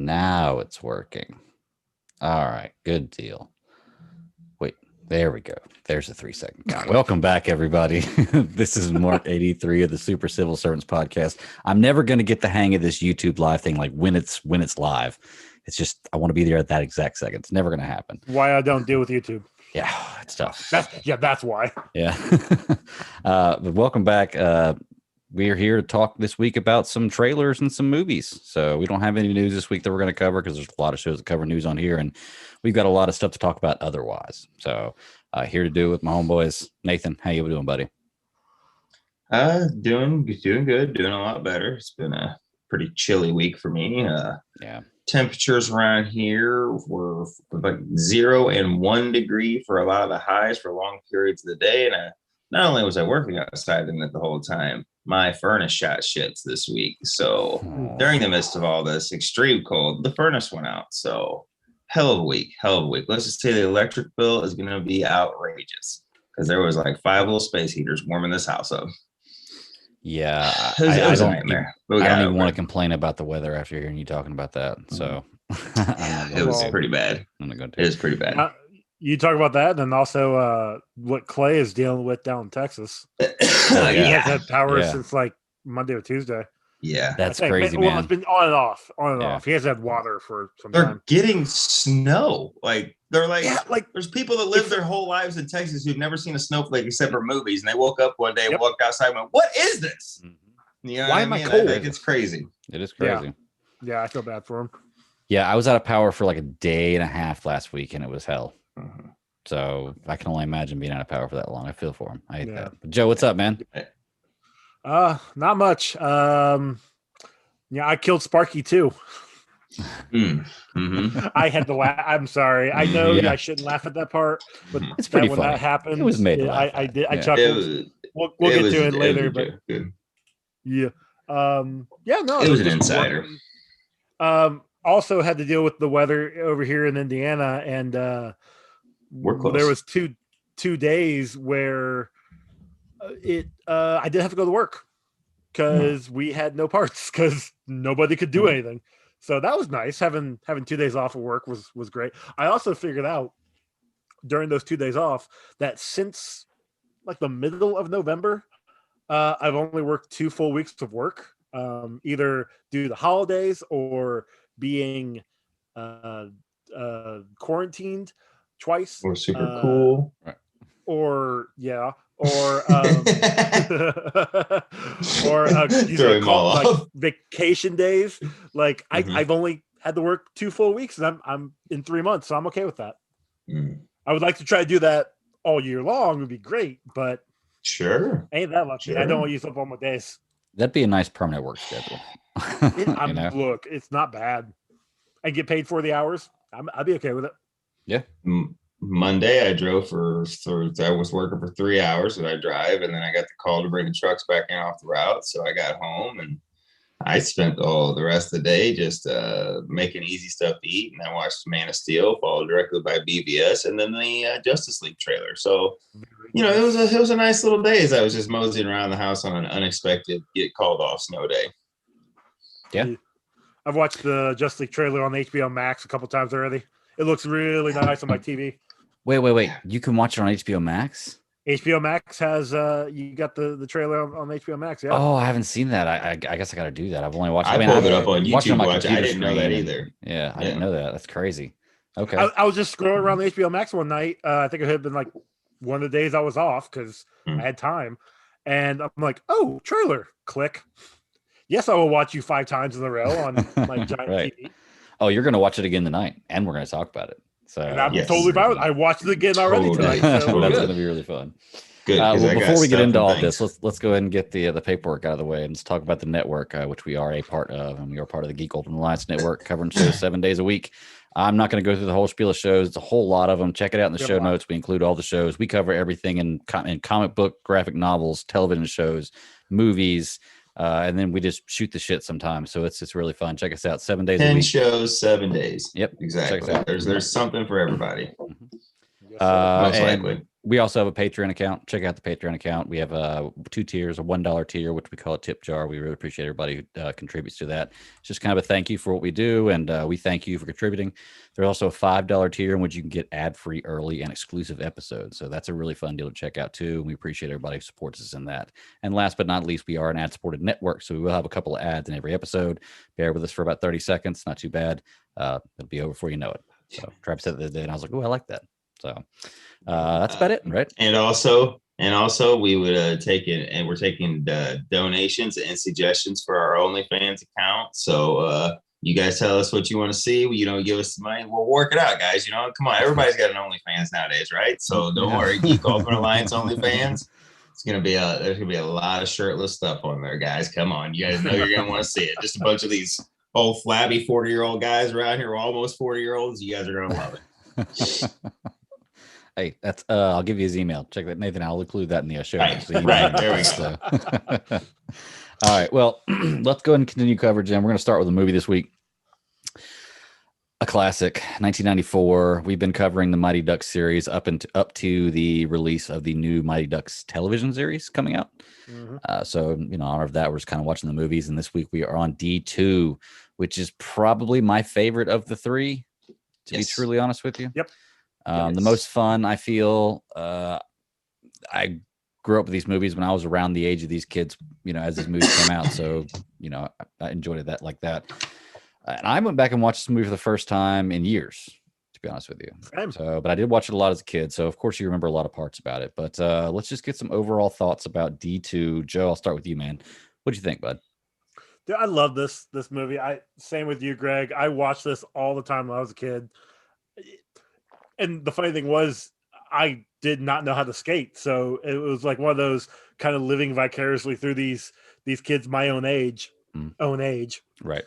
Now it's working. All right, good deal. Wait, there we go. There's a 3-second count. Welcome back, everybody. This is Mark 83 of the Super Civil Servants podcast. I'm never going to get the hang of this YouTube live thing, like when it's live. It's just I want to be there at that exact second. It's never going to happen. Why I don't deal with YouTube. Yeah, it's tough. That's why. Yeah. But welcome back. We are here to talk this week about some trailers and some movies. So we don't have any news this week that we're going to cover because there's a lot of shows that cover news on here, and we've got a lot of stuff to talk about otherwise. So here to do it with my homeboys. Nathan, how you doing, buddy? Doing good, doing a lot better. It's been a pretty chilly week for me. Yeah. Temperatures around here were like 0 and 1 degree for a lot of the highs for long periods of the day. And not only was I working outside in it the whole time, my furnace shot shits this week. So during the midst of all this extreme cold, the furnace went out. So hell of a week. Let's just say the electric bill is going to be outrageous because there was like 5 little space heaters warming this house up. Yeah, it was a nightmare. I don't even want to complain about the weather after hearing you talking about that. So it was pretty bad. It was pretty bad. You talk about that, and also what Clay is dealing with down in Texas. He has had power since like Monday or Tuesday. Yeah, that's crazy, man. Well, it's been on and off. He has had water for some time. They're getting snow. They're like there's people that live their whole lives in Texas who've never seen a snowflake except for movies, and they woke up one day and walked outside and went, "What is this?" You know Why am I cold? I think it's crazy. It is crazy. Yeah, I feel bad for him. Yeah, I was out of power for like a day and a half last week, and it was hell. So I can only imagine being out of power for that long. I feel for him. I hate that. But Joe, what's up, man? Not much. I killed Sparky too. I had to laugh. I'm sorry. I know I shouldn't laugh at that part, but it's pretty funny. When that happened, it was made. I did. I chuckled. We'll get to it later, but yeah. No, it was an insider. Also had to deal with the weather over here in Indiana, and there was two days where I did have to go to work because we had no parts because nobody could do anything. So that was nice. Having 2 days off of work was great. I also figured out during those 2 days off that since like the middle of November, I've only worked 2 full weeks of work, either due to the holidays or being quarantined twice. Or super cool. Or like vacation days. Like I've only had to work 2 full weeks, and I'm in 3 months, so I'm okay with that. I would like to try to do that all year long. Would be great, but sure, ain't that lucky. Sure. I don't want to use up all my days. That'd be a nice permanent work schedule. Look, it's not bad. I get paid for the hours. I'd be okay with it. Yeah. Monday, I drove I was working for 3 hours, and I drive, and then I got the call to bring the trucks back in off the route. So I got home, and I spent the rest of the day just making easy stuff to eat. And I watched Man of Steel, followed directly by BVS, and then the Justice League trailer. So, it was a nice little day as I was just moseying around the house on an unexpected get called off snow day. Yeah. I've watched the Justice League trailer on HBO Max a couple times already. It looks really nice on my TV. Wait. You can watch it on HBO Max? HBO Max has you got the trailer on HBO Max, yeah. Oh, I haven't seen that. I guess I got to do that. I've only watched. I pulled it up on YouTube. I didn't know that either. Yeah, I didn't know that. That's crazy. Okay. I was just scrolling around the HBO Max one night. I think it had been like one of the days I was off because I had time, and I'm like, oh, trailer. Click. Yes, I will watch you 5 times in a row on my giant TV. Oh, you're going to watch it again tonight, and we're going to talk about it. So and I'm totally fine with it. I watched it again already tonight. So that's going to be really fun. Good. Before we get into all this, let's go ahead and get the paperwork out of the way and let's talk about the network, which we are a part of, and we are part of the Geek Ultimate Alliance Network, covering shows 7 days a week. I'm not going to go through the whole spiel of shows. It's a whole lot of them. Check it out in the show notes. We include all the shows. We cover everything in comic book, graphic novels, television shows, movies, and then we just shoot the shit sometimes. So it's really fun. Check us out 7 days a week. 10 shows, 7 days. Yep. Exactly. There's something for everybody. Mm-hmm. Most likely. We also have a Patreon account. Check out the Patreon account. We have 2 tiers, a $1 tier, which we call a tip jar. We really appreciate everybody who contributes to that. It's just kind of a thank you for what we do, and we thank you for contributing. There's also a $5 tier in which you can get ad-free early and exclusive episodes. So that's a really fun deal to check out too. We appreciate everybody who supports us in that. And last but not least, we are an ad-supported network, so we will have a couple of ads in every episode. Bear with us for about 30 seconds. Not too bad. It'll be over before you know it. So Travis said that the other day, and I was like, "Oh, I like that." So that's about it, right? And also we would take it, and we're taking donations and suggestions for our OnlyFans account. So you guys tell us what you want to see. Give us the money. We'll work it out, guys. Come on, everybody's got an OnlyFans nowadays, right? So don't worry, Geek Golfing Alliance OnlyFans. There's gonna be a lot of shirtless stuff on there, guys. Come on, you guys know you're gonna want to see it. Just a bunch of these old flabby 40-year-old guys around here, almost 40-year-olds. You guys are gonna love it. Hey, that's I'll give you his email. Check that, Nathan. I'll include that in the show. Right, there we go. All right. Well, let's go ahead and continue coverage. And we're going to start with a movie this week. A classic, 1994. We've been covering the Mighty Ducks series up to the release of the new Mighty Ducks television series coming out. Mm-hmm. So, in honor of that, we're just kind of watching the movies. And this week we are on D2, which is probably my favorite of the 3, to be truly honest with you. Yep. The most fun, I feel. I grew up with these movies when I was around the age of these kids, as these movies came out. So, I enjoyed it like that. And I went back and watched this movie for the first time in years, to be honest with you. So, but I did watch it a lot as a kid. So, of course, you remember a lot of parts about it. But let's just get some overall thoughts about D2. Joe, I'll start with you, man. What do you think, bud? Dude, I love this movie. Same with you, Greg. I watched this all the time when I was a kid. And the funny thing was, I did not know how to skate. So it was like one of those kind of living vicariously through these kids my own age. Right.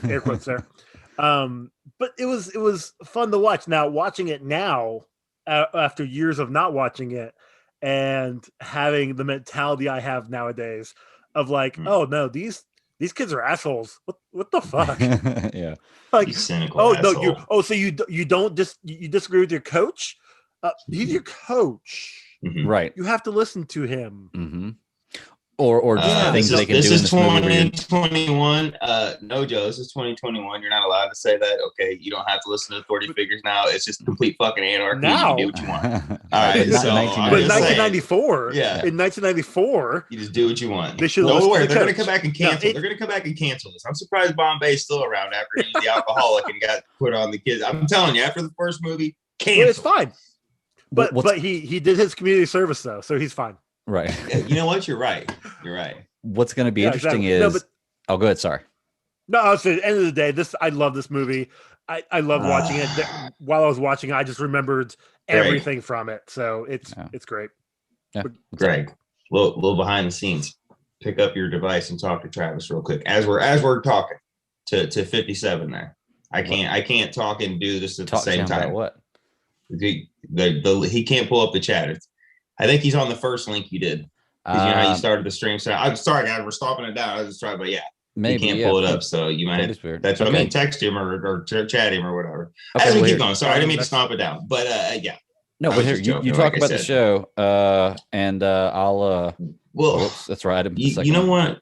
Air quotes there. But it was fun to watch. Now, watching it now, after years of not watching it and having the mentality I have nowadays of like, oh no, these kids are assholes. What the fuck? Yeah. Like, you cynical asshole. No, so you don't you disagree with your coach? He's your coach. Mm-hmm. Right. You have to listen to him. Mm-hmm. Or just things they can do in this movie. This is 2021. No, Joe, this is 2021. You're not allowed to say that. Okay, you don't have to listen to authority figures now. It's just complete fucking anarchy. Now, you can do what you want. All right, so but 1994. Yeah, in 1994, you just do what you want. They should. Don't worry, they're going to come back and cancel. They're going to come back and cancel this. I'm surprised Bombay's still around after he's the alcoholic and got put on the kids. I'm telling you, after the first movie, cancel. Well, it's fine. But he did his community service though, so he's fine. Right. You know what? You're right. What's going to be interesting is... Oh, go ahead. Sorry. No, I was saying, at the end of the day, I love this movie. I love watching it. While I was watching it, I just remembered everything from it. So it's great. Yeah. Greg, little behind the scenes. Pick up your device and talk to Travis real quick. As we're talking to 57 there. I can't talk and do this at the same time. What? He can't pull up the chat. I think he's on the first link you did. Because you know how you started the stream. So I'm sorry, guys, we're stopping it down. I was just trying, but maybe you can't pull it up. So you might have, that's what I mean. Text him or chat him or whatever. As we keep going. Sorry, I didn't mean to stomp it down. But yeah. No, but here you talk about the show. And I'll well, that's right. You know what?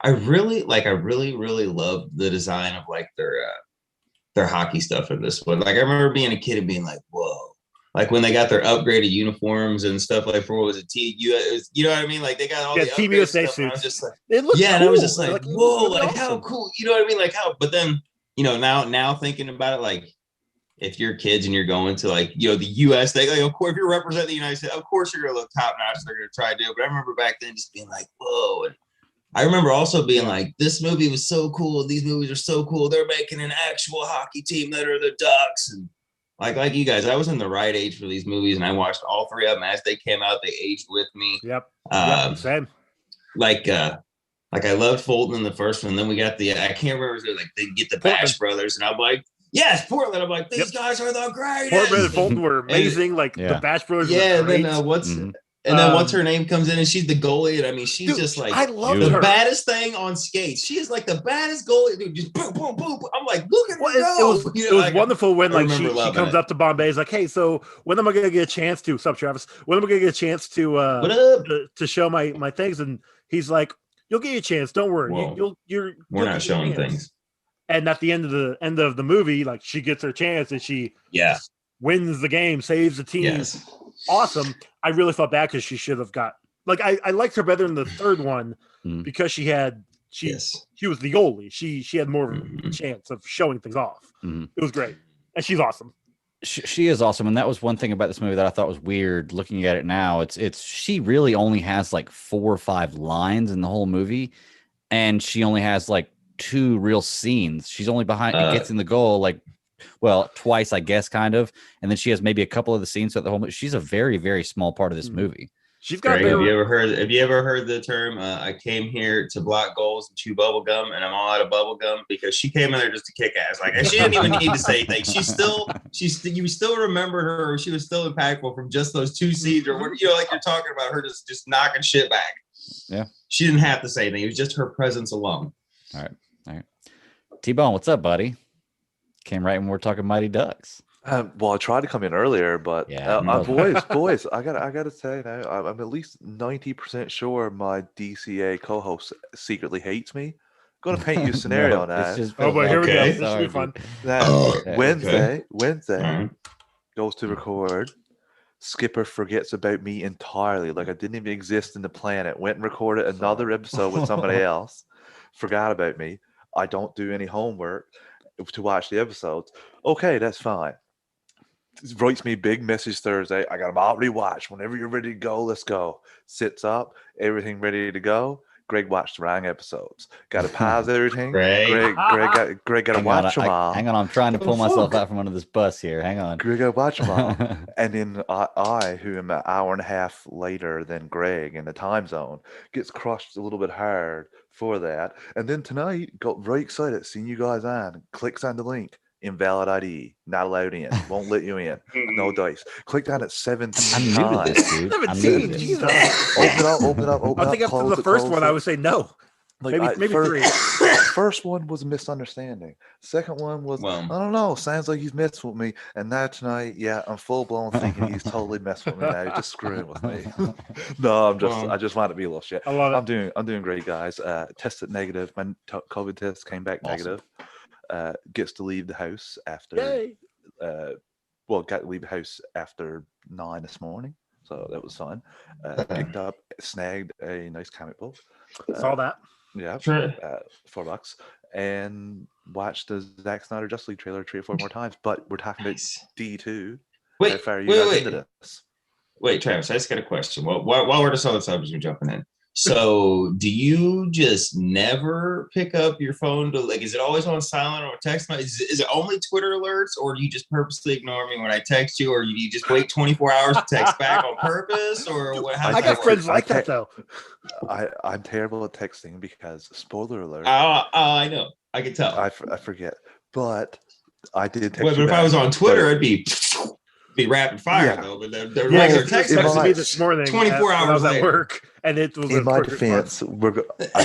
I really love the design of like their hockey stuff in this one. Like I remember being a kid and being like, whoa. Like when they got their upgraded uniforms and stuff, like for what was it, you know what I mean? Like they got all the Team USA suits. I was just like, it looked cool. And I was just like, whoa, like awesome. how cool, you know what I mean? Like how, but then, now thinking about it, like if you're kids and you're going to like, the US, like of course, if you're representing the United States, of course you're gonna look top notch. They're gonna try to do it. But I remember back then just being like, whoa. And I remember also being like, this movie was so cool. These movies are so cool. They're making an actual hockey team that are the Ducks. And like you guys, I was in the right age for these movies, and I watched all 3 of them as they came out. They aged with me. Yep. Same. Like I loved Fulton in the first one. And then we got I can't remember. Like they get the Bash Brothers, and I'm like, yes, Portland. I'm like, these guys are the greatest. Portland and Fulton were amazing. The Bash Brothers. Yeah. Were great. And then And then what's her name comes in and she's the goalie. And I mean, she's just like I love the her. baddest thing on skates. She is like the baddest goalie, dude. Just boom, boom, boom. I'm like, look at her go. It was wonderful when like she comes up to Bombay. Is like, hey, so when am I gonna get a chance to? What's up, Travis? When am I gonna get a chance to show my things? And he's like, you'll get your chance. Don't worry. We're not showing things. And at the end of the movie, like she gets her chance and she wins the game, saves the team. Yes. Awesome. I really felt bad because she should have got like I liked her better in the third one because she was the goalie. She had more of a chance of showing things off. It was great. And she's awesome. She is awesome. And that was one thing about this movie that I thought was weird looking at it now. It's she really only has like 4 or 5 lines in the whole movie, and she only has like 2 real scenes. She's only behind gets in the goal like twice, I guess, kind of, and then she has maybe a couple of the scenes throughout the whole movie. She's a very, very small part of this movie. She's got. Have you ever heard the term? I came here to block goals and chew bubble gum, and I'm all out of bubble gum, because she came in there just to kick ass. Like she didn't even need to say things. You still remembered her, or she was still impactful from just those 2 scenes, or like you're talking about her just knocking shit back. Yeah, she didn't have to say anything. It was just her presence alone. All right. T-Bone, what's up, buddy? Came right when we're talking Mighty Ducks. Well, I tried to come in earlier, but boys, I gotta say now, I'm at least 90% sure my DCA co-host secretly hates me. I'm gonna paint you a scenario now. But here we go. This should be fun. Wednesday goes to record. Skipper forgets about me entirely, like I didn't even exist in the planet. Went and recorded another episode with somebody else. Forgot about me. I don't do any homework to watch the episodes. Okay, that's fine. Writes me big message Thursday. I got them already watched. Whenever you're ready to go, let's go. Sits up, everything ready to go. Greg watched the wrong episodes. Got to pause everything. Greg got to watch them all. Hang on, I'm trying to pull myself out from under this bus here. Hang on. Greg got to watch them all. And then I, who am an hour and a half later than Greg in the time zone, gets crushed a little bit hard for that. And then tonight, got very excited, seeing you guys on, clicks on the link. Invalid ID, not allowed in, won't let you in, no dice. Clicked on it 17 I'm new to this, dude. 17, Jesus. Open it up. I think after the first one, I would say no. Like maybe 3. First one was a misunderstanding. Second one was, I don't know, sounds like he's messed with me. And now tonight, I'm full blown thinking he's totally messed with me now. He's just screwing with me. No, I just want to be a little shit. I love it. I'm doing great, guys. Tested negative. My COVID test came back negative. Gets to leave the house after got to leave the house after 9 this morning, so that was fun. Picked up, snagged a nice comic book. Saw that. Yeah, $4, and watched the Zack Snyder Justice League trailer 3 or 4 more times. But we're talking about D2. How far are you guys into this? Wait, Travis, I just got a question. Well, while we're just on the subject, we're jumping in. So do you just never pick up your phone to, like, is it always on silent or text? Is it only Twitter alerts, or do you just purposely ignore me when I text you, or do you just wait 24 hours to text back on purpose, or what? I got friends like that though. I'm terrible at texting because spoiler alert. I know. I can tell. I forget, but I did text. But if I was on Twitter, it'd be rapid fire though. But the regular text texted me this morning. 24 hours at work. And it was in my defense, I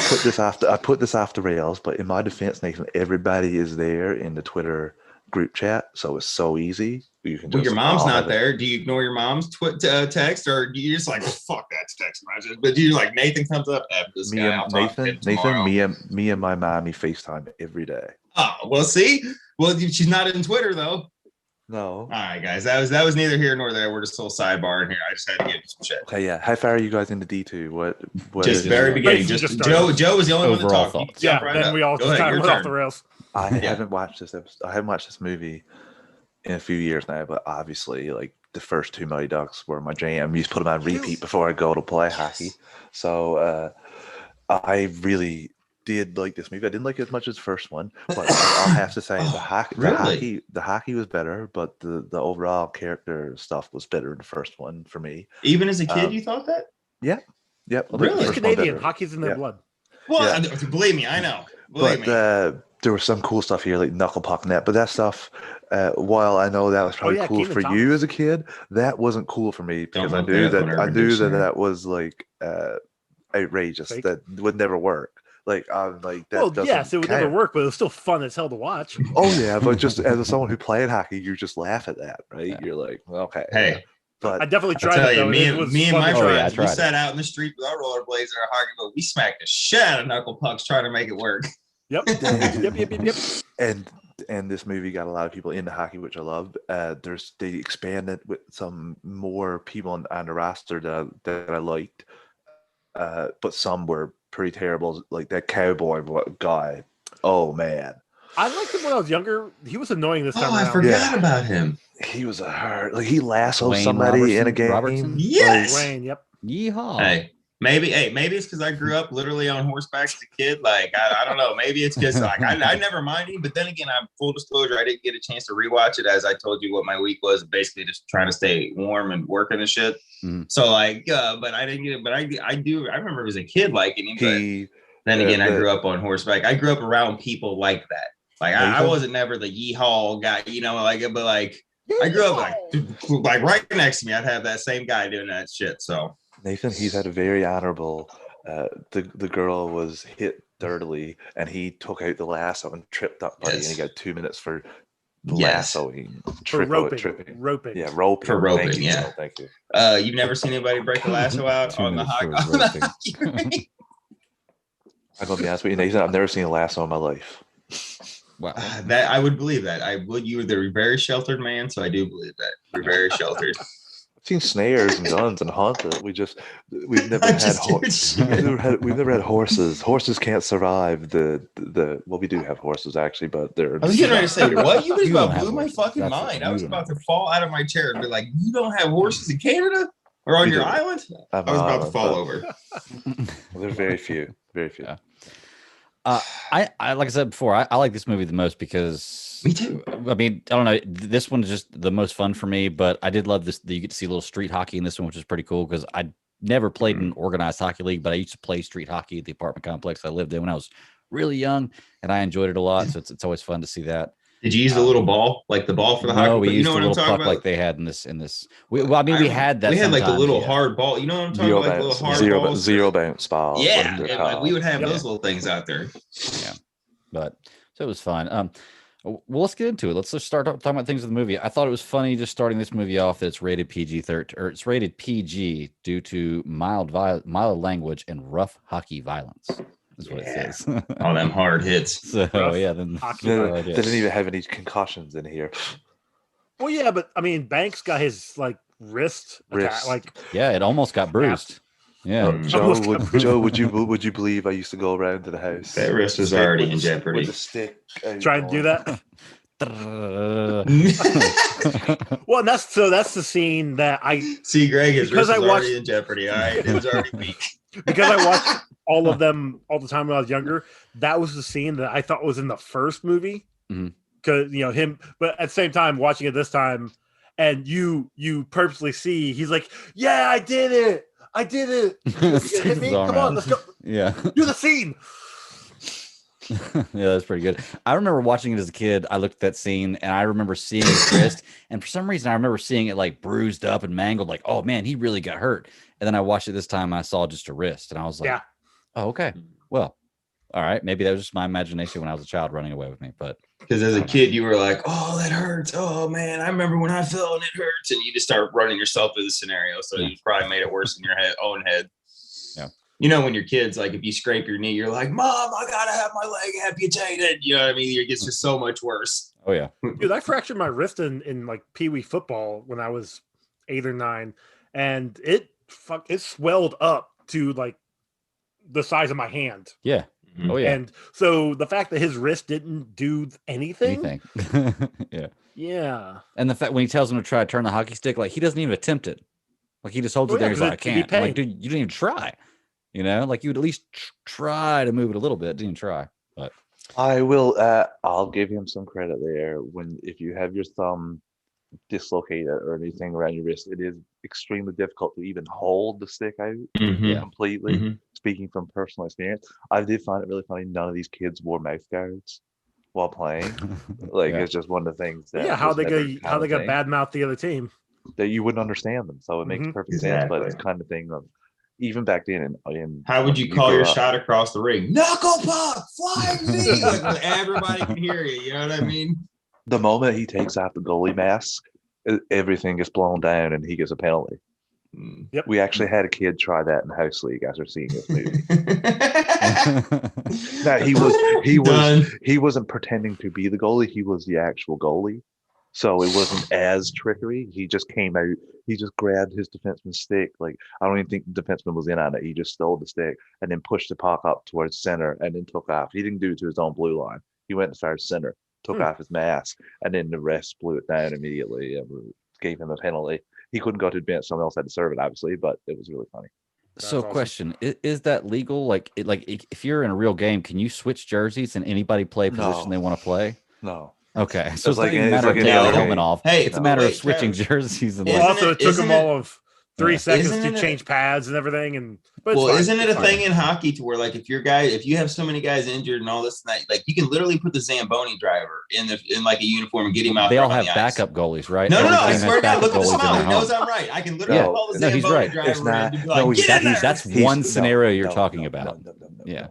put this off the rails, but in my defense, Nathan, everybody is there in the Twitter group chat, so it's so easy. You can. Well, your mom's not there. Do you ignore your mom's text, or do you just like fuck that text message? But do you like Nathan comes up after this guy? Me and my mommy FaceTime every day. Oh well, see, she's not in Twitter though. No. All right, guys. That was neither here nor there. We're just a little sidebar in here. I just had to give you some shit. Okay, yeah. How far are you guys into D2? What just very beginning. Just Joe was the only one to talk. Thoughts. Yeah. Then we all just kind of went off the rails. I haven't watched this episode. I haven't watched this movie in a few years now, but obviously, like the first 2 Mighty Ducks were my jam. I used to put them on repeat before I go to play hockey. So I really did like this movie. I didn't like it as much as the first one, but I'll have to say the hockey was better, but the overall character stuff was better than the first one for me. Even as a kid, you thought that? Yeah. Yep. Really? He's Canadian. Hockey's in their blood. Well, believe me, I know. Believe But there was some cool stuff here, like Knuckle Puck Net. But that stuff, while I know that was probably cool Keenan for Thomas. you as a kid, that wasn't cool for me because I knew that was like outrageous. Fake? That would never work. Like I'm like that. Well, yes, it would never work, but it was still fun as hell to watch. Oh yeah, but just as someone who played hockey, you just laugh at that, right? Yeah. You're like, well, okay. Hey, but I definitely tried it though. Me and my friends, we sat it. out in the street with our rollerblades and our hockey, but we smacked the shit out of knuckle pucks trying to make it work. Yep. yep. And this movie got a lot of people into hockey, which I loved. They expanded with some more people on the roster that I liked, but some were pretty terrible. Like that cowboy guy. Oh man, I liked him when I was younger. He was annoying this time. I forgot about him. He was like he lassoed somebody in a game. Robertson? Yes. Wayne, yep. Yeehaw. Hey, maybe it's because I grew up literally on horseback as a kid. Like I don't know. Maybe it's because like I never minded, but then again, I'm full disclosure. I didn't get a chance to rewatch it, as I told you what my week was. Basically, just trying to stay warm and working and shit. So like, but I didn't get it. But I do. I remember as a kid liking him. But then again, I grew up on horseback. I grew up around people like that. Like I wasn't never the yeehaw guy, but like I grew up like right next to me. I'd have that same guy doing that shit. So Nathan, he's had a very honorable. The girl was hit dirtily, and he took out the lasso and tripped up, buddy, and he got 2 minutes for lassoing, roping. Yeah, roping. For roping, thank you, yeah. Thank you. You've never seen anybody break the lasso out on the hockey rink? I'm gonna be honest with you, Nathan. I've never seen a lasso in my life. Wow, that I would believe that. You're a very sheltered man, so I do believe that you're very sheltered. I've seen snares and guns and hunted. We've never had horses. Horses can't survive the. Well, we do have horses actually, but they're. I was getting ready to say, what? You just about blew my fucking mind. I was about to fall out of my chair and be like, you don't have horses in Canada or on your island? I was about to fall over. They're very few. Very few. Yeah. I like I said before, I like this movie the most because me too. I mean, I don't know. This one is just the most fun for me, but I did love this. You get to see a little street hockey in this one, which is pretty cool because I never played in an organized hockey league, but I used to play street hockey at the apartment complex I lived in when I was really young, and I enjoyed it a lot. So it's always fun to see that. Did you use the little ball, like the ball for the hockey? No, we used the little puck like they had in this. We had that. We had like the little hard ball. You know what I'm talking about? Like the little hard balls. Zero bounce ball. Yeah, like we would have those little things out there. Yeah, but so it was fun. Well, let's get into it. Let's just start talking about things of the movie. I thought it was funny just starting this movie off that it's rated PG-13, or it's rated PG due to mild language and rough hockey violence. Is what it says. All them hard hits. So yeah, then they didn't even have any concussions in here. Well, yeah, but I mean, Banks got his like wrist. Yeah, it almost got bruised. Yeah, Joe, would you believe I used to go around to the house? That wrist was already in jeopardy. With a stick. Try and do that. Well, that's the scene that I see. Greg, his wrist was already in jeopardy. All right, it was already weak. Because I watched all of them all the time when I was younger. That was the scene that I thought was in the first movie. Because him, but at the same time, watching it this time, and you purposely see he's like, "Yeah, I did it. Hit me. Come on, let's go. Yeah, do the scene." Yeah, that's pretty good. I remember watching it as a kid. I looked at that scene and I remember seeing his wrist, and for some reason I remember seeing it like bruised up and mangled, like, oh man, he really got hurt. And then I watched it this time and I saw just a wrist and I was like, oh, okay. Well, all right. Maybe that was just my imagination when I was a child running away with me. But because as a kid, you were like, oh, that hurts. Oh man, I remember when I fell and it hurts. And you just start running yourself through the scenario. So you probably made it worse in your own head. Yeah. When your kids, like if you scrape your knee, you're like, Mom, I gotta have my leg amputated. You know what I mean? It gets just so much worse. Oh yeah. Dude, I fractured my wrist in like Pee-wee football when I was 8 or 9, and it swelled up to like the size of my hand. Yeah. Oh yeah. And so the fact that his wrist didn't do anything. Yeah. Yeah. And the fact when he tells him to try to turn the hockey stick, like he doesn't even attempt it. Like he just holds it there. He's like, I can't. I'm like, dude, you didn't even try. Like you would at least try to move it a little bit. Didn't try. But I will. I'll give him some credit there. If you have your thumb dislocated or anything around your wrist, it is extremely difficult to even hold the stick out completely, speaking from personal experience, I did find it really funny. None of these kids wore mouth guards while playing. Like it's just one of the things that how they got bad mouth the other team that you wouldn't understand them. So it makes perfect sense. But it's kind of thing of even back then. In how would you call your shot across the ring? Knuckle puck, flying knee. Like everybody can hear you. You know what I mean? The moment he takes off the goalie mask, everything gets blown down and he gets a penalty. Yep. We actually had a kid try that in House League after seeing this movie. Now he wasn't pretending to be the goalie, he was the actual goalie. So it wasn't as trickery. He just came out, he just grabbed his defenseman's stick. Like I don't even think the defenseman was in on it. He just stole the stick and then pushed the puck up towards center and then took off. He didn't do it to his own blue line. He went as far as center, took off his mask, and then the rest blew it down immediately and gave him a penalty. He couldn't go to the bench. Someone else had to serve it, obviously, but it was really funny. So, awesome. Question: is that legal? Like if you're in a real game, can you switch jerseys and anybody play position they want to play? No. Okay, so it's like a matter of taking the helmet off. Hey, it's a matter of switching jerseys. And also, it took them all of 3 seconds to change pads and everything. But isn't it a thing in hockey to where like if you have so many guys injured and all this, like you can literally put the Zamboni driver in like a uniform and get him out. They all have backup goalies, right? No. I swear to God, look at the smile. He knows I'm right. I can literally call the Zamboni driver. It's not. And be like, that's one scenario you're talking about. No.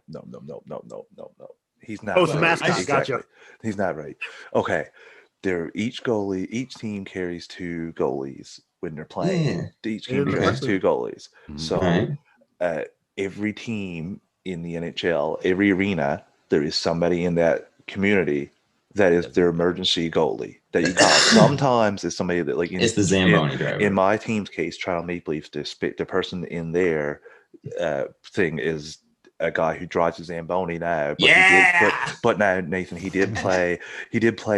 He's not. Oh, it's the mascot. Exactly. Gotcha. He's not right. Okay. Each team carries 2 goalies when they're playing. Each team carries 2 goalies. So every team in the NHL, every arena, there is somebody in that community that is their emergency goalie that you call. Sometimes it's somebody that like it's the Zamboni driver. In my team's case, Toronto Maple Leafs, the person in their thing is a guy who drives a Zamboni now. But now Nathan, he did play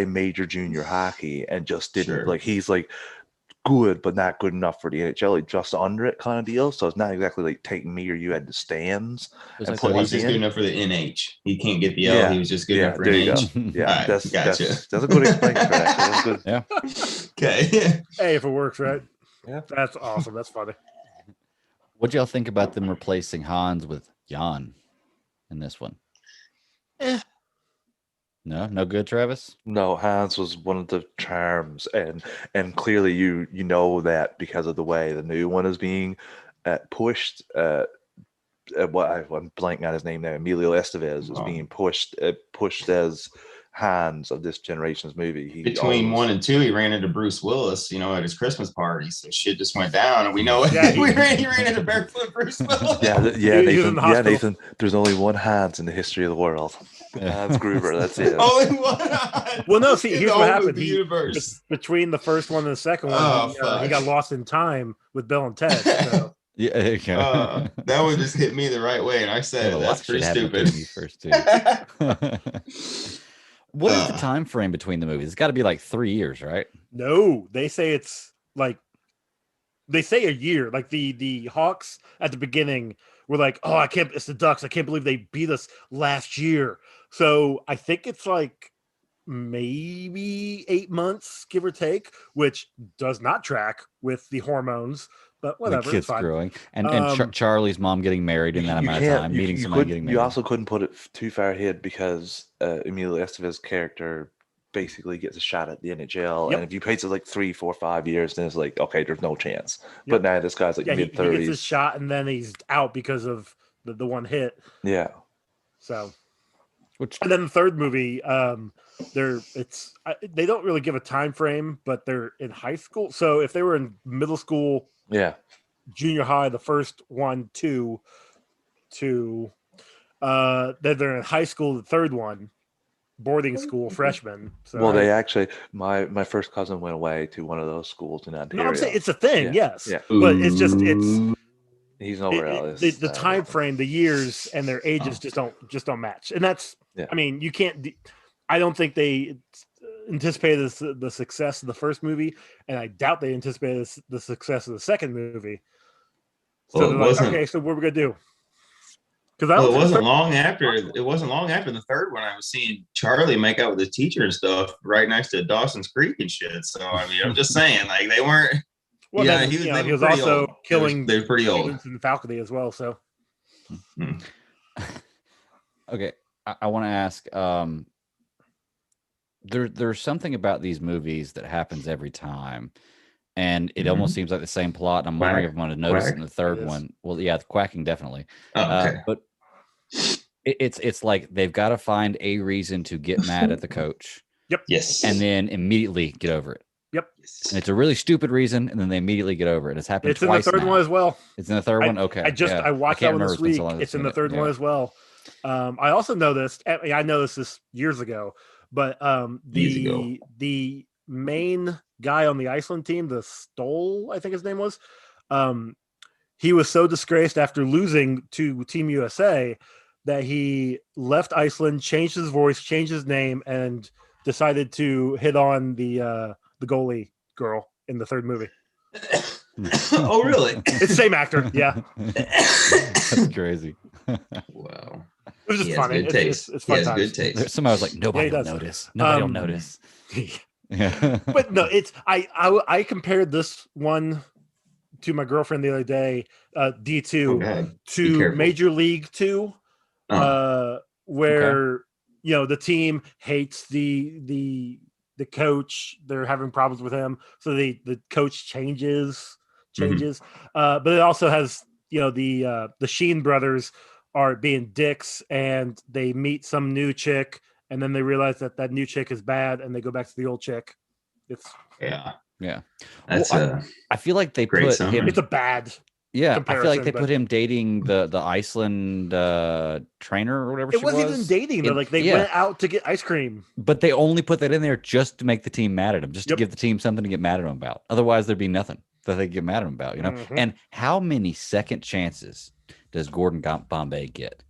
major junior hockey and just didn't like he's like good but not good enough for the NHL. He's just under it kind of deal. So it's not exactly like taking me or you at the stands. He's just good enough for the NH. He can't get the L. He was just good enough for NH. Yeah, right, that's a good explanation for that. That's good. Yeah. Okay. Hey, if it works, right? Yeah. That's awesome. That's funny. What y'all think about them replacing Hans with Jan in this one? No good, Travis? No, Hans was one of the charms, and clearly you know that because of the way the new one is being pushed. I'm blanking on his name now. Emilio Estevez is being pushed as Hans of this generation's movie. Between 1 and 2, he ran into Bruce Willis, at his Christmas party. So shit just went down, and we know it. He ran into barefoot Bruce Willis. Nathan. There's only one Hans in the history of the world. Hans Gruber. That's it. Only one Hans. Well, no. See, here's what happened. Between the first one and the second one, he got lost in time with Bill and Ted. So. Yeah, okay. That one just hit me the right way, and I said, "That's pretty stupid." First two. What is the time frame between the movies? It's got to be like 3 years, right? No, they say it's like a year. Like the Hawks at the beginning were like, "Oh, it's the Ducks. I can't believe they beat us last year." So I think it's like maybe 8 months, give or take, which does not track with the hormones. But whatever, the kid's it's fine. Growing, and Charlie's mom getting married in that amount of time, meeting somebody getting married. You also couldn't put it too far ahead because Emilio Estevez's character basically gets a shot at the NHL, and if you pace it like 3, 4, 5 years, then it's like okay, there's no chance. But now this guy's like mid-30s. He gets his shot, and then he's out because of the one hit. Yeah. So, and then the third movie, they don't really give a time frame, but they're in high school. So if they were in middle school. Yeah, junior high, the first 1, 2, then they're in high school, the third one, boarding school, freshman. So well, they actually, my first cousin went away to one of those schools in Ontario. No, I'm saying it's a thing, yes. Yeah. But it's he's nowhere else. The time frame, the years, and their ages just don't match, and that's. Yeah. I mean, you can't. I don't think they anticipated the success of the first movie, and I doubt they anticipated the success of the second movie. So they're like, okay, so what are we gonna do? Because it wasn't long after the third one I was seeing Charlie make out with the teacher and stuff right next to Dawson's Creek and shit. So I mean, I'm just saying, like they weren't. Well, he was also killing. They were pretty old. In Falcony as well. So Okay, I want to ask. There's something about these movies that happens every time, and it almost seems like the same plot. And I'm wondering if I'm going to notice it in the third one. Well, yeah, the quacking definitely. Okay. But it's like they've got to find a reason to get mad at the coach. Yep. Yes. And then immediately get over it. Yep. And it's a really stupid reason, and then they immediately get over it. It's happened twice. It's in the third now. one as well. It's in the third one. Okay. I watched that one this week. It's in the third one as well. I also noticed. I noticed this years ago, but the main guy on the Iceland team, the Stoll, I think his name was, he was so disgraced after losing to Team USA that he left Iceland, changed his voice, changed his name, and decided to hit on the goalie girl in the third movie. Oh, really? It's the same actor. Yeah. That's crazy. Wow. It was just funny. It's fun times. Good taste. Somebody was like, nobody will notice. Nobody will notice. Yeah. But no, I compared this one to my girlfriend the other day, D2, to Major League 2, where the team hates the coach. They're having problems with him, so the coach changes. But it also has the Sheen brothers are being dicks, and they meet some new chick, and then they realize that new chick is bad, and they go back to the old chick. Yeah. That's I feel like they put him. It's a bad. Yeah, I feel like they put him dating the Iceland trainer or whatever. It wasn't even dating. They're like they went out to get ice cream. But they only put that in there just to make the team mad at him, just to give the team something to get mad at him about. Otherwise, there'd be nothing that they get mad at him about. And how many second chances does Gordon Bombay get?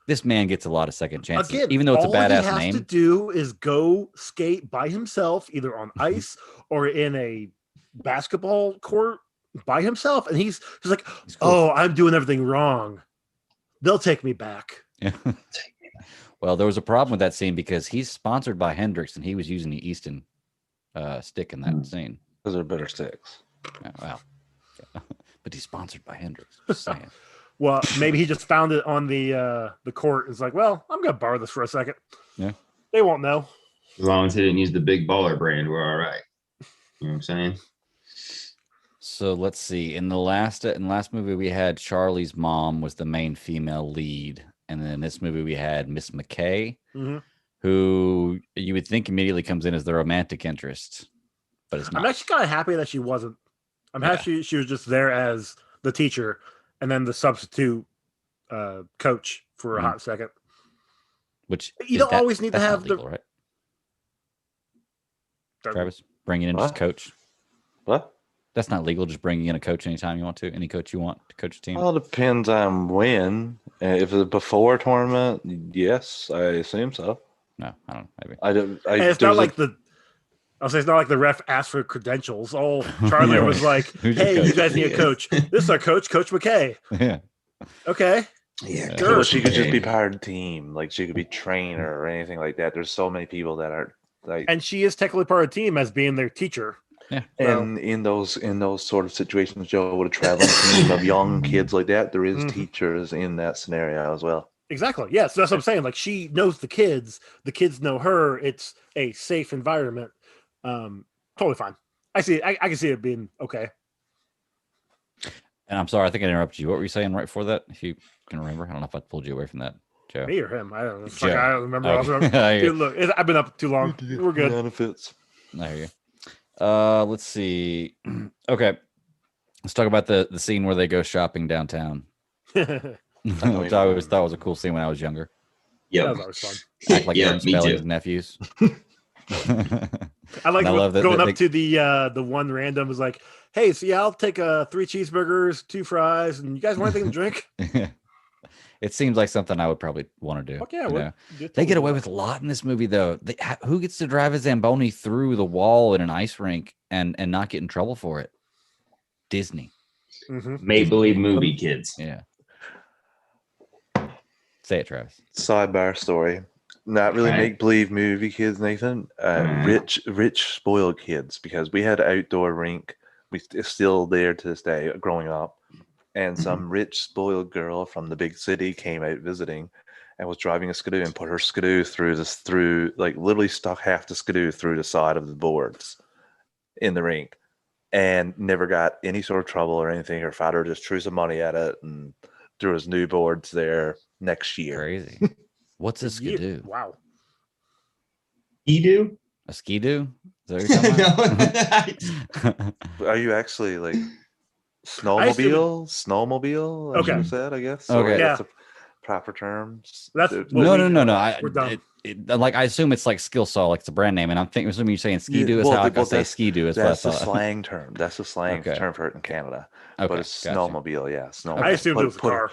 This man gets a lot of second chances, even though it's a badass name. All he has to do is go skate by himself, either on ice or in a basketball court by himself, and he's like, "Oh, I'm doing everything wrong. They'll take me back." Yeah. Well, there was a problem with that scene because he's sponsored by Hendrix, and he was using the Easton stick in that scene. Those are better sticks. Oh, wow. But he's sponsored by Hendrix. Just saying. Well, maybe he just found it on the court. It's like, well, I'm gonna borrow this for a second. Yeah, they won't know. As long as he didn't use the big baller brand, we're all right. You know what I'm saying? So let's see. In the last movie, we had Charlie's mom was the main female lead, and then in this movie we had Miss McKay, who you would think immediately comes in as the romantic interest, but it's not. I'm actually kind of happy that she wasn't. I'm happy she was just there as the teacher, and then the substitute coach for a hot second. Which you don't always need to have legal, right? Travis, bringing in just coach. What? That's not legal. Just bringing in a coach anytime you want to. Any coach you want to coach a team. Well, it depends on when. If it's before a tournament, yes, I assume so. No, I don't know. Maybe. It's not like I'll say it's not like the ref asked for credentials. Oh, Charlie was like, "Hey, you guys need a coach. This is our coach, Coach McKay." Yeah. Okay. Yeah. Sure. Well, she could just be part of the team. Like she could be trainer or anything like that. There's so many people that are like. And she is technically part of the team as being their teacher. Yeah. And in those sort of situations, Joe, with a traveling team of young kids like that, there is teachers in that scenario as well. Exactly. Yeah. So that's what I'm saying. Like she knows the kids know her. It's a safe environment. Totally fine. I see it. I can see it being okay. And I'm sorry, I think I interrupted you. What were you saying right before that? If you can remember, I don't know if I pulled you away from that, Joe. Me or him? I don't know. I don't remember. Okay. Dude, look, I've been up too long. We're good. Benefits. There you go. Let's see. Okay, let's talk about the scene where they go shopping downtown. Which I always thought was a cool scene when I was younger. Yeah, that was always fun. Act like Aaron Spelling's nephews. I love going up to the one random was like, "Hey, so yeah, I'll take 3 cheeseburgers, 2 fries, and you guys want anything to drink?" It seems like something I would probably want to do. Fuck yeah, they get away with a lot in this movie, though. Who gets to drive a Zamboni through the wall in an ice rink and not get in trouble for it? Disney. Make-believe movie kids. Yeah. Say it, Travis. Sidebar story. Not really make-believe movie kids, Nathan. Rich, spoiled kids, because we had an outdoor rink. It's still there to this day, growing up. and some rich spoiled girl from the big city came out visiting and was driving a skidoo and put her skidoo through like literally stuck half the skidoo through the side of the boards in the rink and never got any sort of trouble or anything. Her father just threw some money at it and threw his new boards there next year. Crazy. What's a skidoo? Wow. Skidoo? A skidoo? Is that what you're talking about? Are you actually like snowmobile? Snowmobile? I should have said, I guess. Okay. That's the proper terms. That's no. We're done. Like I assume it's like skill saw, like it's a brand name, and I'm assuming you're saying skidoo is how I say skidoo. Is that's the slang term. That's the slang term for it in Canada. Okay, but it's snowmobile. Yeah, snowmobile. I assumed it was a car.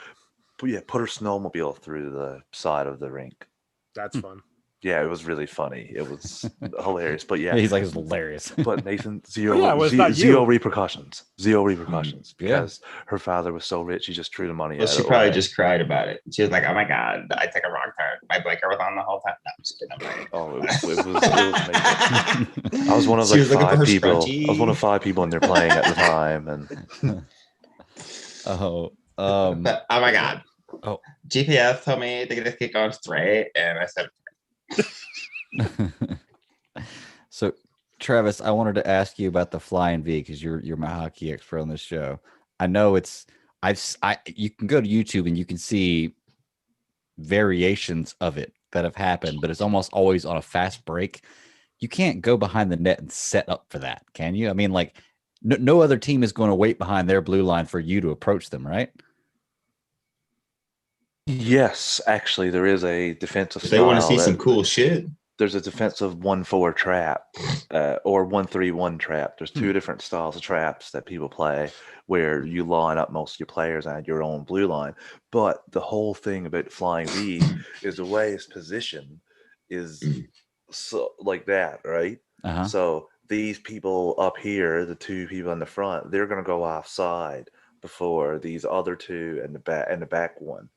Put her snowmobile through the side of the rink. That's fun. Yeah, it was really funny. It was hilarious. But yeah, he's like, it's hilarious. But Nathan, zero repercussions. Zero repercussions. Because her father was so rich, he just threw the money at she probably just cried about it. She was like, oh my God, I took a wrong turn. My blinker was on the whole time. No, I'm just kidding. It was amazing. I was one of like 5 people. I was one of 5 people in there playing at the time. And oh my God. Oh, GPS told me to get this kick on straight, and I said, so Travis, I wanted to ask you about the flying V because you're my hockey expert on this show. I know you can go to YouTube and you can see variations of it that have happened, but it's almost always on a fast break. You can't go behind the net and set up for that, can you? I mean, like no other team is going to wait behind their blue line for you to approach them, right? Yes, actually, there is a defensive style. They want to see some cool shit. There's a defensive 1-4 trap or 1-3-1 trap. There's 2 different styles of traps that people play where you line up most of your players on your own blue line. But the whole thing about flying V is the way it's positioned is so like that, right? So these people up here, the 2 people in the front, they're going to go offside before these other 2 and the back one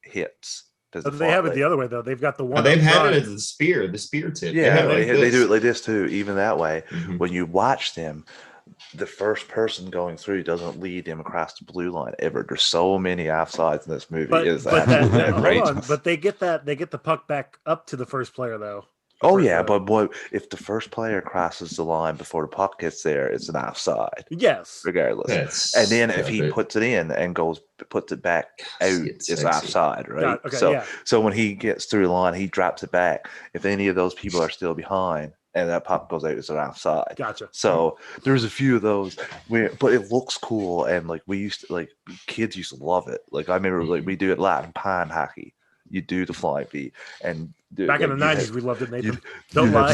hits. But they have it the other way though. They've got the one. They've had it as the spear tip. Yeah, they do it like this too. Even that way, when you watch them, the first person going through doesn't lead them across the blue line ever. There's so many offsides in this movie. But they get the puck back up to the first player though. Oh yeah, but if the first player crosses the line before the puck gets there, it's an offside. Yes, regardless. And then if he puts it in and puts it back out, it's offside, right? So when he gets through the line, he drops it back. If any of those people are still behind and that puck goes out, it's an offside. Gotcha. So there's a few of those but it looks cool, and like kids used to love it. Like I remember, like we do it a lot in pine hockey. You do the fly V, and back in the 90s, we loved it, Nathan. Don't lie.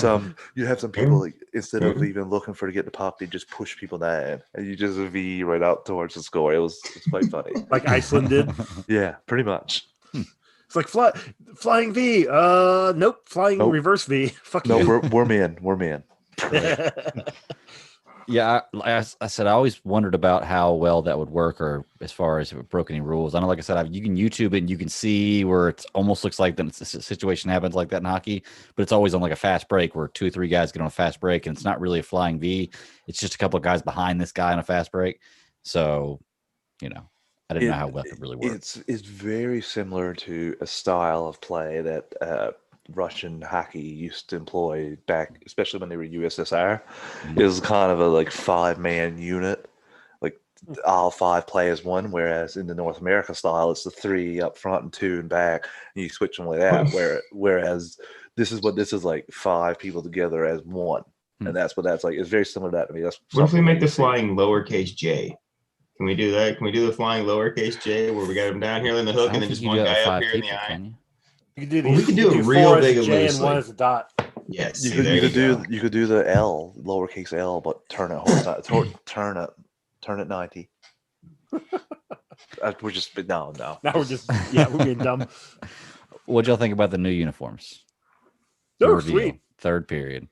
You have some people like instead of even looking to get the puck, they just push people down, and you just V right out towards the score. It's quite funny, like Iceland did. Yeah, pretty much. It's like flying V. Nope, flying reverse V. Fuck you. No, we're men. Yeah, I said I always wondered about how well that would work, or as far as if it broke any rules. I know, like I said, you can YouTube it and you can see where it almost looks like the situation happens like that in hockey, but it's always on like a fast break where 2 or 3 guys get on a fast break, and it's not really a flying V. It's just a couple of guys behind this guy on a fast break. So, I didn't know how well it really works. It's very similar to a style of play that Russian hockey used to employ back, especially when they were USSR. It was kind of a like 5-man unit, like all 5 play as one. Whereas in the North America style, it's the 3 up front and 2 in back, and you switch them like that. Whereas this is like 5 people together as one, and that's what that's like. It's very similar to that to me. What if we make the flying lowercase j? Can we do that? Can we do the flying lowercase j where we got them down here in the hook and then just one guy up here in the eye? You could do we can do a real big J and 1 as a dot. Yes, you could do the L, lowercase L, but turn it 90. We're just no. Now we're being dumb. What'd y'all think about the new uniforms? They were sweet. Third period.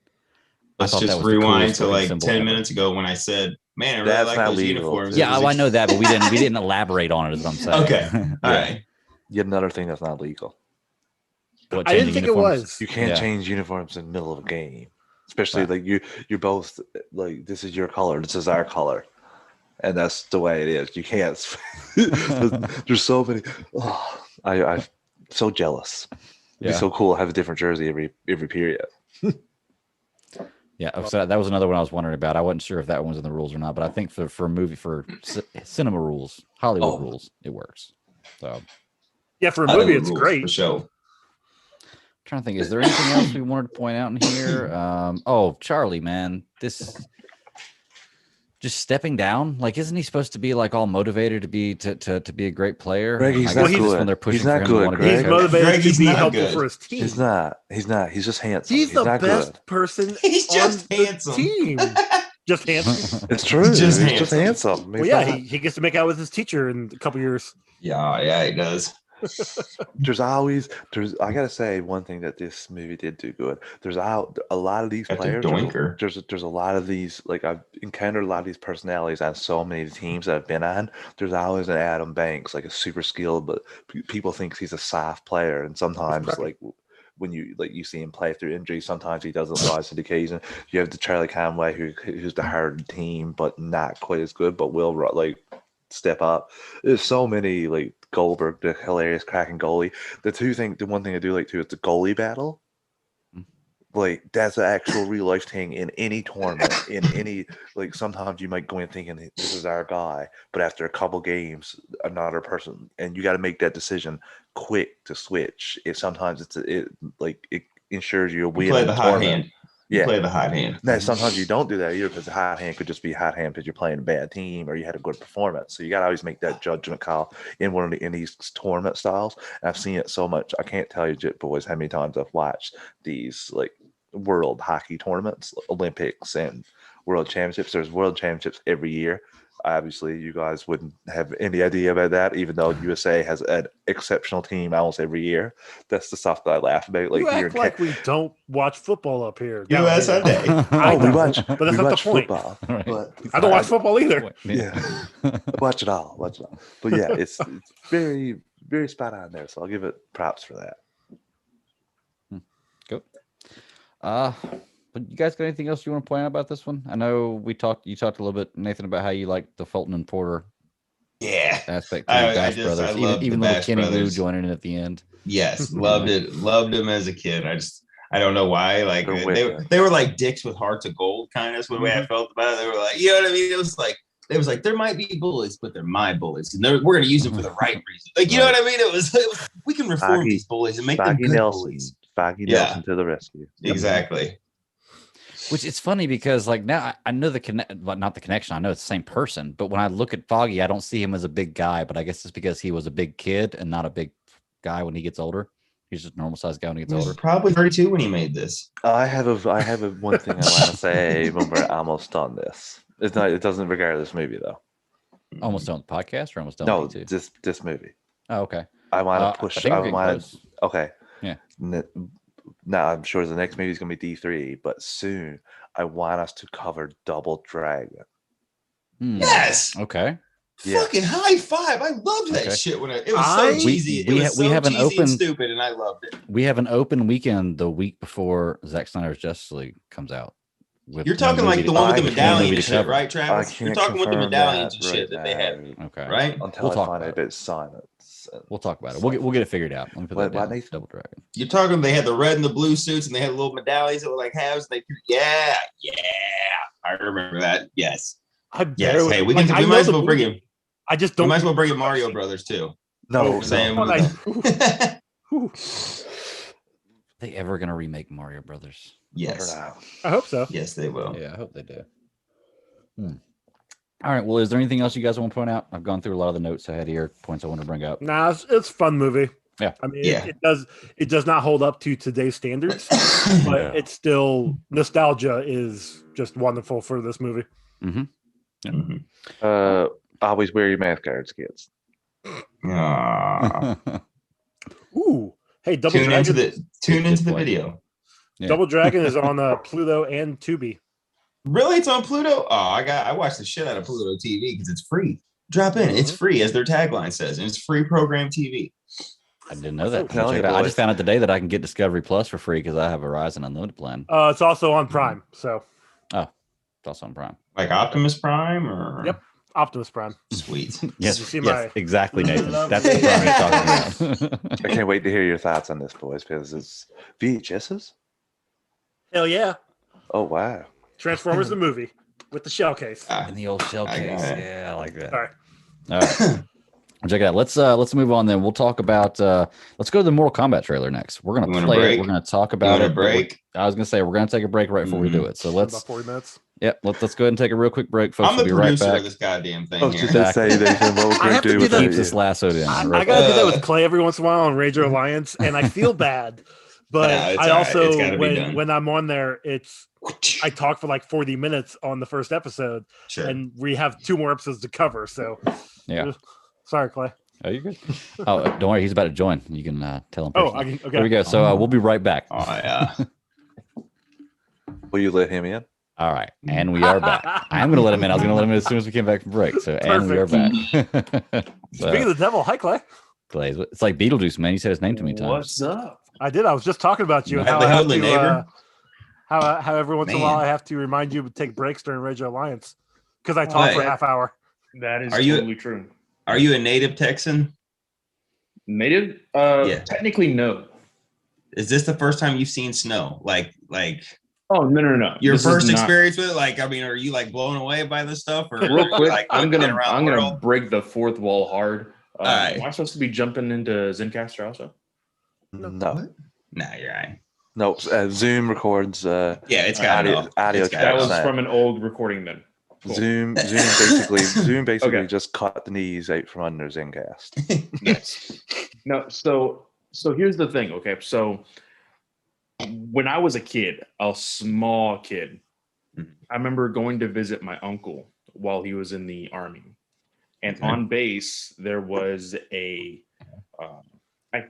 Let's just rewind to like 10 minutes ago when I said, "Man, I really like those uniforms." Yeah, I know that, but we didn't elaborate on it, is what I'm saying. Okay, all right. Yet another thing that's not legal. I didn't think uniforms? It was. You can't change uniforms in the middle of a game, especially like you're both like, this is your color, this is our color. And that's the way it is. You can't. There's so many. Oh, I'm so jealous. It'd be so cool to have a different jersey every period. Yeah, so that was another one I was wondering about. I wasn't sure if that one was in the rules or not, but I think for movie, for cinema rules, Hollywood rules, it works. So yeah, for a movie, it's great. For sure. I'm trying to think, is there anything else we wanted to point out in here? Charlie, man, this just stepping down. Like, isn't he supposed to be like all motivated to be a great player? Greg, he's not good. When they're pushing he's not good. He's motivated to be helpful for his team. He's not. He's just handsome. He's the best person. He's just handsome. Team. Just handsome. It's true. He's just handsome. Well, yeah, he gets to make out with his teacher in a couple years. Yeah, he does. I gotta say one thing that this movie did do good. There's a lot of these players. There's a lot of these, like, I've encountered a lot of these personalities on so many teams that I've been on. There's always an Adam Banks, like a super skilled, but people think he's a soft player, and sometimes like when you see him play through injury, sometimes he doesn't rise to the occasion. You have the Charlie Conway who's the hard team, but not quite as good, but will like step up. There's so many, like Goldberg, the hilarious cracking goalie. The one thing I do like too is the goalie battle. Like, that's an actual real life thing in any tournament, in any, like, sometimes you might go in thinking this is our guy, but after a couple games, another person, and you got to make that decision quick to switch. Sometimes it ensures you a win. Play the hot hand. You play the hot hand. Now, sometimes you don't do that either, because the hot hand could just be hot hand because you're playing a bad team or you had a good performance. So you got to always make that judgment call in these tournament styles. And I've seen it so much. I can't tell you, Jit Boys, how many times I've watched these, like, world hockey tournaments, Olympics and world championships. There's world championships every year. Obviously, you guys wouldn't have any idea about that, even though USA has an exceptional team almost every year. That's the stuff that I laugh about. Like, you act like we don't watch football up here. USA. We watch, but that's not the point. Football, right. But I don't watch football either. Yeah, watch it all. But yeah, it's very, very spot on there. So I'll give it props for that. Good. But you guys got anything else you want to point out about this one? I know you talked a little bit, Nathan, about how you like the Fulton and Porter aspect to the Bash Brothers, even little Kenny Lou joining in at the end. Yes, loved him as a kid. I don't know why. Like, they were like dicks with hearts of gold, kind of. That's the way I felt about it. They were like, you know what I mean? It was like there might be bullies, but they're my bullies, and we're going to use them for the right reason. Like, you know what I mean? It was we can reform these bullies and make them good bullies. Foggy Nelson to the rescue. Exactly. Which is funny because, like, now I know not the connection. I know it's the same person, but when I look at Foggy, I don't see him as a big guy. But I guess it's because he was a big kid and not a big guy when he gets older. He's just a normal sized guy when he gets older. Probably 32 when he made this. I have a one thing I want to say when we're almost done this. It doesn't regard this movie though. Almost done with the podcast, or almost done? No, with this movie. Oh, okay. I want to push. Okay. Yeah. Now I'm sure the next movie is going to be D3, but soon I want us to cover Double Dragon. Yes. Okay. Fucking high five! I loved that shit when it was so cheesy. We have an open, and stupid, and I loved it. We have an open weekend the week before Zack Snyder's Justice League comes out. You're talking like the one with the medallion and shit, right, Travis? You're talking with the medallions and shit that they had. Okay. Right? Until I find a bit silence. We'll talk about it. We'll get it figured out. Let me put that down. Double Dragon. You're talking. They had the red and the blue suits, and they had little medallions that were like halves. Yeah. I remember that. Yes. Hey, we might as well bring him. I just don't. We might as well bring in Mario Brothers too. No. They ever gonna remake Mario Brothers? Yes. I hope so. Yes, they will. Yeah, I hope they do. All right. Well, is there anything else you guys want to point out? I've gone through a lot of the notes I had here, points I want to bring up. Nah, it's a fun movie. Yeah. I mean, it does not hold up to today's standards, but it's still, nostalgia is just wonderful for this movie. Mm-hmm. Yeah. Always wear your math cards, kids. Ooh. Hey, Double Dragon. Tune into the video. Yeah. Double Dragon is on Pluto and Tubi. Really? It's on Pluto? Oh, I watched the shit out of Pluto TV because it's free. Drop in. It's free, as their tagline says, and it's free program TV. I didn't know that. I just found out today that I can get Discovery Plus for free because I have a Verizon Unlimited plan. It's also on Prime. So. Oh, it's also on Prime. Like Optimus Prime, or? Yep. Optimus Prime. Sweet. Yes, You see exactly, Nathan. That's the Prime he's talking about. I can't wait to hear your thoughts on this, boys, because it's VHSs. Hell yeah. Oh, wow. Transformers the movie with the shell case. In the old shell case. Yeah, I like that. All right. All right. Check it out. Let's move on then. We'll talk about let's go to the Mortal Kombat trailer next. We're gonna play it. We're gonna talk about it. Break. I was gonna say we're gonna take a break right before we do it. So let's about 40 minutes. Yep, let's go ahead and take a real quick break, folks. I'm the we'll be right producer back. of this goddamn thing. I was just gonna say, Nathan, what we're I have gonna to do do with that. Keeps us lassoed in. I gotta do that with Clay every once in a while on Ranger Alliance, and I feel bad. But I also when I'm on there, I talk for like 40 minutes on the first episode, and we have 2 more episodes to cover. So yeah, sorry, Clay. Oh, you good? Oh, don't worry, he's about to join. You can tell him. Oh, okay. Here we go. So we'll be right back. Oh yeah. Will you let him in? All right, and we are back. I'm going to let him in. I was going to let him in as soon as we came back from break. So, and we are back. Speaking of the devil, hi, Clay. Clay, it's like Beetlejuice, man. You said his name too many times. What's up? I did. I was just talking about you and how I have to, how every once in a while I have to remind you to take breaks during Ranger Alliance because I talk for a half hour. That is totally true. Are you a native Texan? Native? Technically, no. Is this the first time you've seen snow? Like. Oh no! Your first experience with it? Like, I mean, are you like blown away by this stuff? Or real quick, like, I'm gonna break the fourth wall hard. Right. Am I supposed to be jumping into Zencaster also? No. No, you're right. No, Zoom records. It's got audio. That was from an old recording then. Cool. Zoom basically just cut the knees out from under Zencast. Nice. No, so here's the thing. Okay, so when I was a small kid, I remember going to visit my uncle while he was in the army, and on base there was I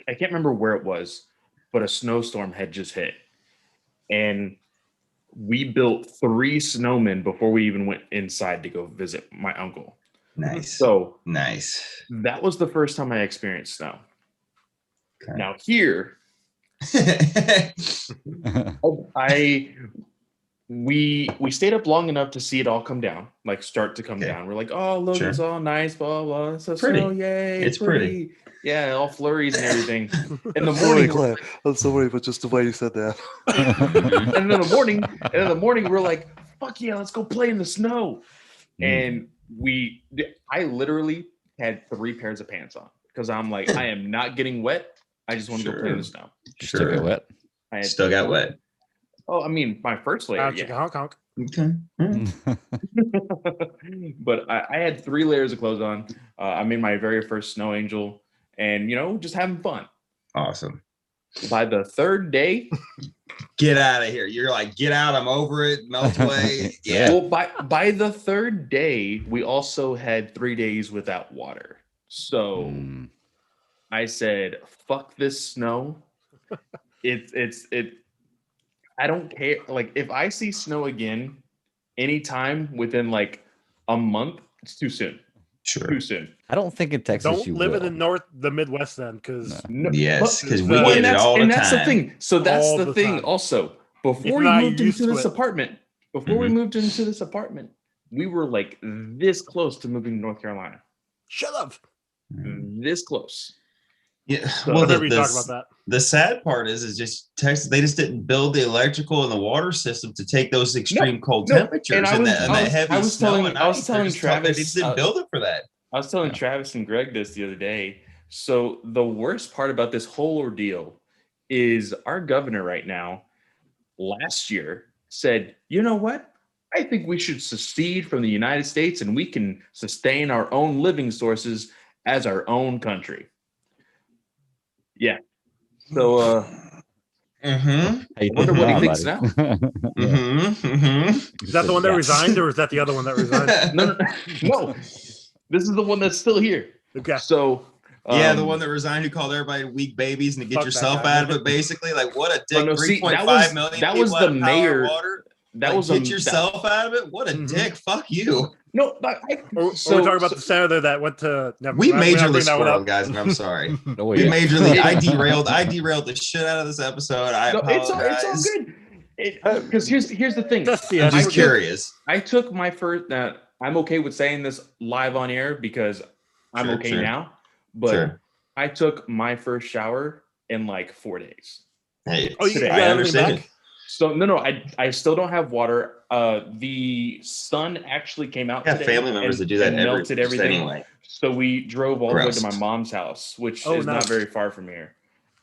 can't remember where it was, but a snowstorm had just hit, and we built 3 snowmen before we even went inside to go visit my uncle. Nice. So nice. That was the first time I experienced snow. Okay. Now here, we stayed up long enough to see it all come down, like start to come down. We're like, oh, look, it's all nice, blah blah. It's so pretty. Snow, yay! It's pretty. Yeah, all flurries and everything. In the morning, Clay, I'm sorry, but just the way you said that. and in the morning, we're like, fuck yeah, let's go play in the snow. And I literally had 3 pairs of pants on because I'm like, I am not getting wet. I just want to go play in the snow. Still got wet. Still got wet. Oh, I mean, my first layer. Honk, honk. Okay. But I had 3 layers of clothes on. I made my very first snow angel, and just having fun. Awesome. By the 3rd day, get out of here. You're like, get out. I'm over it. Melt away. Yeah. Well, by the 3rd day, we also had 3 days without water. So I said, fuck this snow. I don't care. Like, if I see snow again anytime within like a month, it's too soon. Sure. Too soon. I don't think in Texas don't live in the Midwest then, because yes, because we get it all the time. And that's the thing. So that's the thing. Also, before we moved into this apartment, we were like this close to moving to North Carolina. Shut up. This close. Yeah. So well, we talk about that. The sad part is just Texas. They just didn't build the electrical and the water system to take those extreme cold temperatures and that heavy snow. I was telling Travis, they just didn't build it for that. I was telling Travis and Greg this the other day. So the worst part about this whole ordeal is our governor right now, last year, said, you know what? I think we should secede from the United States and we can sustain our own living sources as our own country. Yeah. So, I wonder what he thinks now. Is that the one that resigned, or is that the other one that resigned? No. This is the one that's still here. Okay. So, the one that resigned who called everybody weak babies and to get yourself out of it, basically. Like, what a dick! 3.5 million. That was the mayor. That was get yourself out of it. What a dick! Fuck you. No, but we're talking about the senator that went to. We majorly squirreled, guys, and I'm sorry. I derailed the shit out of this episode. I apologize. It's all good. Because here's the thing. I'm just curious. I took my first I'm okay with saying this live on air because I'm okay now. But I took my first shower in like 4 days. Hey, I understand. So no, I still don't have water. The sun actually came out today. Family members that do that and melted everything. Anyway. So we drove all the way to my mom's house, which is not very far from here,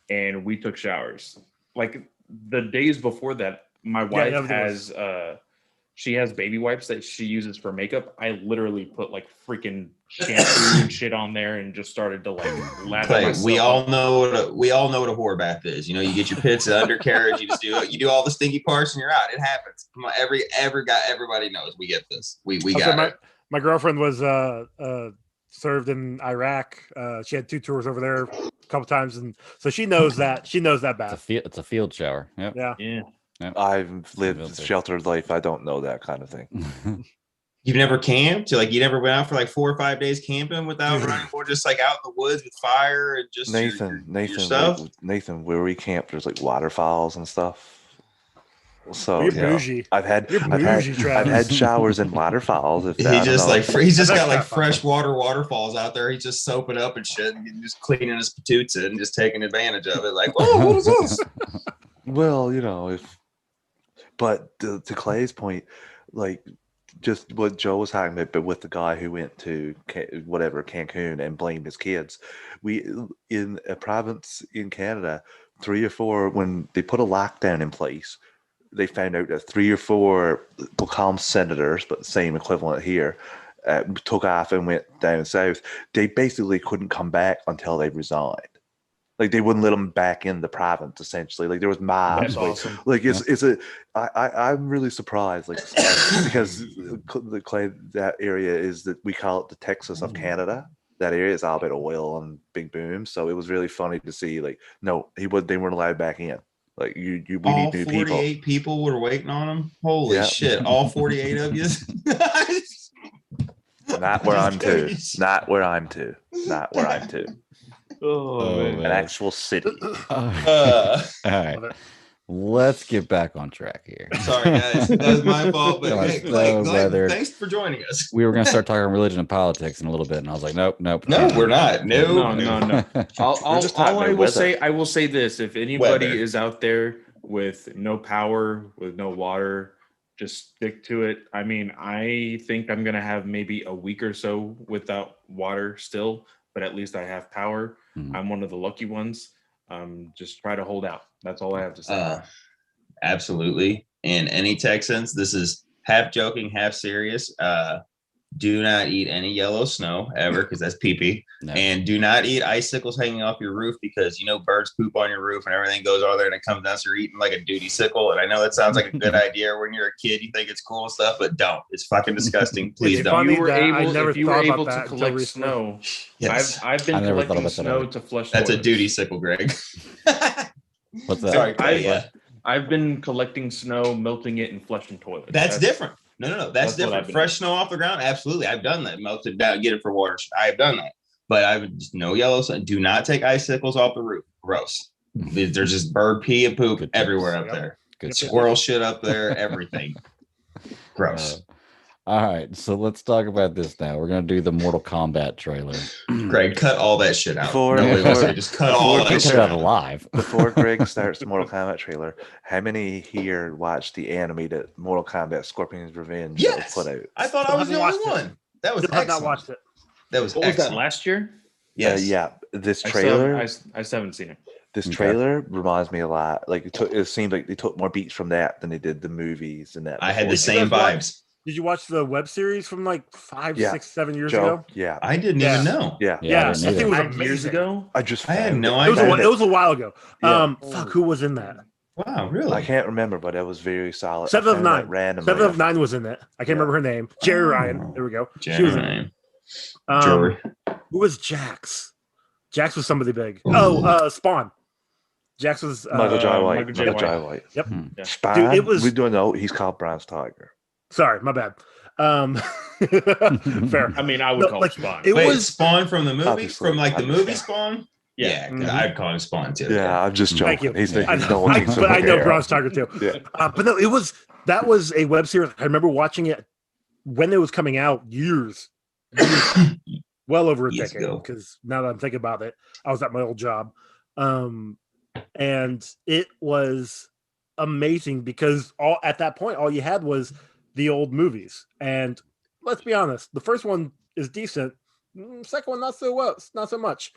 and we took showers. Like the days before that, my wife has she has baby wipes that she uses for makeup. I literally put like freaking shampoo and shit on there and just started to like laugh at myself. We all know what a whore bath is. You know, you get your pits, undercarriage, you do all the stinky parts and you're out. It happens. Come on, everybody knows we get this. We got it. My girlfriend was served in Iraq. She had 2 tours over there a couple times, and so she knows that bath. It's a field shower. Yep. Yeah. Yep. I've lived a sheltered life. I don't know that kind of thing. You've never camped? You never went out for like 4 or 5 days camping without running, or just like out in the woods with fire and just Nathan, where we camp, there's like waterfalls and stuff. So you're bougie. I've had showers in waterfalls. He's just got like fresh waterfalls out there. He's just soaping up and shit, and just cleaning his patoots and just taking advantage of it. Like, oh, what is this? Well, but to Clay's point, like just what Joe was talking about, but with the guy who went to Cancun and blamed his kids, we in a province in Canada, 3 or 4 when they put a lockdown in place. They found out that 3 or 4, we'll call them senators, but the same equivalent here, took off and went down south. They basically couldn't come back until they resigned. Like they wouldn't let them back in the province. Essentially, like there was mobs. That's awesome. Like I'm really surprised. Like because that area is that we call it the Texas of Canada. That area is all about oil and big boom. So it was really funny to see. Like they weren't allowed back in. Like we need new people. 48 people were waiting on them. Holy shit! All 48 of you. Not where I'm to. Not where I'm to. Not where I'm to. An actual city. All right. Let's get back on track here. Sorry, guys. That was my fault. But hey, Glenn, thanks for joining us. We were going to start talking religion and politics in a little bit, and I was like, nope. No, we're not. No. I will say this. If anybody is out there with no power, with no water, just stick to it. I mean, I think I'm going to have maybe a week or so without water still, but at least I have power. I'm one of the lucky ones. Just try to hold out. That's all I have to say. Absolutely. And any Texans, this is half joking, half serious. Do not eat any yellow snow ever, because that's pee-pee. No. And do not eat icicles hanging off your roof, because birds poop on your roof and everything goes on there and it comes down, so you're eating like a duty sickle. And I know that sounds like a good idea when you're a kid, you think it's cool and stuff, but don't. It's fucking disgusting. Please don't. If you were able to collect snow, yes. I've been collecting snow to flush That's toilets. A duty sickle, Greg. What's that? Sorry, I've been collecting snow, melting it, and flushing toilets. That's different. No. That's different. Fresh snow off the ground? Absolutely. I've done that. Melted down, get it for water. I've done that. But I would just no yellow snow. Do not take icicles off the roof. Gross. There's just bird pee and poop everywhere up there. Good squirrel shit up there, everything. Gross. All right, so let's talk about this now. We're gonna do the Mortal Kombat trailer. Greg, cut all that shit out. Just cut all that shit out alive. Before Greg starts the Mortal Kombat trailer, how many here watched the animated Mortal Kombat Scorpion's Revenge that was put out? I thought I was the only one. That was excellent. I've not watched it. That was was that last year? Yes. Yeah. This trailer. I still haven't seen it. This trailer reminds me a lot. Like it seemed like they took more beats from that than they did the movies and that. I had the same vibes. Did you watch the web series from like 5, 6, 7 years ago? Yeah, I didn't even know. I think it was 5 years ago. I had no idea. It was a while ago. Fuck, who was in that? Wow, really? I can't remember, but it was very solid. 7 of 9. 7 of 9 was in it. I can't remember her name. Jerry Ryan. There we go. She was in it. Who was Jax? Jax was somebody big. Spawn. Jax was Michael Jai White. Michael Jai White. Yep. Yeah. Spawn. Dude, we don't know. He's called Bronze Tiger. Sorry, my bad. Fair. I mean, I would call it Spawn. It was Spawn from the movie, from like the movie Spawn. Yeah, I'd call him Spawn too. Yeah, I'm just joking. Thank you. But I know Bronze Tiger too. Yeah. But no, that was a web series. I remember watching it when it was coming out, years well over a decade. Because now that I'm thinking about it, I was at my old job, and it was amazing because at that point, all you had was the old movies. And let's be honest, the first one is decent. Second one, not so much.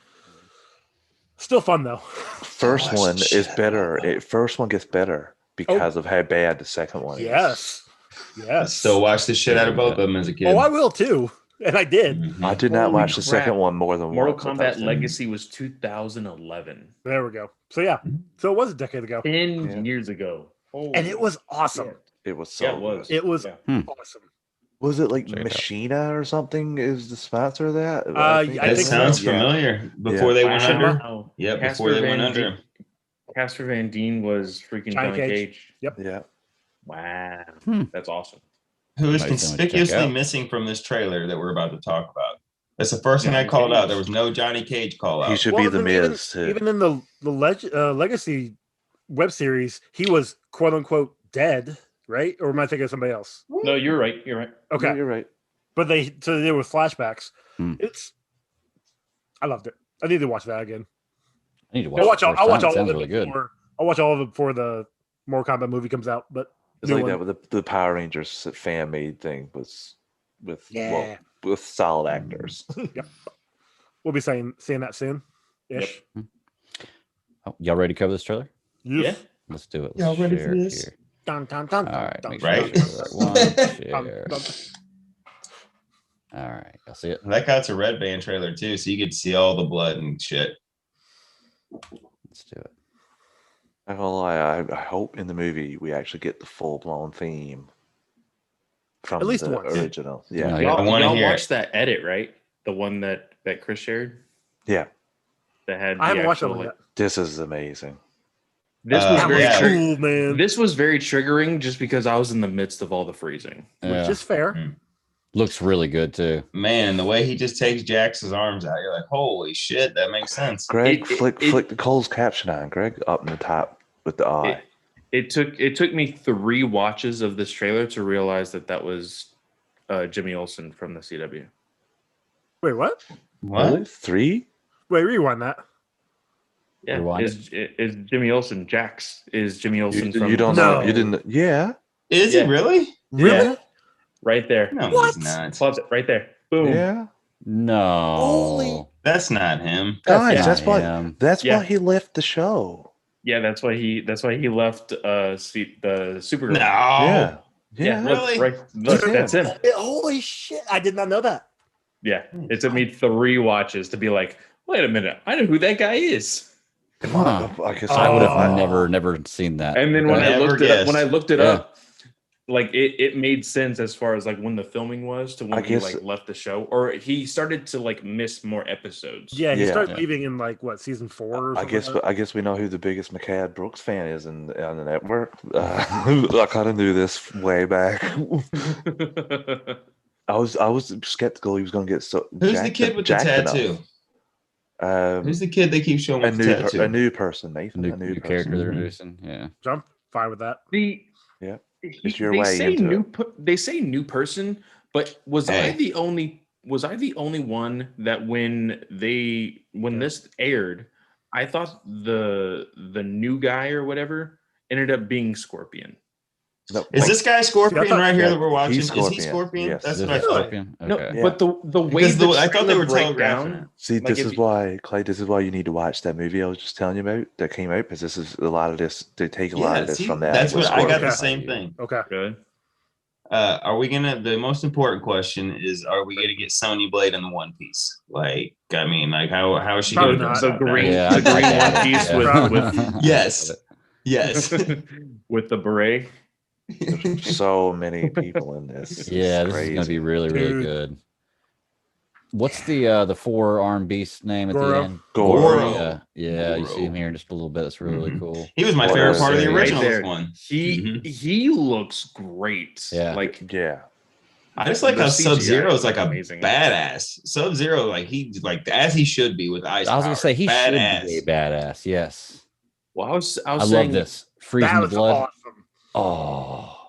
Still fun though. First one is better. First one gets better because of how bad the second one is. Yes. I still watch the shit out of both of them as a kid. Oh, I will too. And I did. Mm-hmm. I did not watch the second one more than Mortal once. Kombat Legacy was 2011. There we go. So yeah. So it was a decade ago. 10 years ago. And it was awesome. Yeah. It was so good. It was awesome. Was it like Machina or something is the sponsor of that? I think sounds familiar. Before they went under. Yeah, before they went under. Casper Van Dien was freaking Johnny Cage. Yep. Yeah. Wow. That's awesome. Who is conspicuously missing from this trailer that we're about to talk about? That's the first thing I called out. There was no Johnny Cage call out. He should be the Miz too. Even in the Legacy web series, he was quote unquote dead, right? Or am I thinking of somebody else? No, you're right. You're right. Okay, yeah, you're right. But they did with flashbacks. I loved it. I need to watch that again. I need to watch. I'll watch all of it. Really good. I'll watch all of it before the Mortal Kombat movie comes out. But it's like that with the Power Rangers fan made thing with solid actors. Yep. We'll be seeing that soon. Ish. Yep. Oh, y'all ready to cover this trailer? Yeah. Let's do it. Y'all ready for this? Here. Dun, dun, dun, all right. dun, right. Share. All right. I'll see it. That got a Red Band trailer too, so you could see all the blood and shit. Let's do it. I don't lie. I hope in the movie we actually get the full blown theme from at least the once. original. Yeah. Y'all watched that edit, right? The one that Chris shared. Yeah. That had. I haven't watched it yet. This is amazing. This was very cool, man. This was very triggering just because I was in the midst of all the freezing, which is fair. Looks really good too. Man, the way he just takes Jax's arms out, you're like, holy shit, that makes sense. Greg, flick the Cole's caption on, Greg, up in the top with the eye. It took me 3 watches of this trailer to realize that was Jimmy Olsen from the CW. Wait, what? What? 3? Wait, rewind that. Yeah, is Jimmy Olsen Jax? Is Jimmy Olsen from? You don't know? You didn't? Yeah. Is he really? Really? Yeah. Right there. No, what? He's not. Pause it right there. Boom. Yeah. No. Holy. That's not him. Guys, that's why he left the show. Yeah, that's why he left the Supergirl. No. Yeah. Really? Look, that's him. Holy shit! I did not know that. Yeah, it took me 3 watches to be like, wait a minute, I know who that guy is. Huh. I would have never seen that. And then when I looked it up, like it made sense as far as like when the filming was to when he like left the show, or he started to like miss more episodios. Yeah, he started leaving in like what, season 4? Or I guess we know who the biggest McCad Brooks fan is on the network. I kind of knew this way back. I was skeptical he was going to get so. Who's the kid with the tattoo? Who's the kid they keep showing with the tattoo? A new person, Nathan. A new character they're introducing. Yeah, I'm fine with that. They say new person, but was I the only one that when this aired, I thought the new guy or whatever ended up being Scorpion. No, is this guy Scorpion right here that we're watching? Is he Scorpion? Yes. That's what I thought. Scorpion? No, but the way I thought they were telegraphing. See, this is why, Clay. This is why you need to watch that movie I was just telling you about that came out, because this is a lot of this. They take a lot of this from that. That's what I got. The same thing. Okay. Good. Are we gonna? The most important question is: are we gonna get Sonya Blade in the One Piece? Like, I mean, like how is she Probably gonna? not. The green One Piece with yes, with the beret. There's so many people in this. Yeah, this is gonna be really, really good. What's the 4-armed beast name at the end? Goro. Yeah, you see him here in just a little bit. It's really cool. He was my favorite part of the original one. He looks great. Yeah. I just like how Sub-Zero is like a badass. Sub-Zero, like he as he should be with ice. I was gonna say he should be a badass. Yes. Well, I was I saying love this. Freezing the blood. Awesome. Oh.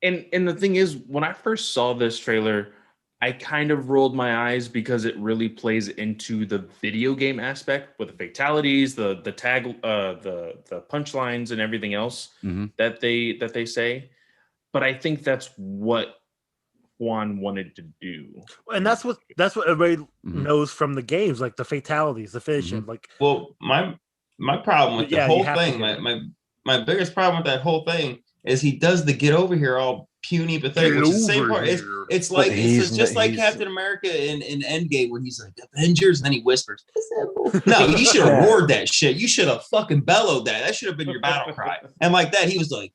And the thing is, when I first saw this trailer, I kind of rolled my eyes because it really plays into the video game aspect with the fatalities, the tag, the punchlines, and everything else that they say. But I think that's what Juan wanted to do, and that's what everybody knows from the games, like the fatalities, the finishing. Like, well, my problem with the whole thing, my biggest problem with that whole thing is he does the get over here all puny, pathetic, which is the same part. It's like it's just like Captain America in Endgame when he's like Avengers, and then he whispers, "No, you should have roared that shit. You should have fucking bellowed that. That should have been your battle cry." And like that, he was like,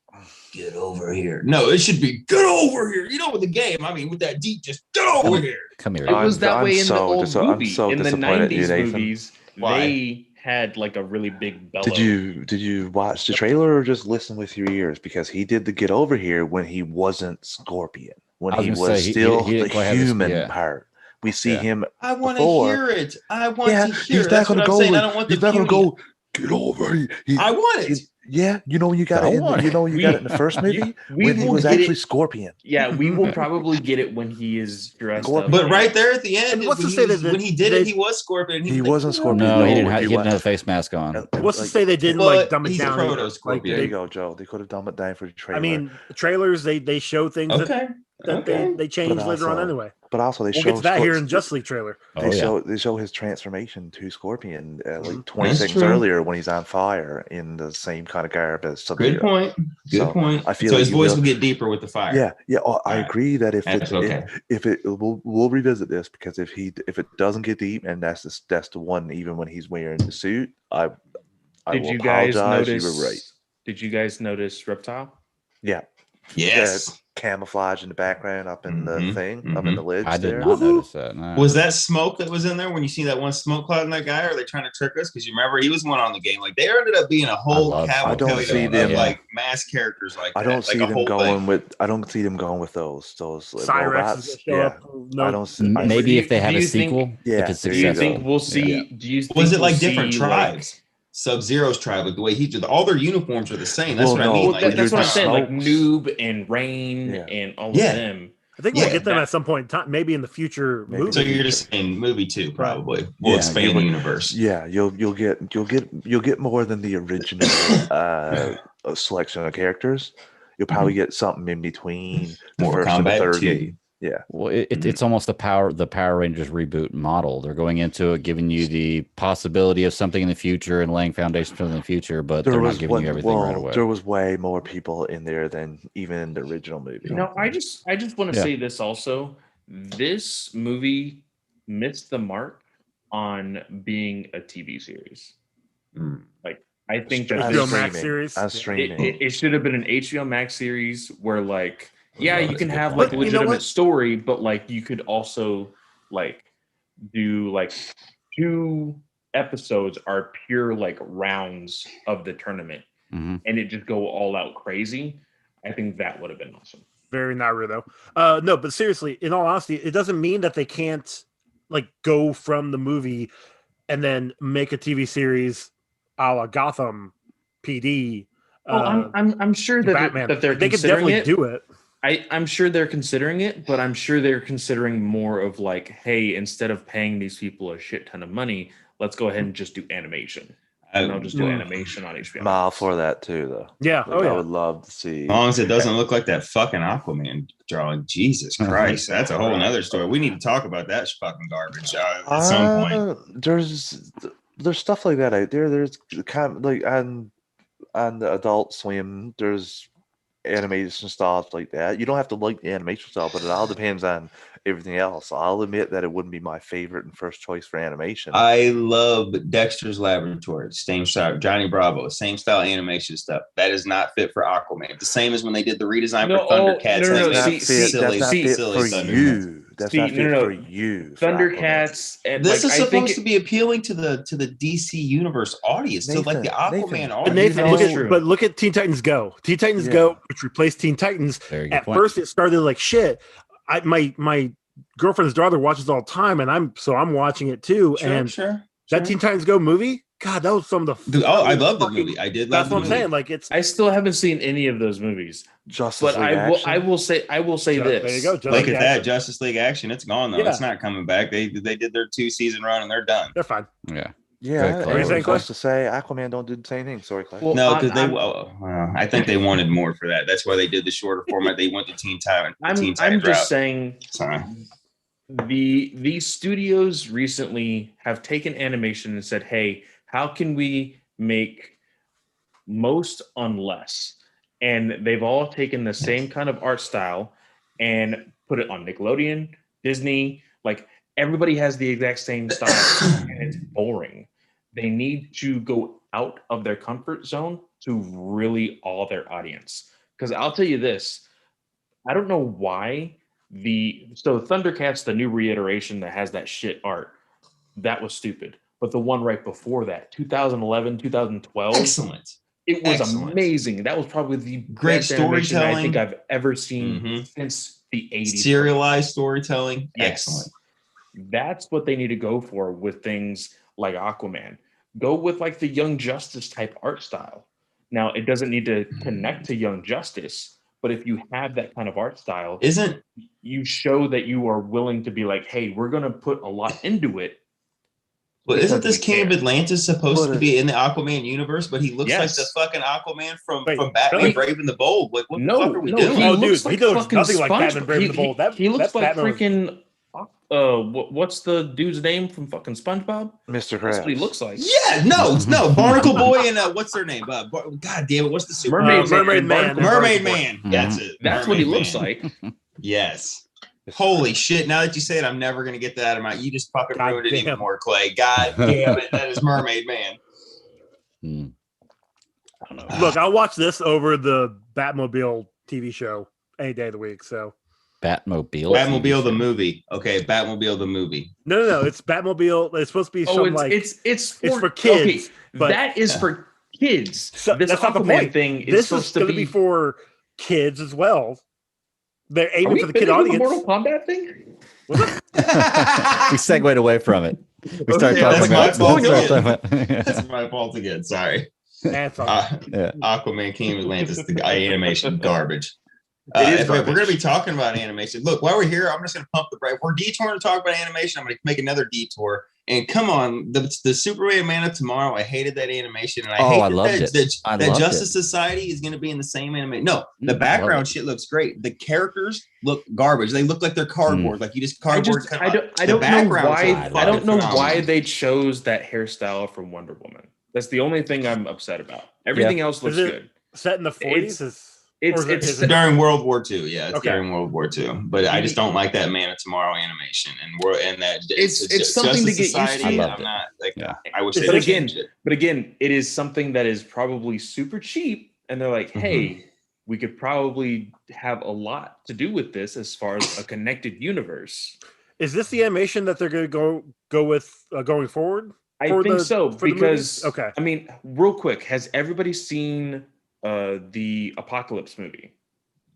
"Get over here." No, it should be "Get over here." You know, with the game, I mean, with that deep, just get over here. Come here. It was that way in the old movie. In the 90s movies, they had like a really big bellow. Did you watch the trailer or just listen with your ears? Because he did the get over here when he wasn't Scorpion, when he was still the human part. We see him. I want to hear it. I want to hear it. That's what I'm saying. I don't want. He's not gonna go. Get over here. I want it. Yeah, you know when you got it. You know you got it in the first movie when he was actually Scorpion. Yeah, we will probably get it when he is dressed up. But right there at the end, when he did it, he was Scorpion. He wasn't Scorpion. No, he didn't have a face mask on. What's to say they didn't like dumb it down? Like, there you go, Joe. They could have dumbed it down for the trailer. I mean, trailers they show things that they change later on anyway. But also they show that here in Justice League trailer. They show his transformation to Scorpion like 20 seconds earlier when he's on fire in the same kind of garb as Sub-Zero. Good point. Good point. I feel so his voice will get deeper with the fire. Yeah. I agree that we'll revisit this, because if it doesn't get deep, and that's the one, even when he's wearing the suit, I did will you guys apologize. Notice, you were right. Did you guys notice Reptile? Yeah. Yes. Camouflage in the background up in the thing, up in the lids. I did not notice that. No. Was that smoke that was in there when you see that one smoke cloud in that guy? Or are they trying to trick us? Because you remember he was one on the game. Like they ended up being a whole cavalcade of like mass characters. Like I don't see them going with. I don't see them going with those robots. Yeah, I don't see. Maybe if they have a sequel. Yeah. Do you think we'll see? Do you think was it like different tribes? Sub-Zero's tribe, like the way he did, all their uniforms are the same. That's what I mean. Like, that's what I'm saying. Like Noob and Rain and all of them. I think we'll get them at some point in time, maybe in the future movie. So you're just saying movie 2, probably. We'll expand the universe. Yeah, you'll get more than the original selection of characters. You'll probably get something in between the first and the third game. Yeah. Well, it's almost the Power Rangers reboot model. They're going into it, giving you the possibility of something in the future and laying foundations for the future, but they're not giving you everything right away. There was way more people in there than even in the original movie. No, I just want to say this also. This movie missed the mark on being a TV series. Like I think that HBO Max series. It should have been an HBO Max series where like. Yeah, you can have like a legitimate story, but like you could also like do like 2 episodes are pure like rounds of the tournament, and it just go all out crazy. I think that would have been awesome. Very Naruto. No, but seriously, in all honesty, it doesn't mean that they can't like go from the movie and then make a TV series a la Gotham PD. Well, I'm sure that Batman. That they could definitely do it. I'm sure they're considering it, but I'm sure they're considering more of like, hey, instead of paying these people a shit ton of money, let's go ahead and just do animation. And I'll just do animation on HBO. I'm all for that too, though. Yeah, I would love to see. As long as it doesn't look like that fucking Aquaman drawing. Jesus Christ, that's a whole nother story. We need to talk about that fucking garbage at some point. There's stuff like that out there. There's kind of like on the Adult Swim. There's animation stuff like that. You don't have to like the animation stuff, but it all depends on everything else. I'll admit that it wouldn't be my favorite and first choice for animation. I love Dexter's Laboratory, same style. Johnny Bravo, same style animation stuff. That is not fit for Aquaman. The same as when they did the redesign for Thundercats. That's not fit for you. That's not fit for you. Thundercats. And this is supposed to be appealing to the DC Universe audience, to like the Aquaman audience. But look at Teen Titans Go. Teen Titans Go, which replaced Teen Titans. At first, it started like shit. My girlfriend's daughter watches all the time, and I'm watching it too. That Teen Titans Go movie God, that was some of the. Dude, I love the movie. I did love That's what I'm saying. Like I still haven't seen any of those movies. Justice League I Action. will say this. There you go. Look at that Justice League Action. It's gone though. It's not coming back. They did their 2-season run and they're done. They're fine. Yeah. Yeah, Clay. I was supposed to say Aquaman don't do the same thing. Sorry, Clay. Well, No, because I think they wanted more for that. That's why they did the shorter format. They went to Teen Titans. I'm just saying. Sorry. The studios recently have taken animation and said, "Hey, how can we make most on less?" And they've all taken the same kind of art style and put it on Nickelodeon, Disney, like. Everybody has the exact same style and it's boring. They need to go out of their comfort zone to really awe their audience. Because I'll tell you this, I don't know why so Thundercats, the new reiteration that has that shit art, that was stupid. But the one right before that, 2011, 2012, excellent. It was amazing. That was probably the great storytelling I think I've ever seen since the 80s. Serialized storytelling. Yes. Excellent. That's what they need to go for with things like Aquaman. Go with like the Young Justice type art style. Now, it doesn't need to connect to Young Justice, but if you have that kind of art style, you show that you are willing to be like, hey, we're going to put a lot into it. Well, isn't this King of Atlantis supposed to be in the Aquaman universe? But he looks like the fucking Aquaman from Batman really? Brave and the Bold. Like, what the fuck are we no, doing? he looks like nothing like Batman Brave and the Bold. He looks like Batman freaking. What's the dude's name from fucking SpongeBob? Mr. Krabs. That's what he looks like. Yeah, no, Barnacle Boy and what's their name? God damn it, what's the super Mermaid Man? Mermaid Man. That's it. That's Mermaid what he Man. looks like. Yes. Holy shit! Now that you say it, I'm never gonna get that out of my. You just fucking ruined it even more, Clay. God damn it, that is Mermaid Man. I don't know. Look, I'll watch this over the Batmobile TV show any day of the week. So. Batmobile the movie. Okay, Batmobile the movie. No. It's Batmobile. It's supposed to be something like it's for kids. Okay, but that is for kids. So this that's not the Aquaman point. thing is this supposed is going to be for kids as well. They're aiming for the kid audience. The Mortal Kombat thing. We segued away from it. We started talking about. That's my fault again. Sorry. Aquaman King of Atlantis, the animation garbage. If we're going to be talking about animation, look, while we're here, I'm just going to pump the brake. We're detouring to talk about animation. I'm going to make another detour. And come on, the Superman Man of Tomorrow, I hated that animation. And I loved it. That Justice Society is going to be in the same animation. No, the background shit looks great. The characters look garbage. They look like they're cardboard. Like you just cardboard. I don't know why they chose that hairstyle from Wonder Woman. That's the only thing I'm upset about. Everything else looks good. Set in the 40s? It's during World War II. Yeah, it's during World War II. But I just don't like that Man of Tomorrow animation, and that it's something to get used to. I'm not like I wish. But again, it is something that is probably super cheap, and they're like, hey, we could probably have a lot to do with this as far as a connected universe. Is this the animation that they're going to go with going forward? I think so because I mean, real quick, has everybody seen the Apocalypse movie?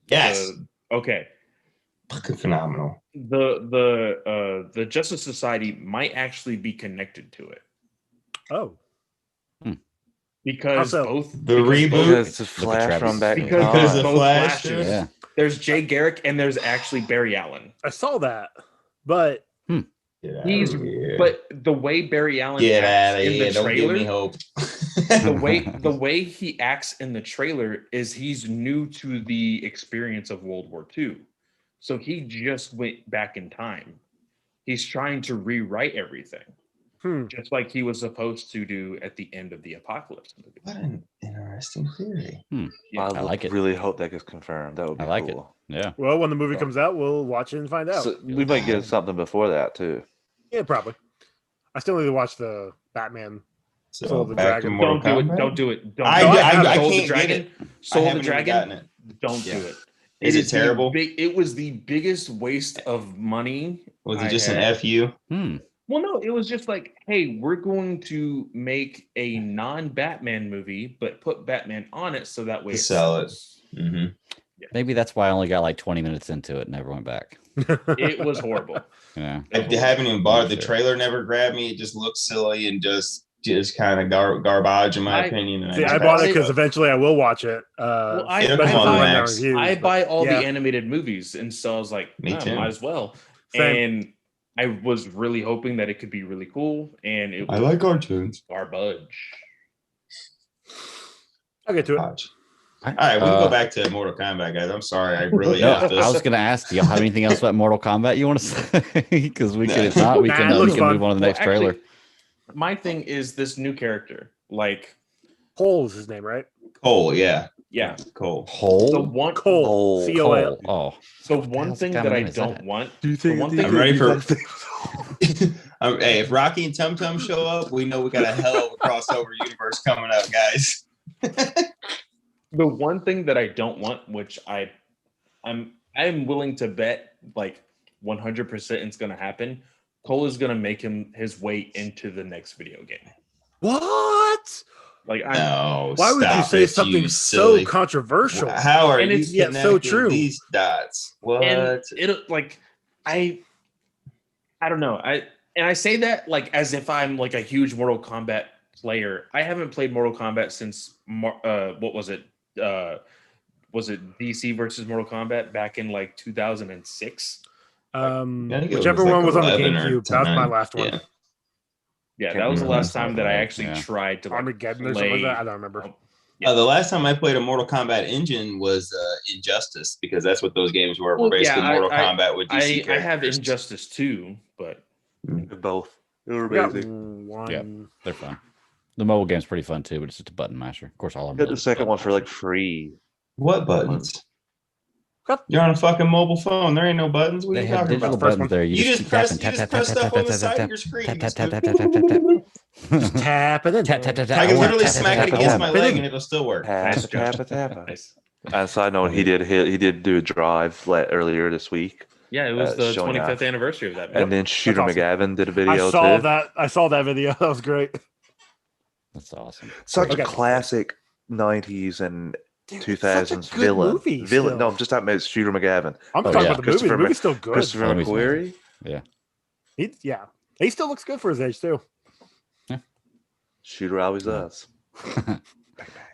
Yes. Okay. Fucking phenomenal. The Justice Society might actually be connected to it. Oh. Because both the reboot, it's a Flash from back in because time. both Flashes. Yeah. There's Jay Garrick and there's actually Barry Allen. I saw that, but but the way Barry Allen acts in the trailer, don't give me hope. the way he acts in the trailer is he's new to the experience of World War II. So he just went back in time. He's trying to rewrite everything. Just like he was supposed to do at the end of the Apocalypse movie. What an interesting theory. Yeah, I like it. Really hope that gets confirmed. That would be cool. Yeah. Well, when the movie comes out, we'll watch it and find out. So we might get something before that too. Yeah, probably. I still need to watch the Batman. Soul of the Dragon. Don't do it. I Soul of the can't Dragon. get it. Soul of the Dragon. Don't do it. Is it terrible? It was the biggest waste of money. Was it just an FU? Well, no, it was just like, hey, we're going to make a non-Batman movie, but put Batman on it so that way sell it. Mm-hmm. Yeah. Maybe that's why I only got like 20 minutes into it and never went back. It was horrible. Yeah. I haven't even bought it. The trailer never grabbed me. It just looks silly and just just kind of garbage in my opinion. And I bought it because eventually I will watch it. Well, I buy all the animated movies, and so I was like, might as well. Same. And I was really hoping that it could be really cool, and I like cartoons. Garbage. I'll get to it. All right, we can go back to Mortal Kombat, guys. I'm sorry, I really have to. I was going to ask, do y'all have anything else about Mortal Kombat you want to say? Because we can, if not, we can move on to the next trailer. Actually, my thing is this new character, like Cole is his name, right? Cole, yeah, Cole. The one Cole. C-O-L. Oh, so one thing that I don't want. Do you think I'm ready for? Hey, if Rocky and Tum Tum show up, we know we got a hell of a crossover universe coming up, guys. The one thing that I don't want, which I'm willing to bet like 100% it's going to happen. Cole is going to make his way into the next video game. What? Like, why would you say something so controversial? How are you yet so true? These dots. What? And it like I don't know. I say that like as if I'm like a huge Mortal Kombat player. I haven't played Mortal Kombat since what was it? Was it DC versus Mortal Kombat back in like 2006? Whichever one was on the GameCube. That was my last one. Yeah, that was the last time that I actually tried to like, Armageddon or something like that. I don't remember. The last time I played a Mortal Kombat engine was Injustice, because that's what those games were. Basically Mortal Kombat with DC characters. I have Injustice too, but both. They were amazing. Yeah, they're fun. The mobile game's pretty fun too, but it's just a button masher. Of course, all of them. Get the second one for like free. What buttons? You're on a fucking mobile phone. There ain't no buttons. What are you talking about? Buttons there. You just press stuff on the side of your screen. Just tap it in. I can literally smack it against my leg and it'll still work. Tap. And side note, he did do a drive earlier this week. Yeah, it was the 25th anniversary of that video. And then Shooter McGavin did a video I saw that video. That was great. That's awesome. Such a classic 90s and 2000s villain. No, I'm just talking about Shooter McGavin. I'm talking about the movie. The movie's still good. Christopher McQuarrie. Yeah. He still looks good for his age too. Yeah. Shooter always does.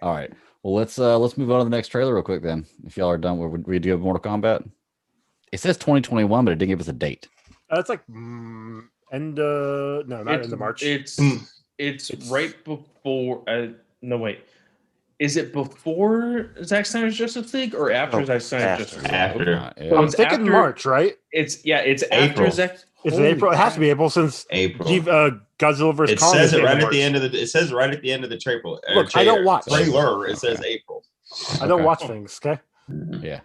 All right. Well, let's move on to the next trailer real quick then. If y'all are done, we do have Mortal Kombat. It says 2021, but it didn't give us a date. It's like end end of March. It's right before. No, wait. Is it before Zack Snyder's Justice League or after Zack Snyder's Justice League? After. So I'm thinking March, right? It's after April. Zack. It's April. It has to be April since April. Godzilla vs. It Kong. says it right at the end of the. It says right at the end of the trailer. Look, I don't watch. Trailer. It says April. I don't watch things. Okay. Yeah.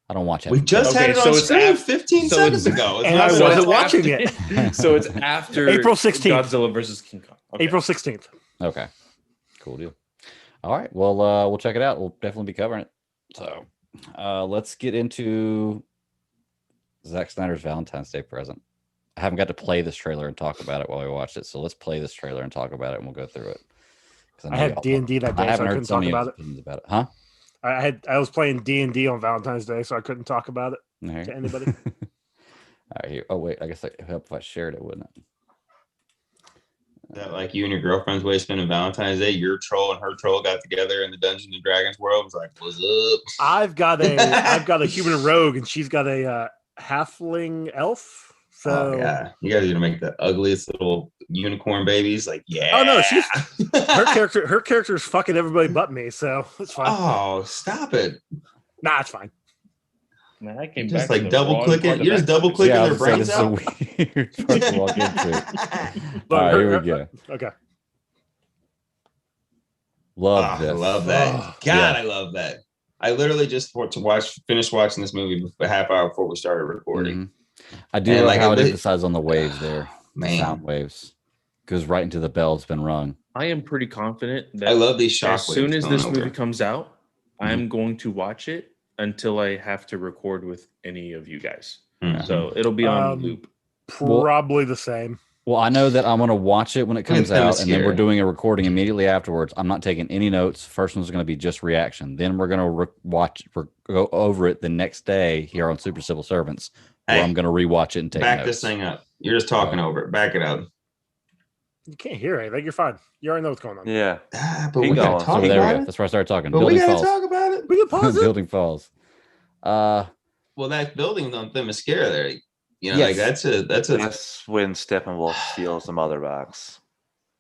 I don't watch it. We just had it on screen 15 seconds ago. And I wasn't watching it. So it's after April 16th. Godzilla versus King Kong. Okay. April 16th. Okay. Cool deal. All right. Well, we'll check it out. We'll definitely be covering it. So let's get into Zack Snyder's Valentine's Day present. I haven't got to play this trailer and talk about it while we watch it. So let's play this trailer and talk about it, and we'll go through it. I had D&D that day, so I couldn't talk about it. Huh? I was playing D&D on Valentine's Day, so I couldn't talk about it to anybody. All right. Here. Oh, wait. I guess it would help if I shared it, wouldn't it? Is that like you and your girlfriend's way of spending Valentine's Day? Your troll and her troll got together in the Dungeons and Dragons world. It was like, what's up? I've got a human rogue, and she's got a halfling elf. So yeah, you guys are gonna make the ugliest little unicorn babies. Like, yeah. Oh no, she's her character's fucking everybody but me, so it's fine. Oh, stop it. Nah, it's fine. Man, I came just back like double clicking. You're just double clicking their brains out. Weird part to walk into. All right, here we go. Okay. Love this. I love that. God, yeah. I love that. I literally just finished watching this movie a half hour before we started recording. Mm-hmm. I do like how it emphasizes on the waves there. Man. Sound waves. Goes right into the bell that's been rung. I am pretty confident that I love these shock as soon as this movie comes out, I'm going to watch it until I have to record with any of you guys. Mm-hmm. So it'll be on loop. Probably the same. Well, I know that I'm going to watch it when it comes out, and then we're doing a recording immediately afterwards. I'm not taking any notes. First one's going to be just reaction. Then we're going to go over it the next day here on Super Civil Servants, where I'm going to rewatch it and take notes. Back this thing up. You're just talking over it. Back it up. You can't hear anything. You're fine. You already know what's going on. Yeah. But we Keep gotta going. talk So there we about go. it. That's where I started talking. But we Building gotta falls. talk about it. We can pause it. Building falls. Well, that building on Themyscira there, you know, like Yes. That's when Steppenwolf steals the mother box.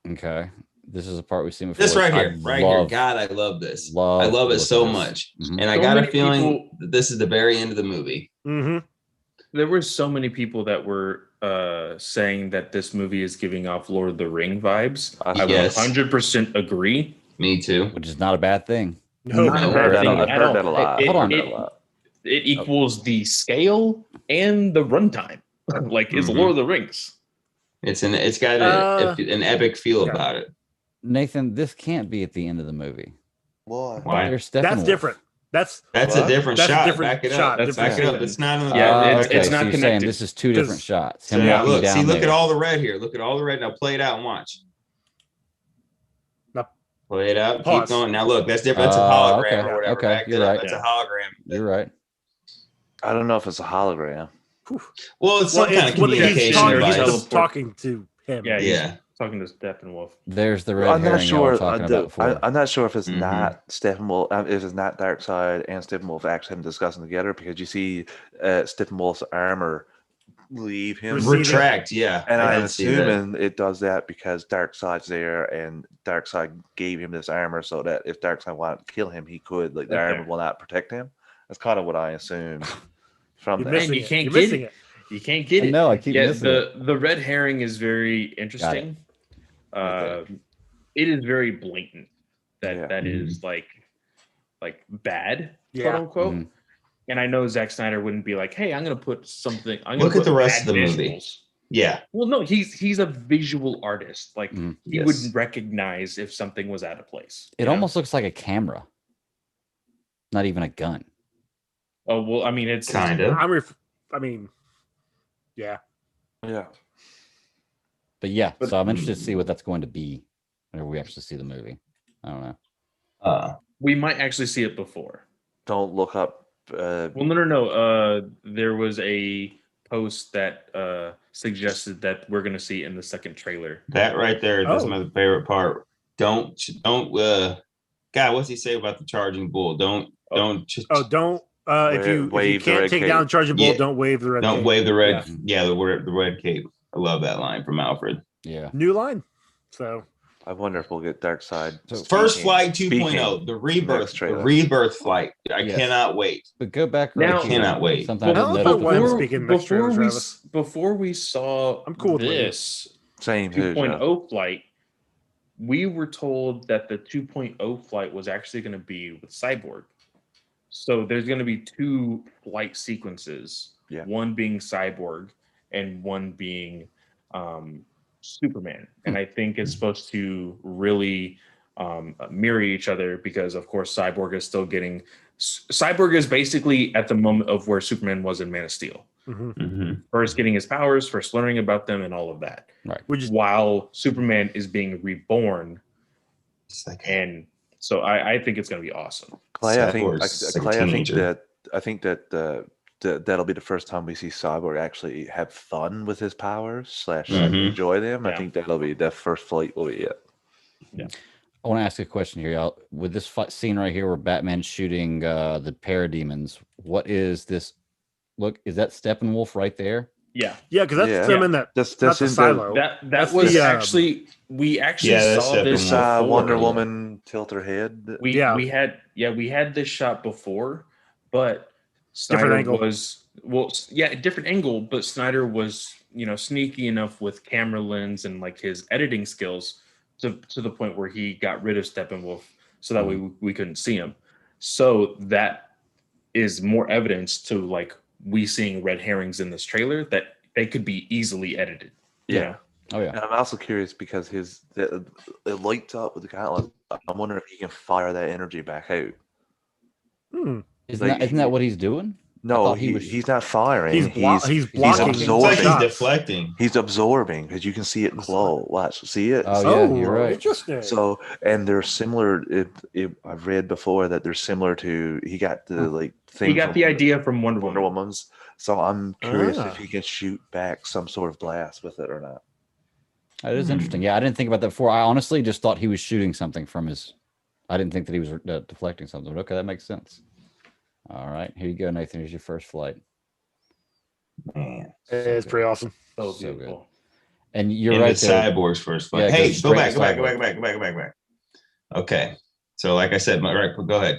Okay. This is a part we've seen before. this right I here, right here. love- God, I love this. love I love to it look so at this. much, Mhm. and I So got a many feeling people- that this is the very end of the movie. Mm-hmm. There were so many people that were saying that this movie is giving off Lord of the Ring vibes. I Yes. 100% agree. Me too. Which is not a bad thing. No, Not a no, bad I've thing heard at all. that a lot. Hey, hold on. It equals the scale and the runtime. Like it's Mhm. Lord of the Rings. It's got an epic feel yeah. about it. Nathan, this can't be at the end of the movie. Why? Why? There's that's Steppenwolf. different. That's That's What? a different That's a shot. different Back it shot, up. different Back it up. scene. It's not in the Yeah, Okay, it's so not you're saying connected. this is two different shots. Him Yeah, walking look, down see, look there. at all the red here. Look at all the red. Now play it out and watch. Now, Play it out. pause. Keep going. Now look, that's different. That's a hologram okay, or whatever. okay, Back you're it up. right. That's Yeah. a hologram. You're right. I don't know if it's a hologram. Well, it's some kind of well, he's communication talking, device. he's device. just talking to him. Yeah, he's Yeah. talking to Steppenwolf. There's the red I'm not herring y'all were sure. talking about before. I'm not sure if it's Mhm. not Steppenwolf, if it's not Darkseid and Steppenwolf actually discussing together, because you see Steppenwolf's armor leave him. Receding. Retract. Yeah. And I I'm did see that. assuming it does that because Darkseid's there, and Darkseid gave him this armor so that if Darkseid wanted to kill him, he could. Like the Okay. armor will not protect him. That's kind of what I assume from You're that. missing you it. can't You're get missing it. it. You can't get I it. know, I keep Yeah, missing it. the red herring is very interesting. It is very blatant that Yeah. that is like bad, Yeah. quote unquote. Mhm. And I know Zack Snyder wouldn't be like, "Hey, I'm gonna put something." I'm gonna Look at put the rest bad of the movie. visuals. Yeah. Well, no, he's a visual artist. Like Mhm. he Yes. would recognize if something was out of place. It you know? almost looks like a camera, not even a gun. Oh well, I mean, it's Kind of. I mean, yeah. Yeah. But yeah, But- so I'm interested to see what that's going to be whenever we actually see the movie. I don't know. We might actually see it before. Don't look up. Well, no. There was a post that suggested that we're gonna see it in the second trailer. That right there. That's Oh. my favorite part. Don't. God, what's he say about the charging bull? Don't. Oh, don't. If you Wave the can't red take cape. down the charging bull, Yeah. don't wave the red. Don't cape. wave the red. Yeah, the red cape. I love that line from Alfred. Yeah. New line. So I wonder if we'll get Darkseid. So- First speaking- Flight speaking 2.0, the rebirth, next trailer. flight. I Yes. cannot wait. But go back Now- right here. Cannot wait. Something I Well, didn't I don't notice know when I'm before. speaking next trailer, Travis. Before we saw I'm cool with this Same here, Jeff. 2.0 flight, we were told that the 2.0 flight was actually going to be with Cyborg. So there's going to be two flight sequences. Yeah. One being Cyborg and one being Superman. And I think it's supposed to really mirror each other because, of course, Cyborg is still getting. Cyborg is basically at the moment of where Superman was in Man of Steel. mhm. Mm-hmm. First getting his powers, first learning about them, and all of that. we just While Superman is being reborn, It's like, and so I think it's going to be awesome. Clay, I think, Cyborg's like a Clay, teenager. I think that that'll be the first time we see Cyborg actually have fun with his powers / Mhm. enjoy them. Yeah. I think that'll be the first flight will be it. I want to ask a question here, y'all. With this scene right here where Batman's shooting the parademons, what is this? Look, is that Steppenwolf right there? Yeah, yeah, because that's Yeah. them in that. That's Not the in silo. that That's was the, actually we actually Yeah, that's saw this. This Steppenwolf. Wonder before. Woman tilt her head. We Yeah. we had this shot before, but Different Snyder angle. different angle, but Snyder was sneaky enough with camera lens and like his editing skills to the point where he got rid of Steppenwolf so that way we couldn't see him. So that is more evidence to like we seeing red herrings in this trailer that they could be easily edited. Yeah. Oh yeah. And I'm also curious because it lights up with the gauntlet. I'm wondering if he can fire that energy back out. Hmm. Isn't that what he's doing? No, thought he was- he's not firing. He's blocking. it's like absorbing. he's deflecting. He's absorbing because you can see it glow. Watch, see it. Oh yeah, you're right. Interesting. So, and they're similar. I've read before that they're similar to. He got the like thing. He got from the idea from Wonder Wonder Woman. Woman's. So I'm curious Ah. if he can shoot back some sort of blast with it or not. That is interesting. Yeah, I didn't think about that before. I honestly just thought he was shooting something from his. I didn't think that he was deflecting something. But okay, that makes sense. All right, here you go, Nathan. Here's your first flight. Man, it's pretty awesome. So So beautiful. good. And you're into right there. Cyborg's first flight. Yeah, Hey, goes go straight back, to go back. Okay, so like I said, right, go ahead.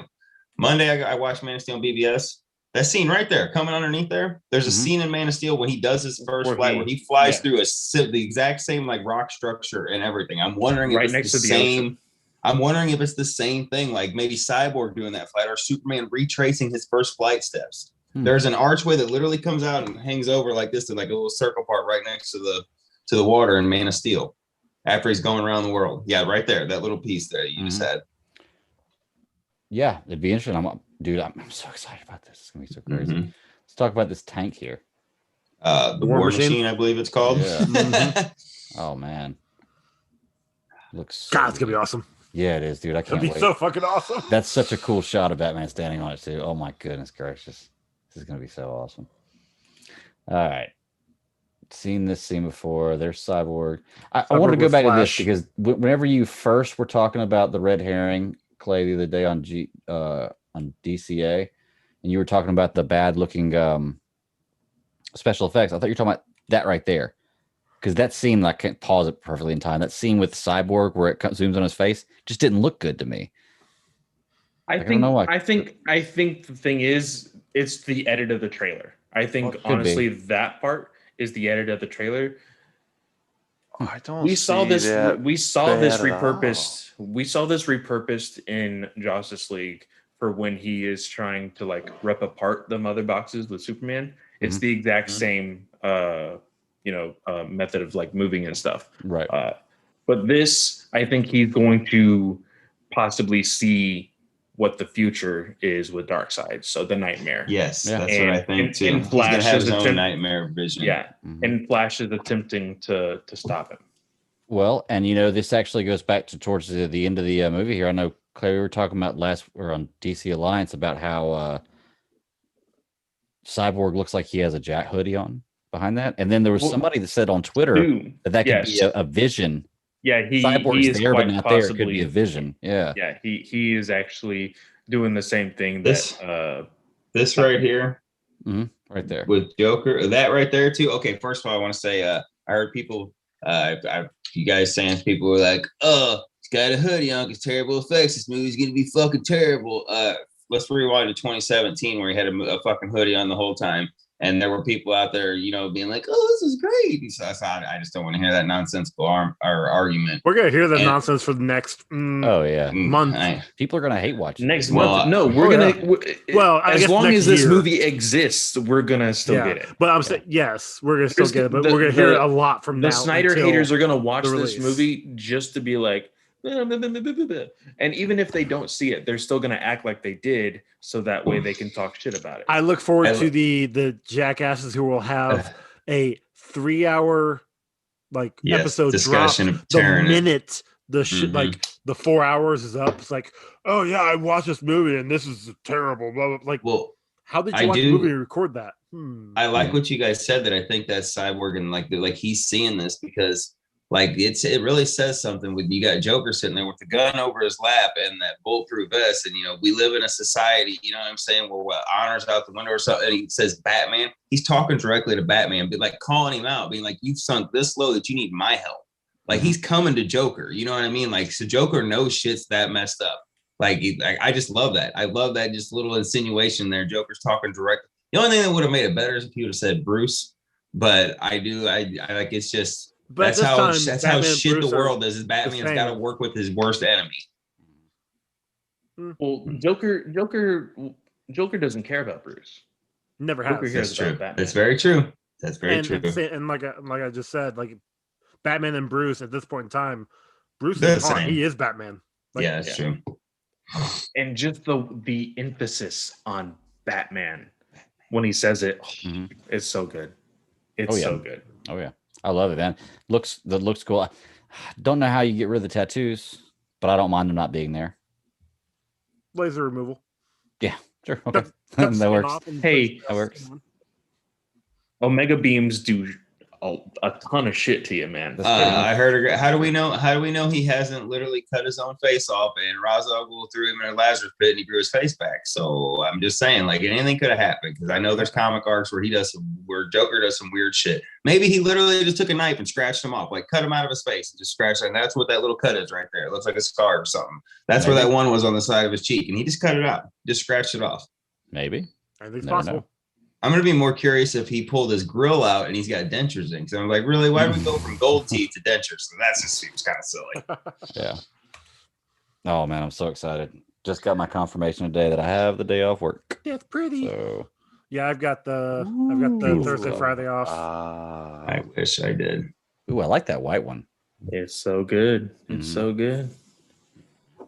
Monday, I watched Man of Steel on BBS. That scene right there, coming underneath there. There's a scene in Man of Steel when he does his first flight, where he flies through the exact same like rock structure and everything. I'm wondering if it's the same. I'm wondering if it's the same thing, like maybe Cyborg doing that flight or Superman retracing his first flight steps. There's an archway that literally comes out and hangs over like this, in like a little circle part right next to the water in Man of Steel. After he's going around the world, yeah, right there, that little piece there you just had. Yeah, it'd be interesting. I'm so excited about this. It's gonna be so crazy. Let's talk about this tank here. The War Machine, I believe it's called. Yeah. Oh man, looks. So God, it's gonna be awesome. Yeah, it is, dude. I can't wait. So fucking awesome. That's such a cool shot of Batman standing on it too. Oh my goodness gracious, this is gonna be so awesome. All right, seen this scene before. There's Cyborg. I want to go back to this because whenever you first were talking about the red herring, Clay, the other day on DCA, and you were talking about the bad looking special effects. I thought you were talking about that right there, because that scene, I can't pause it perfectly in time. That scene with Cyborg where it zooms on his face just didn't look good to me. I think the thing is, it's the edit of the trailer. I think honestly that part is the edit of the trailer. I don't. We saw this repurposed in Justice League for when he is trying to like rip apart the mother boxes with Superman. It's the exact same method of like moving and stuff. Right. But this, I think he's going to possibly see what the future is with Darkseid. So the nightmare. Yes, that's what I think too. And Flash he's gonna have his own nightmare vision. Yeah. And Flash is attempting to stop him. Well, and this actually goes back to towards the end of the movie here. I know, Clay, we were talking about on DC Alliance about how Cyborg looks like he has a Jack hoodie on behind that. And then there was somebody that said on Twitter that could be a vision. Yeah, Cyborg's is there, but not possibly, there. It could be a vision. Yeah. Yeah, he is actually doing the same thing this right here. Right there. With Joker. That right there too. Okay, first of all, I want to say I heard people you guys saying people were like, oh, he's got a hoodie on, it's terrible effects. This movie's gonna be fucking terrible. Let's rewind to 2017 where he had a fucking hoodie on the whole time. And there were people out there, being like, "Oh, this is great." So I just don't want to hear that nonsensical argument. We're gonna hear that nonsense for the next month. People are gonna hate watching next month. No, we're gonna. Well, as long as this movie exists, we're gonna still get it. But I'm saying yes, we're gonna still get it. But we're gonna hear it a lot from now. The Snyder haters are gonna watch this movie just to be like. And even if they don't see it, they're still going to act like they did, so that way they can talk shit about it. I look forward to the jackasses who will have a 3-hour episode discussion drop the minute the shit like the 4 hours is up. It's like, oh yeah, I watched this movie and this is terrible. Blah, blah. Like, well, how did you watch the movie and record that? I like what you guys said, that I think that's Cyborg and like he's seeing this because. Like it really says something when you got Joker sitting there with the gun over his lap and that bulletproof vest. And, we live in a society, you know what I'm saying, where what honors out the window or something. And he says Batman, he's talking directly to Batman, but like calling him out, being like, you've sunk this low that you need my help. Like he's coming to Joker. You know what I mean? Like, so Joker knows shit's that messed up. Like I just love that. I love that just little insinuation there. Joker's talking directly. The only thing that would have made it better is if he would have said Bruce, but I like, it's just, but that's how shit the world is. Batman's got to work with his worst enemy. Well, Joker doesn't care about Bruce. Never has. That's true. That's very true. That's very true. And like I just said, like Batman and Bruce at this point in time, Bruce is he is Batman. That's true. And just the emphasis on Batman when he says it, it's so good. It's so good. Oh yeah. I love it, man. That looks cool. I don't know how you get rid of the tattoos, but I don't mind them not being there. Laser removal. Yeah, sure. Okay. That works. Hey, that works. Omega beams do a ton of shit to you, man. I heard. How do we know? How do we know he hasn't literally cut his own face off and Ra's al Ghul threw him in a Lazarus pit and he grew his face back? So I'm just saying, like anything could have happened because I know there's comic arcs where where Joker does some weird shit. Maybe he literally just took a knife and scratched him off, like cut him out of his face and just scratched it. And that's what that little cut is right there. It looks like a scar or something. That's where that one was on the side of his cheek, and he just cut it out, just scratched it off. Maybe. I think it's possible. Know. I'm going to be more curious if he pulled his grill out and he's got dentures in. Because I'm like, really? Why do we go from gold teeth to dentures? So that just seems kind of silly. Yeah. Oh, man, I'm so excited. Just got my confirmation today that I have the day off work. Yeah, it's pretty. So, yeah, I've got the Thursday, Friday off. I wish I did. Ooh, I like that white one. It's so good. It's so good.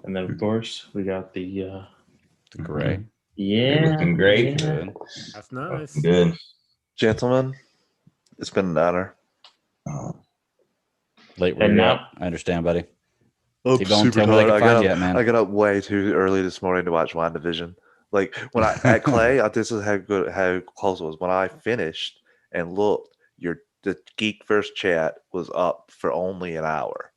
And then, of course, we got the gray. Yeah. Looking great. Yeah. Good. That's nice. Good. Gentlemen, it's been an honor. Late now, I understand, buddy. I'm Keep going, super tell me where they tired. can find you at, man. I got up way too early this morning to watch WandaVision. Like when I at Clay, this is how close it was. When I finished and looked, the Geek First chat was up for only an hour.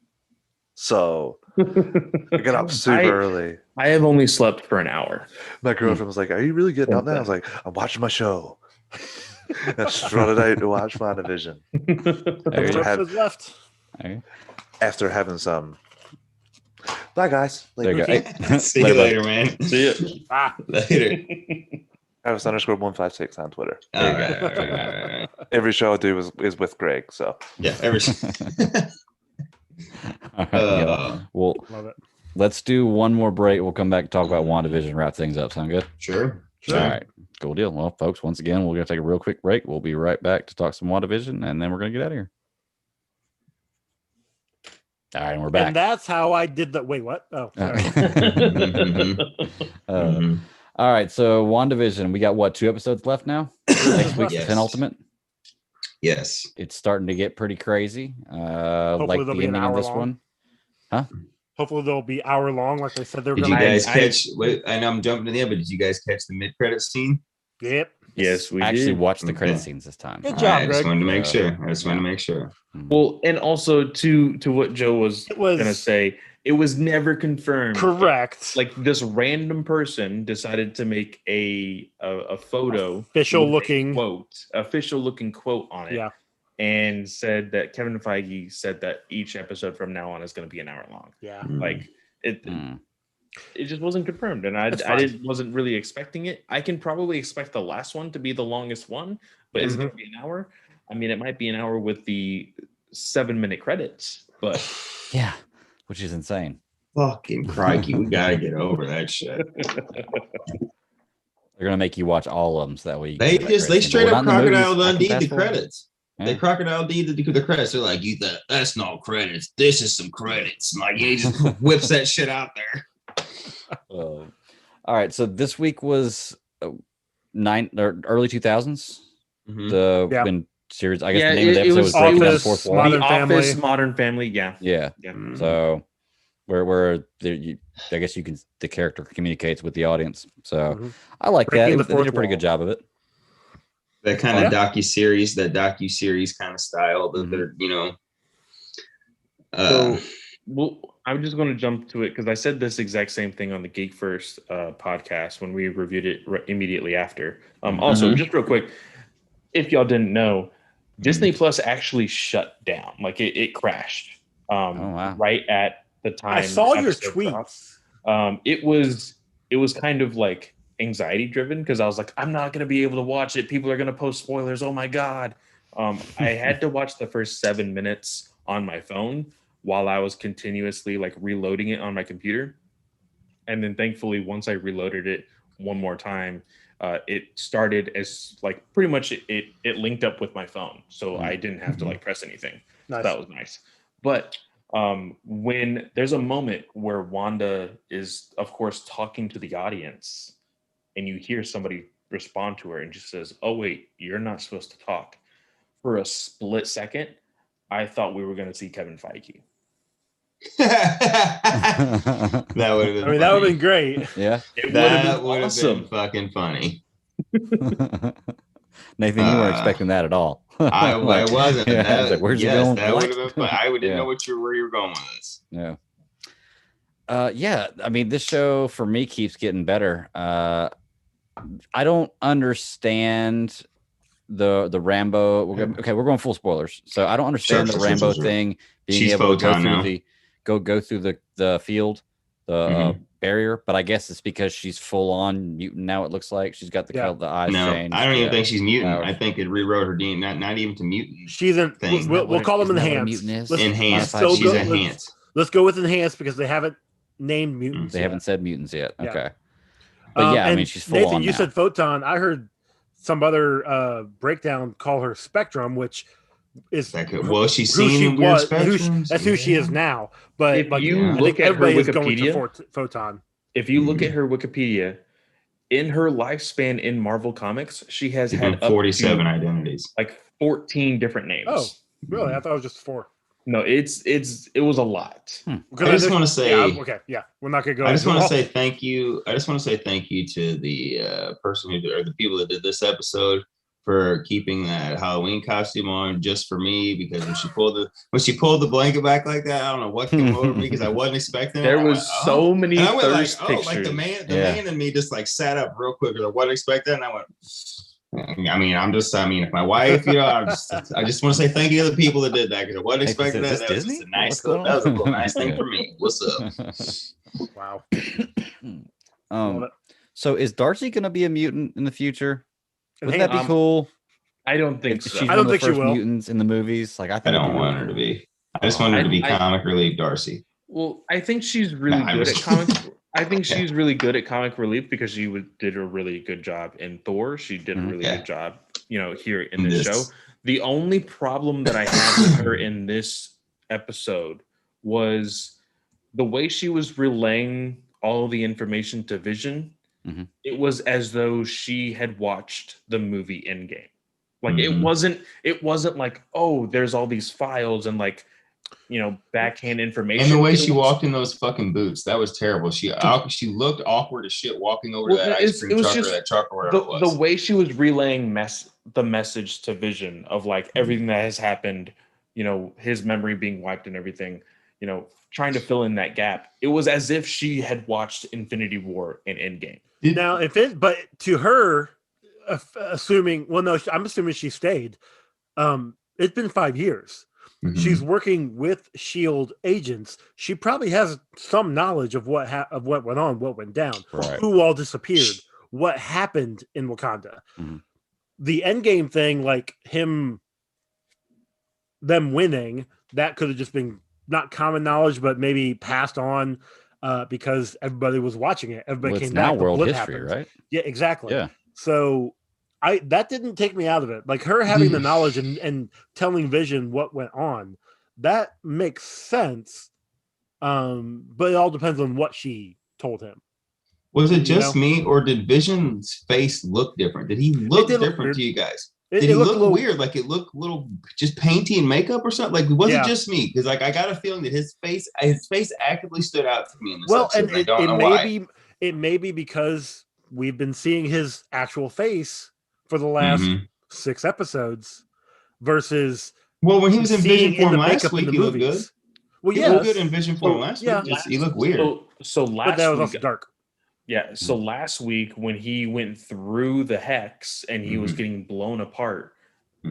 So I got up super early. I have only slept for an hour. My girlfriend was like, "Are you really getting up now?" I was like, "I'm watching my show." I strutted out to watch WandaVision. Left. After having some. Bye, guys. Later. See you later, man. See ya. Later. Travis _156 on Twitter. All right. Every show I do is with Greg. So yeah, Well, love it. Let's do one more break. We'll come back and talk about WandaVision, wrap things up. Sound good? Sure. All right. Cool deal. Well, folks, once again, we're going to take a real quick break. We'll be right back to talk some WandaVision, and then we're going to get out of here. All right, and we're back. And that's how I did that. Wait, what? Oh, sorry. All right, so WandaVision, we got what, 2 episodes left now? Next week's Yes. penultimate. Yes. It's starting to get pretty crazy. Hopefully like there'll the be an ending of hour this long. one. Huh? Hopefully they'll be hour long, like they said they were Did going you to. guys catch? Wait, I know I'm jumping to the end, but did you guys catch the mid-credit scene? Yep. Yes, we actually did. watched the credit Okay. scenes this time. Good All job, right, I just Greg. wanted to make sure. Well, and also to what Joe was It was gonna say, it was never confirmed. correct. Like this random person decided to make a photo, Official with looking. official looking quote on it. Yeah. And said that Kevin Feige said that each episode from now on is going to be an hour long. Yeah. Like it just wasn't confirmed, and I wasn't really expecting it. I can probably expect the last one to be the longest one, but is it going to be an hour? I mean, it might be an hour with the 7-minute credits, but Yeah, which is insane. Fucking crikey, we gotta get over that shit. They're gonna make you watch all of them, so that way you They can get just that they credit. straight Well, up not in the movies. crocodile I can Dundee fast the forward. credits. Yeah. They crocodile D the credits. They're like, that's not credits. This is some credits. Like he just whips that shit out there. All right, so this week was early 2000s. The when series, I guess the name of the episode was Breaking Down the Fourth Wall. Modern The Family. Office, Modern Family, yeah. So where I guess the character communicates with the audience. So I like Breaking that. the They did a fourth pretty wall. good job of it. That kind of docu-series kind of style that they're, So, well, I'm just going to jump to it because I said this exact same thing on the Geek First podcast when we reviewed it immediately after. Also, just real quick, if y'all didn't know, Disney Plus actually shut down. Like it crashed right at the time. I saw your episode tweets. dropped. It was kind of like anxiety driven because I was like, I'm not going to be able to watch it. People are going to post spoilers. Oh my God. I had to watch the first 7 minutes on my phone while I was continuously like reloading it on my computer. And then thankfully, once I reloaded it one more time, it started as like pretty much it linked up with my phone. So I didn't have to like press anything. Nice. That was nice. But when there's a moment where Wanda is, of course, talking to the audience and you hear somebody respond to her and just says, "Oh, wait, you're not supposed to talk." For a split second, I thought we were going to see Kevin Feige. That would have been. I mean, that would have been great. Yeah. It would have been That would have awesome. been fucking funny. Nathan, you weren't expecting that at all. I wasn't. Yeah, That, I was like, where's he going? That would have been fun. I didn't know where you were going with this. Yeah. Yeah. I mean, this show for me keeps getting better. I don't understand the Rambo. We're going full spoilers. So I don't understand the Rambo thing being able to go through the field, the barrier, but I guess it's because she's full on mutant now. It looks like she's got the eyes changed. I don't even think she's mutant. I think it rewrote her DNA, not even to mutant. She's in. We'll call them enhanced. Enhanced. She's enhanced. Let's go with enhanced because they haven't named mutants. They haven't said mutants yet. Okay, but I mean, she's full Nathan, on. You said photon. I heard some other breakdown call her spectrum, which is she's seen weird spectrums. That's who she is now. But if you look at her Wikipedia, photon. If you look at her Wikipedia, in her lifespan in Marvel Comics, she has had 47 identities, like 14 different names. Oh, really? I thought it was just 4. No, it was a lot. I just want to say, we're not gonna go. I just want to say thank you. I just want to say thank you to the person or the people that did this episode for keeping that Halloween costume on just for me, because when she pulled the blanket back like that, I don't know what came over me because I wasn't expecting it. There was so many thirst pictures. Like the man in me just like sat up real quick because I wasn't expecting it, and I went. I mean, if my wife, I just want to say thank you to the people that did that because I wasn't expecting that. That was just a nice nice thing for me. What's up? Wow. So is Darcy going to be a mutant in the future? Wouldn't that be cool? I don't think so. She's I don't think she will. Mutants in the movies. Like I don't want her to be. I just want her to be comic relief Darcy. Well, I think she's really good at comics. I think she's really good at comic relief because she did a really good job in Thor. She did a really good job, here in this show. The only problem that I had with her in this episode was the way she was relaying all the information to Vision. Mm-hmm. It was as though she had watched the movie Endgame. Like it wasn't like, oh, there's all these files and like, backhand information. And the way she walked in those fucking boots, that was terrible. She looked awkward as shit walking over to that ice cream truck or that truck or whatever it was. The way she was relaying the message to Vision of like everything that has happened, his memory being wiped and everything, trying to fill in that gap. It was as if she had watched Infinity War and Endgame. Now, but to her, I'm assuming she stayed. It's been 5 years. Mm-hmm. She's working with S.H.I.E.L.D. agents. She probably has some knowledge of what went on, what went down, who all disappeared, what happened in Wakanda. Mm-hmm. The Endgame thing, like them winning, that could have just been not common knowledge, but maybe passed on because everybody was watching it. Everybody came back. Now world history, right? Yeah, exactly. Yeah. So that didn't take me out of it. Like her having the knowledge and telling Vision what went on, that makes sense. But it all depends on what she told him. Was it just me, or did Vision's face look different? Did he look different to you guys? Did he look weird? Like it looked a little just painty and makeup or something? Like was it just me? Because like I got a feeling that his face actively stood out to me in this episode. And I don't know why. It may be because we've been seeing his actual face for the last 6 episodes versus when he was in Vision form last week, he looked good. Well, he looked good in Vision form last week. He looked weird. So last but that was also dark. Yeah. So last week when he went through the hex and he was getting blown apart,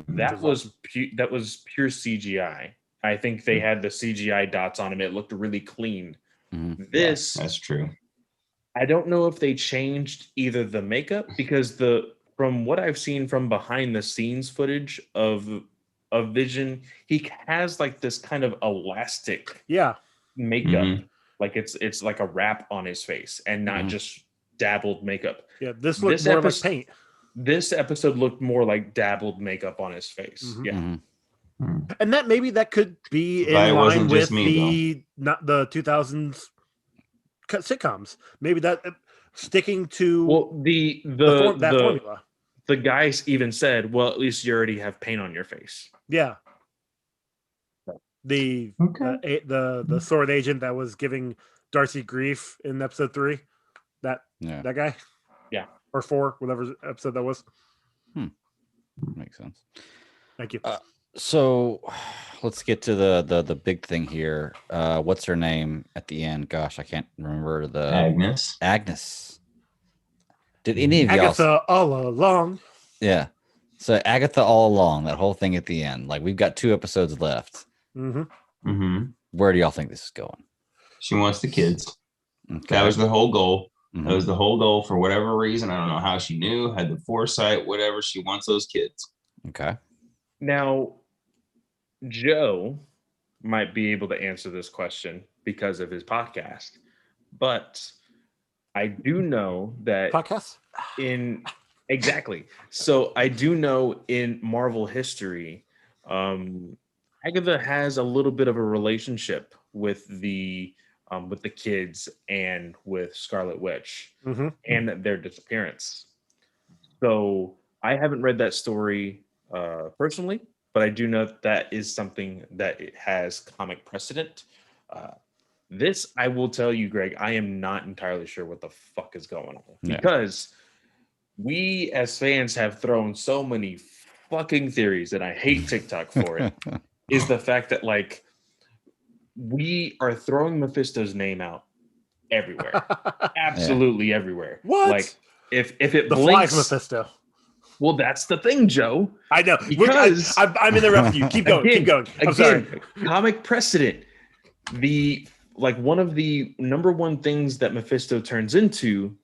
that was pure CGI. I think they had the CGI dots on him. It looked really clean. Mm-hmm. That's true. I don't know if they changed either the makeup because from what I've seen from behind the scenes footage of Vision, he has like this kind of elastic makeup. Mm-hmm. Like it's like a wrap on his face and not just dabbled makeup. Yeah, this looked more like paint. This episode looked more like dabbled makeup on his face. Mm-hmm. Yeah. Mm-hmm. And that could be in line with the 2000s sitcoms. Maybe that sticking to that formula. The guys even said, well, at least you already have paint on your face. Yeah. The sword agent that was giving Darcy grief in episode 3, that guy, yeah, or 4, whatever episode that was. Makes sense. Thank you. So let's get to the big thing here. What's her name at the end? Gosh, I can't remember the Agnes. Did any of y'all? Agatha all along. Yeah. So Agatha all along, that whole thing at the end. Like we've got 2 episodes left. Where do y'all think this is going? She wants the kids. Okay. That was the whole goal. That was the whole goal for whatever reason. I don't know how she knew, had the foresight, whatever. She wants those kids. Okay. Now, Joe might be able to answer this question because of his podcast, but I do know that Podcast? Exactly. So I do know in Marvel history, Agatha has a little bit of a relationship with the kids and with Scarlet Witch and their disappearance. So I haven't read that story personally, but I do know that is something that it has comic precedent. This, I will tell you, Greg, I am not entirely sure what the fuck is going on because we as fans have thrown so many fucking theories, and I hate TikTok for it, is the fact that like we are throwing Mephisto's name out everywhere. Absolutely everywhere. What? Like if it the blinks, flag Mephisto. Well, that's the thing, Joe. I know. Because I'm interrupting you. Keep going. Keep going. I'm sorry. Comic precedent. One of the number one things that Mephisto turns into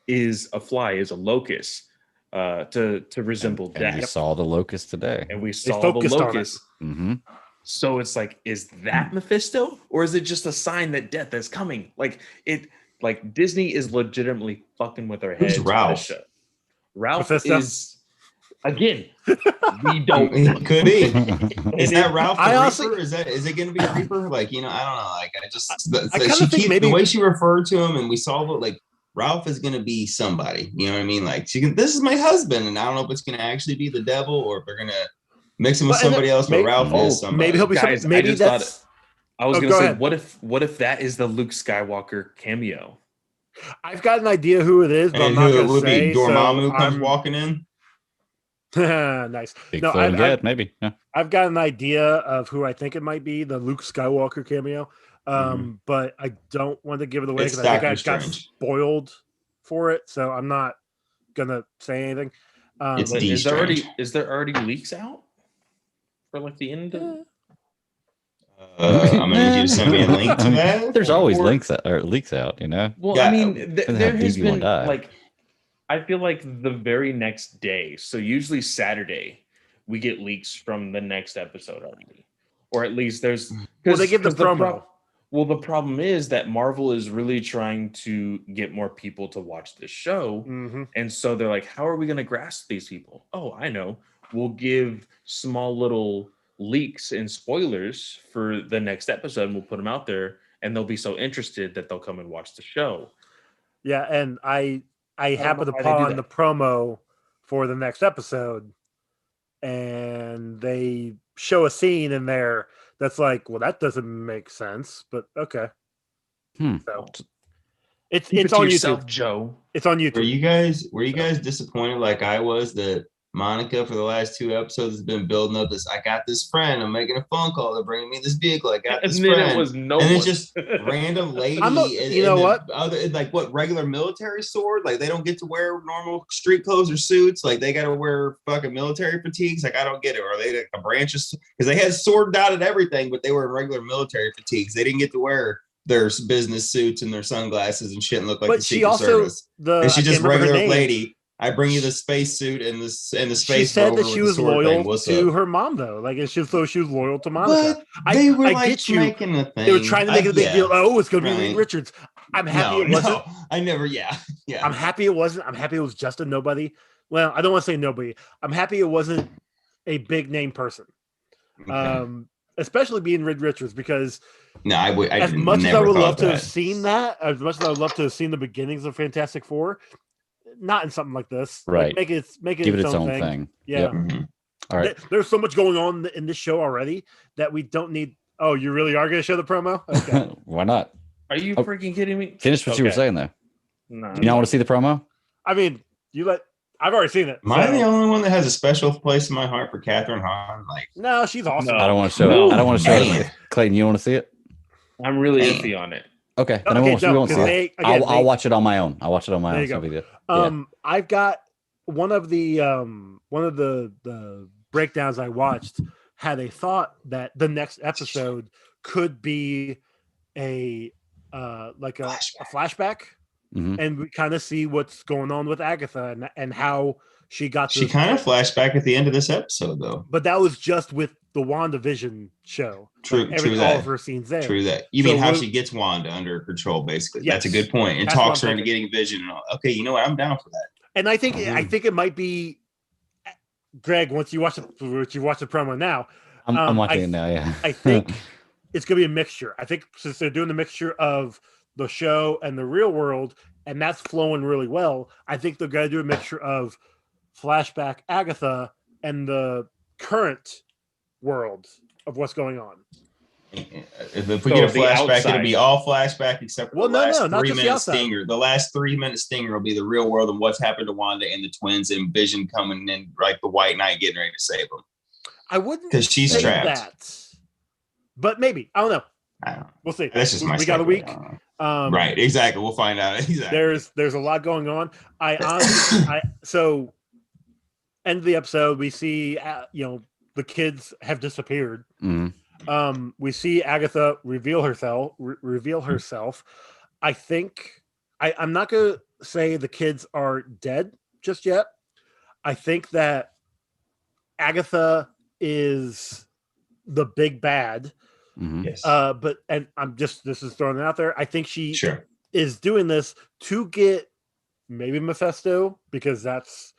is a fly, is a locust, to resemble death. And we saw the locust today. And we saw the locust. So it's like, is that Mephisto, or is it just a sign that death is coming? Like Disney is legitimately fucking with our heads. Who's Ralph? Ralph Mephisto? is again. We don't. It could be. Is that Ralph the honestly, Reaper? Is it going to be Reaper? Like, I don't know. Like, I kind of think maybe the way she referred to him, and we saw it. Like, Ralph is going to be somebody. You know what I mean? Like, this is my husband, and I don't know if it's going to actually be the devil or if they're going to mix him with somebody else. But Ralph is somebody. Maybe he'll be Guys, somebody. Maybe that's. I was going to say, what if that is the Luke Skywalker cameo? I've got an idea who it is, but I'm not going to say. Dormammu comes walking in. Nice. Big flowing head, maybe. Yeah. I've got an idea of who I think it might be, the Luke Skywalker cameo. But I don't want to give it away because I think I got spoiled for it, so I'm not gonna say anything. Is there already leaks out for like the end of I'm gonna need you to send me a link to that. There's always leaks out, you know. Well, yeah, I mean, there has been like, I feel like the very next day, so usually Saturday, we get leaks from the next episode already, or at least there's. Well, they give the promo. The problem is that Marvel is really trying to get more people to watch this show, and so they're like, "How are we going to grasp these people?" Oh, I know. We'll give small little leaks and spoilers for the next episode, and we'll put them out there, and they'll be so interested that they'll come and watch the show. Yeah, and I happened upon the promo for the next episode, and they show a scene in there that's like, well, that doesn't make sense, but okay. So it's on YouTube, Joe. It's on YouTube. Were you guys disappointed like I was that Monica for the last 2 episodes has been building up this? I got this friend. I'm making a phone call. They're bringing me this vehicle. I got this friend. It was it's just random lady. Regular military sword. Like they don't get to wear normal street clothes or suits. Like they got to wear fucking military fatigues. Like I don't get it. Or they like a branches because they had sword dotted everything, but they were in regular military fatigues. They didn't get to wear their business suits and their sunglasses and shit and look like the Secret Service. And she's just regular lady. I bring you the space suit and the space. She said that she was loyal to her mom, though. Like, she was loyal to Monica. They were making a thing. They were trying to make it a big deal. Oh, it's going to be Reed Richards. I'm happy it wasn't. No, I never. Yeah. I'm happy it wasn't. I'm happy it was just a nobody. Well, I don't want to say nobody. I'm happy it wasn't a big name person. Okay. Especially being Reed Richards, because as much as I would love to have seen that, as much as I would love to have seen the beginnings of Fantastic Four. Not in something like this, right? Like, make it give it its own thing. Yeah. Yep. Mm-hmm. All right. There's so much going on in this show already that we don't need. Oh, you really are going to show the promo? Okay. Why not? Are you freaking kidding me? Finish what you were saying though. No. You don't want to see the promo? I mean, I've already seen it. Am I the only one that has a special place in my heart for Catherine Hahn? Like, no, she's awesome. I don't want to show it. I don't want to show it. Clayton, you want to see it? I'm really iffy on it. Okay, then we won't see it. I'll watch it on my own. I'll watch it on my own. There you go. I've got one of the breakdowns I watched had a thought that the next episode could be a flashback. Mm-hmm. And we kind of see what's going on with Agatha and how she got. She kind of flashed back at the end of this episode, though. But that was just with the Wandavision show. True, like true all that. of her scenes there. True that. You mean how she gets Wanda under control, basically? Yes, that's a good point. And talks her into getting Vision. Okay, you know what? I'm down for that. And I think it might be. Greg, once you watch the promo now, I'm watching it now. Yeah, I think it's gonna be a mixture. I think since they're doing the mixture of the show and the real world, and that's flowing really well. I think they're going to do a mixture of flashback Agatha and the current world of what's going on. If we get a flashback, it'll be all flashback except for the last 3 minute stinger. The last 3 minute stinger will be the real world and what's happened to Wanda and the twins and Vision coming in, like the White Knight getting ready to save them. I wouldn't because she's trapped. That, but maybe I don't know. We'll see. That's just we got a week. Right, exactly. We'll find out. Exactly. There's a lot going on. So end of the episode, we see the kids have disappeared. Mm-hmm. We see Agatha reveal herself. I think I'm not gonna say the kids are dead just yet. I think that Agatha is the big bad. Mm-hmm. Yes. This is throwing it out there. I think she is doing this to get maybe Mephisto, because that's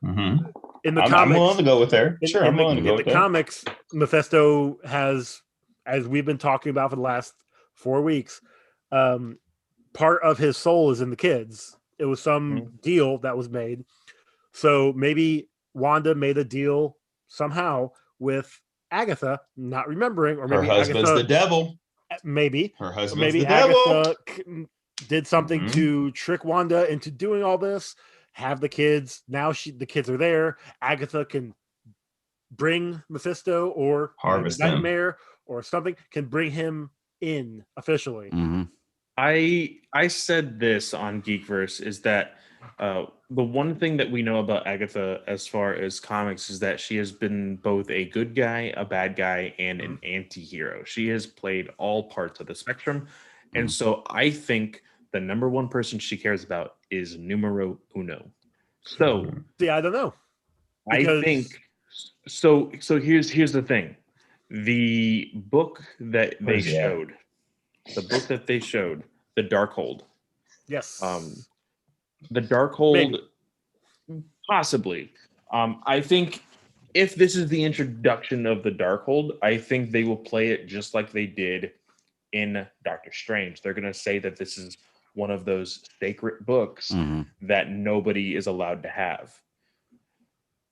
in the comics. I'm willing to go with her. Sure, I'm willing to go with the comics. Mephisto has, as we've been talking about for the last 4 weeks, part of his soul is in the kids. It was some deal that was made. So maybe Wanda made a deal somehow with Agatha, not remembering, or maybe her husband's Agatha, the devil. Maybe her husband's maybe the devil. Agatha did something to trick Wanda into doing all this. Have the kids now. The kids are there. Agatha can bring Mephisto or harvest Nightmare or something. Can bring him in officially. Mm-hmm. I said this on Geekverse is that the one thing that we know about Agatha as far as comics is that she has been both a good guy, a bad guy, and an anti-hero. She has played all parts of the spectrum. And so I think the number one person she cares about is numero uno. So see, I don't know. I think so. So here's the thing. The book that they showed, the Darkhold. Yes. The Darkhold, possibly. I think if this is the introduction of the Darkhold, I think they will play it just like they did in Doctor Strange. They're going to say that this is one of those sacred books that nobody is allowed to have.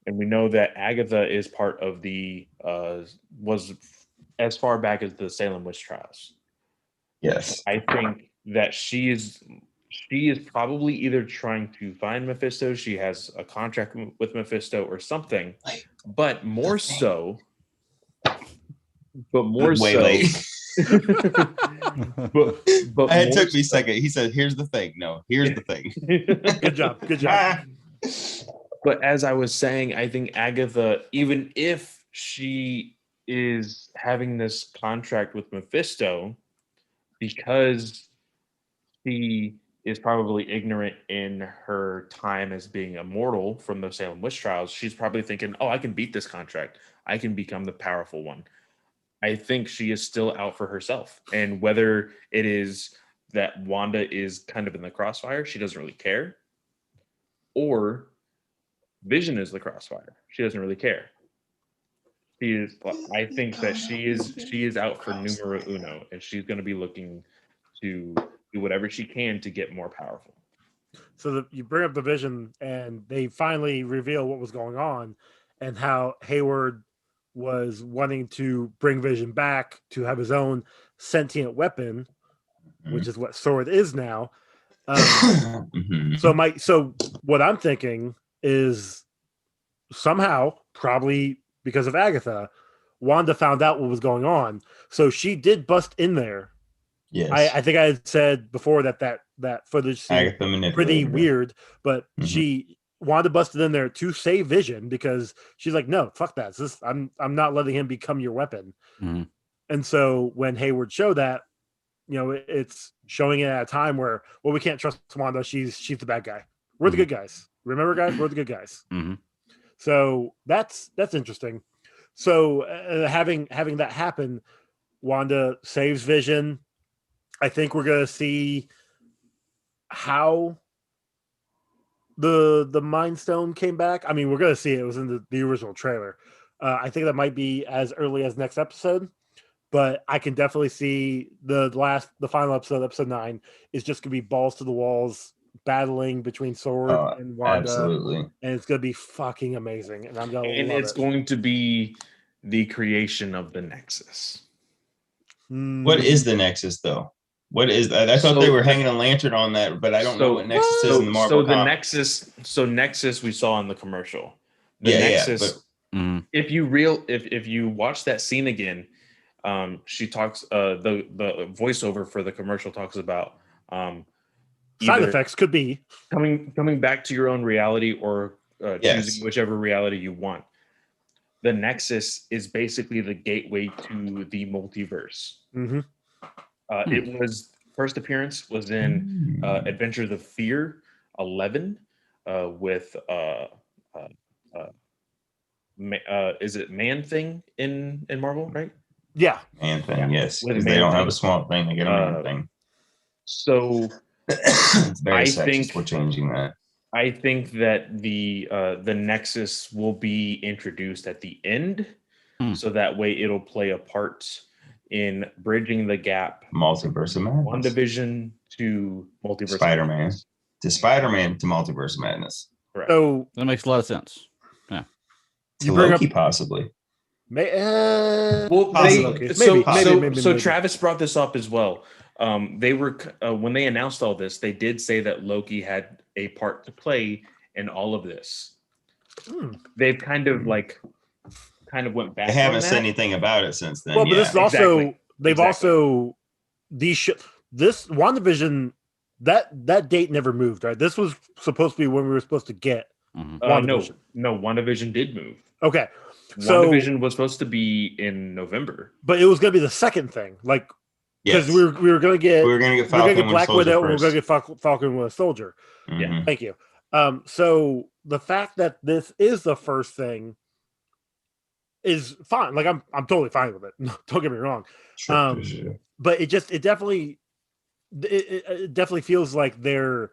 And we know that Agatha is part of was as far back as the Salem witch trials. Yes. I think that she is probably either trying to find Mephisto. She has a contract with Mephisto or something, but more so. It took me a second. He said, "Here's the thing." No, here's the thing. Good job. But as I was saying, I think Agatha, even if she is having this contract with Mephisto, because she is probably ignorant in her time as being immortal from the Salem witch trials, she's probably thinking, "Oh, I can beat this contract. I can become the powerful one." I think she is still out for herself. And whether it is that Wanda is kind of in the crossfire, she doesn't really care, or Vision is the crossfire, she doesn't really care. I think that she is out for numero uno, and she's going to be looking to do whatever she can to get more powerful. So you bring up the Vision, and they finally reveal what was going on, and how Hayward was wanting to bring Vision back to have his own sentient weapon, which is what Sword is now. So what I'm thinking is somehow, probably because of Agatha, Wanda found out what was going on. So she did bust in there. Yes. I think I had said before that footage seemed pretty weird, but Wanda busted in there to save Vision because she's like, no, fuck that. I'm not letting him become your weapon. Mm-hmm. And so when Hayward showed that, it's showing it at a time where, well, we can't trust Wanda. She's the bad guy. We're the good guys. Remember, guys, we're the good guys. Mm-hmm. So that's interesting. So having that happen, Wanda saves Vision. I think we're gonna see how the Mind Stone came back. I mean, we're gonna see it. It was in the original trailer. I think that might be as early as next episode, but I can definitely see the final episode, episode 9, is just gonna be balls to the walls battling between Sword and Wanda. Absolutely. And it's gonna be fucking amazing. And I'm gonna and love it's going to be the creation of the Nexus. What is the Nexus, though? What is that? I thought they were hanging a lantern on that, but I don't know what Nexus is in the Marvel comics. Nexus we saw in the commercial. Nexus. If you watch that scene again, she talks. The voiceover for the commercial talks about side effects could be coming back to your own reality or choosing whichever reality you want. The Nexus is basically the gateway to the multiverse. Mm-hmm. It was first appearance was in Adventures of Fear 11 with is it Man-Thing in Marvel, right? Yeah, Man-Thing, yes. Because they don't have a Swamp Thing, they get a Man-Thing. So it's very sexist. We're changing that. I think that the Nexus will be introduced at the end, so that way it'll play a part in bridging the gap. Multiverse of Madness. WandaVision to Multiverse Spider-Man. To Spider-Man to Multiverse of Madness. Correct. So that makes a lot of sense. Yeah. To Loki, possibly. Maybe. So Travis brought this up as well. They were when they announced all this, they did say that Loki had a part to play in all of this. They've kind of went back. They haven't said anything about it since then. Well, but this is also also this WandaVision that date never moved, right? This was supposed to be when we were supposed to get WandaVision. No, WandaVision did move. Okay. WandaVision was supposed to be in November, but it was going to be the second thing, like because we were going to get Black Widow, and we we're going to get Falcon with a Soldier. Yeah, thank you. So the fact that this is the first thing is fine. Like I'm totally fine with it. Don't get me wrong. Sure. But it definitely feels like their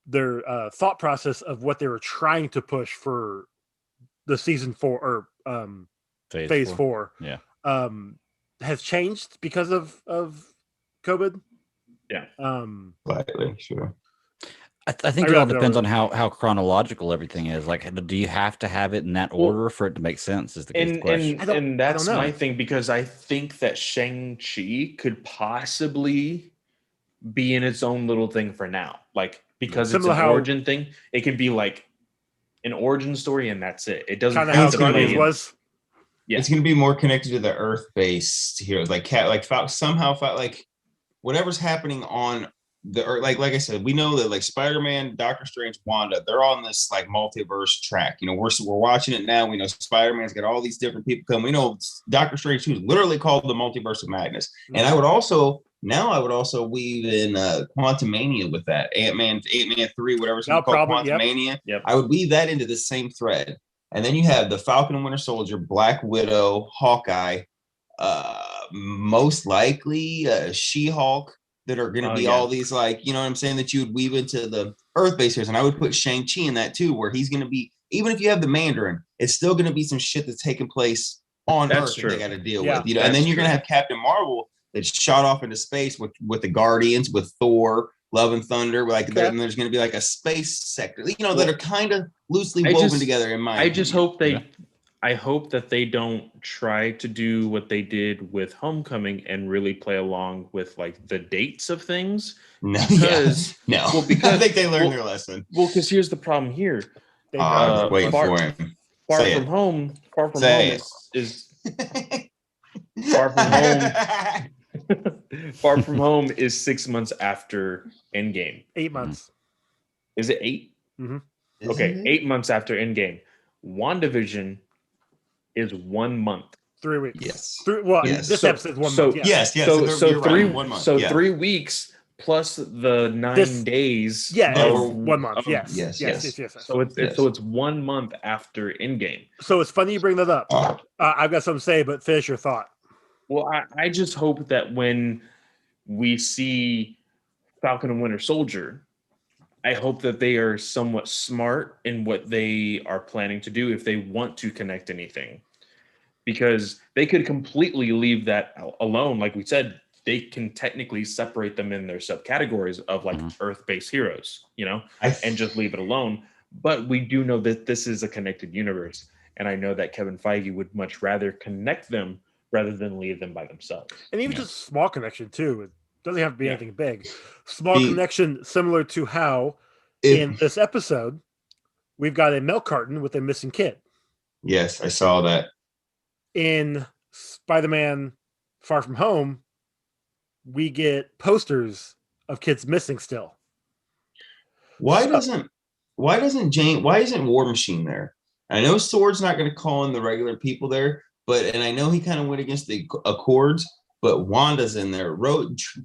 thought process of what they were trying to push for the season 4 or phase 4 has changed because of COVID. Yeah. Slightly, sure. I think it all depends on how chronological everything is. Like, do you have to have it in that order for it to make sense? Is the question. And that's my thing, because I think that Shang-Chi could possibly be in its own little thing for now. Like, because it's an origin thing, it can be like an origin story and that's it. It doesn't kind of how Guardians was. Yeah. It's going to be more connected to the Earth-based heroes, like whatever's happening on the Earth. Like I said, we know that like Spider-Man, Doctor Strange, Wanda, they're on this like multiverse track. You know, we're watching it now. We know Spider-Man's got all these different people coming. We know Doctor Strange 2 is literally called the Multiverse of Madness. And I would also weave in Quantumania with that. Ant-Man 3, whatever's called Quantumania. Yep. I would weave that into the same thread. And then you have the Falcon and Winter Soldier, Black Widow, Hawkeye, most likely She-Hulk, that are going to be all these, like, you know what I'm saying, that you would weave into the Earth-based heroes. And I would put Shang-Chi in that too, where he's going to be, even if you have the Mandarin, it's still going to be some shit that's taking place on Earth that they got to deal with. You know, and then you're going to have Captain Marvel that's shot off into space with the Guardians, with Thor, Love and Thunder, and there's going to be like a space sector, you know, that are kind of loosely woven together in my opinion. Just hope I hope that they don't try to do what they did with Homecoming and really play along with like the dates of things. No, because I think they learned their lesson. Well, because here's the problem here. I was waiting for him. Far from home is Far from Home. Far From Home is 6 months after Endgame. 8 months. Is it 8? Mm-hmm. Okay, 8 months after Endgame. WandaVision is 1 month. 3 weeks. Yes. This episode is 1 month. Yes. So you're three. right, 1 month. So 3 weeks plus the 9 days. Yeah, of, 1 month. Yes. So it's 1 month after Endgame. So it's funny you bring that up. I've got something to say, but finish your thought. Well, I just hope that when we see Falcon and Winter Soldier, I hope that they are somewhat smart in what they are planning to do if they want to connect anything. Because they could completely leave that alone. Like we said, they can technically separate them in their subcategories of like Earth-based heroes, and just leave it alone. But we do know that this is a connected universe. And I know that Kevin Feige would much rather connect them rather than leave them by themselves. And even just small connection too. It doesn't have to be anything big. Small connection, similar to how in this episode, we've got a milk carton with a missing kid. Yes, I saw that. In Spider-Man Far From Home, we get posters of kids missing still. Why isn't War Machine there? I know Sword's not going to call in the regular people there, and I know he kind of went against the Accords, but Wanda's in there.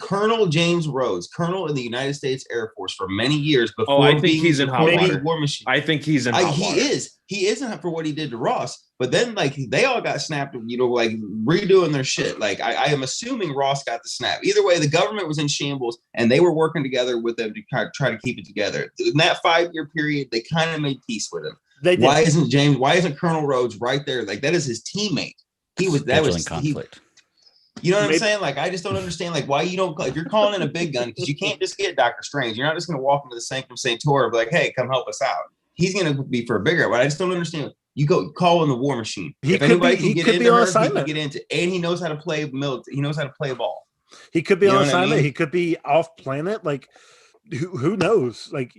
Colonel James Rhodes, Colonel in the United States Air Force for many years before. I think he's in hot water. War Machine. I think he's in hot water. He isn't for what he did to Ross, but then like they all got snapped, like redoing their shit. Like I am assuming Ross got the snap. Either way, the government was in shambles and they were working together with them to try to keep it together. In that 5-year period, they kind of made peace with him. Why isn't Colonel Rhodes right there? Like that is his teammate. Conflict. You know what I'm saying? Like, I just don't understand, like, why you don't, if you're calling in a big gun, because you can't just get Doctor Strange. You're not just going to walk into the Sanctum Sanctorum and be like, hey, come help us out. He's going to be for a bigger, but I just don't understand. You go call in the War Machine. He could be on assignment. And he knows how to play he knows how to play ball. He could be on assignment. I mean? He could be off planet. Like, who knows? Like,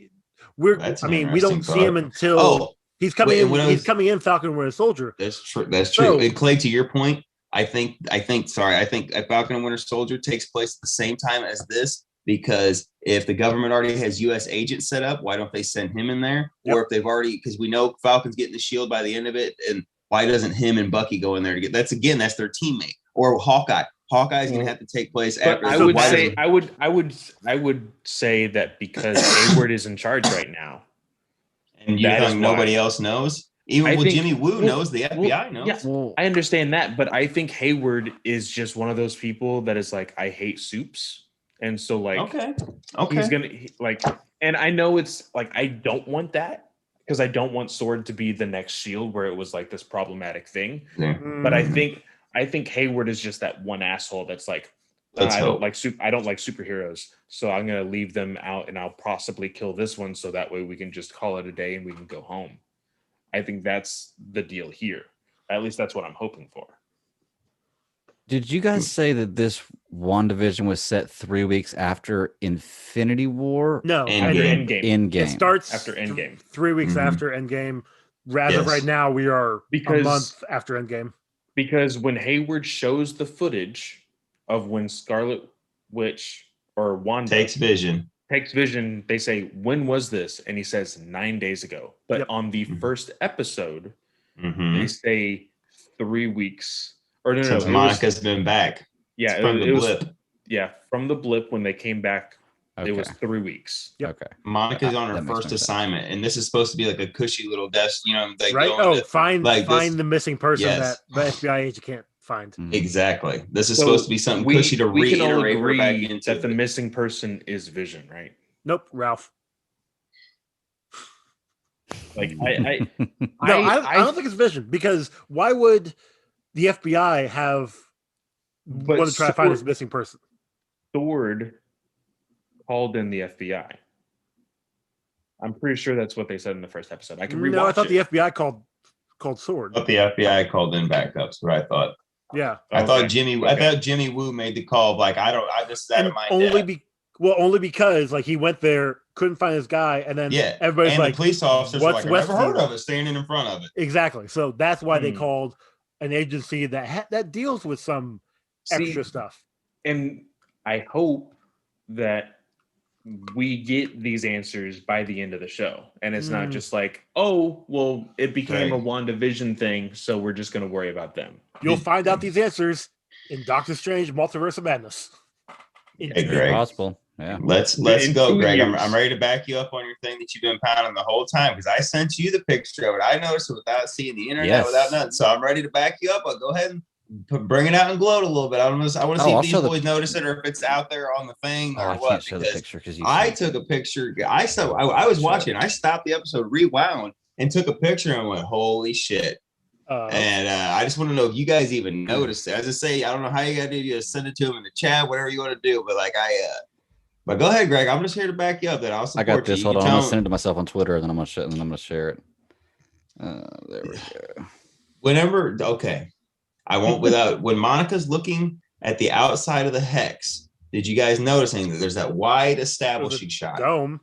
we don't see him until he's coming in. He's coming in Falcon and Winter Soldier. That's true. So, and Clay, to your point, I think Falcon and Winter Soldier takes place at the same time as this, because if the government already has U.S. agents set up, why don't they send him in there? Yep. Or if they've already, because we know Falcon's getting the shield by the end of it, and why doesn't him and Bucky go in there to get? That's their teammate. Or Hawkeye. Hawkeye's going to have to take place after. I would say that because Hayward is in charge right now, and you think nobody else knows. Jimmy Woo knows, the FBI knows. Yeah, I understand that, but I think Hayward is just one of those people that is like, I hate soups, and so like, okay, he's gonna and I know it's like I don't want that because I don't want Sword to be the next Shield where it was like this problematic thing. Yeah. But I think Hayward is just that one asshole that's like, I don't like superheroes, so I'm gonna leave them out, and I'll possibly kill this one so that way we can just call it a day and we can go home. I think that's the deal here. At least that's what I'm hoping for. Did you guys say that this WandaVision was set 3 weeks after Infinity War? No, Endgame. It starts after Endgame. 3 weeks after Endgame. Rather, right now we are a month after Endgame. Because when Hayward shows the footage of when Scarlet Witch or Wanda takes Vision, they say, when was this? And he says 9 days ago. But on the first episode, they say 3 weeks. Or no, Monica's been back. Yeah, from the blip. From the blip when they came back, it was 3 weeks. Yep. Okay. Monica's on her first assignment, and this is supposed to be like a cushy little desk, find the missing person that the FBI agent can't find. Exactly. This is supposed to be something cushy to we can all agree back into that the missing person is Vision, right? Nope, Ralph. Like I don't think it's Vision, because why would the FBI want to try to find this missing person? Sword called in the FBI. I'm pretty sure that's what they said in the first episode. I can rewatch. No, I thought the FBI called Sword. But the FBI called in backups. What I thought. Yeah, I thought Jimmy Woo made the call. Like I just out of my depth. Well, only because like he went there, couldn't find his guy, and then everybody's and like, the police officers were like, I've never heard Westview? of it, standing in front of it. Exactly. So that's why they called an agency that deals with some extra stuff. And I hope that we get these answers by the end of the show, and it's not just like, oh, well, it became a WandaVision thing, so we're just going to worry about them. You'll find out these answers in Doctor Strange: Multiverse of Madness. Hey, Greg. Possible. Yeah. Let's go, Greg. I'm ready to back you up on your thing that you've been pounding the whole time, because I sent you the picture of it. I noticed it without seeing the internet, without nothing. So I'm ready to back you up. I'll go ahead and bring it out and gloat a little bit. I want to see if these boys notice it or if it's out there on the thing or what. Can't show the picture because I took a picture. I was watching. I stopped the episode, rewound, and took a picture and went, "Holy shit!" And I just want to know if you guys even noticed it. As I say, I don't know how you got to do. You just send it to them in the chat, whatever you want to do. But but go ahead, Greg. I'm just here to back you up. That I'll support you. I got this. Hold on. I'm gonna send it to myself on Twitter, and then I'm gonna share it. There we go. Okay. I won't when Monica's looking at the outside of the hex, did you guys notice anything? That there's that wide establishing shot. Dome.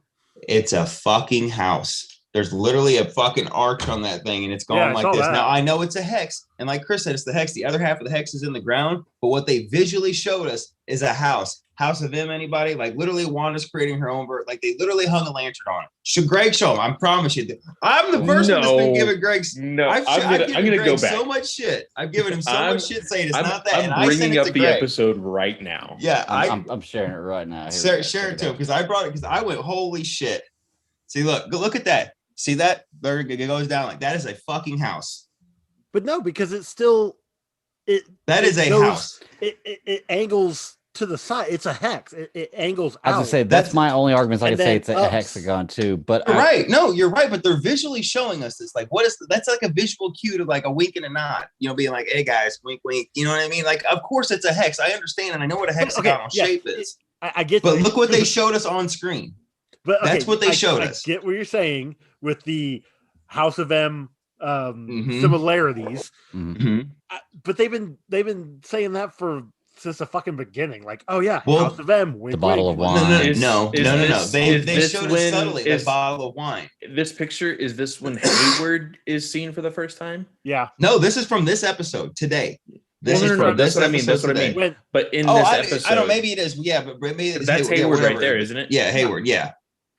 It's a fucking house. There's literally a fucking arch on that thing, and it's going like this. Now I know it's a hex, and like Chris said, it's the hex. The other half of the hex is in the ground, but what they visually showed us is a house. House of M, anybody? Like literally Wanda's creating her own like they literally hung a lantern on it. Should Greg show him? I promise you. I'm the person that's been giving Greg I'm gonna go back. So much shit. I've given him so much shit saying it's not that. I'm bringing up the episode right now. Yeah, I'm sharing it right now. Share it to him because I brought it because I went, holy shit. See, look at that. See that? There it goes down like that is a fucking house. But no, because it's still that is a house. It angles to the side. It's a hex. It angles out. As I say, that's my only argument. I could say it's a hexagon too. But right, no, you're right. But they're visually showing us this. Like, that's like a visual cue to like a wink and a nod. Being like, "Hey guys, wink, wink." You know what I mean? Like, of course it's a hex. I understand, and I know what a hexagonal shape is. I get. But look what they showed us on screen. But that's what they showed us. I get what you're saying with the House of M similarities. But they've been saying that since the fucking beginning. Like, oh yeah, House of M, the bottle of wine. No. They showed us subtly the bottle of wine. This picture is this when Hayward is seen for the first time? Yeah. No, this is from this episode today. That's what I mean. But in this episode, I don't. Maybe it is. Yeah, but maybe that's Hayward right there, isn't it? Yeah, Hayward. Yeah.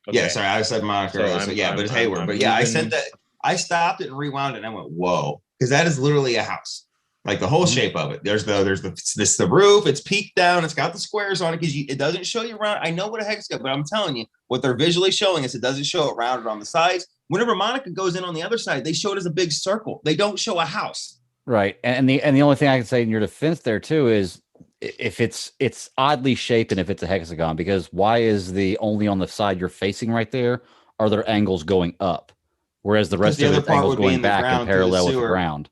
Okay. Yeah, sorry, I said Monica. But it's Hayward. But yeah, I sent that. I stopped it and rewound it, and I went, "Whoa!" Because that is literally a house, like the whole shape of it. There's the roof. It's peaked down. It's got the squares on it because it doesn't show you around. I know what a hex got, but I'm telling you, what they're visually showing us, it doesn't show it rounded on the sides. Whenever Monica goes in on the other side, they show it as a big circle. They don't show a house. Right, and the only thing I can say in your defense there too is, if it's oddly shaped and if it's a hexagon, because why is the only on the side you're facing right there are there angles going up, whereas the rest of the angles going back and parallel with the ground?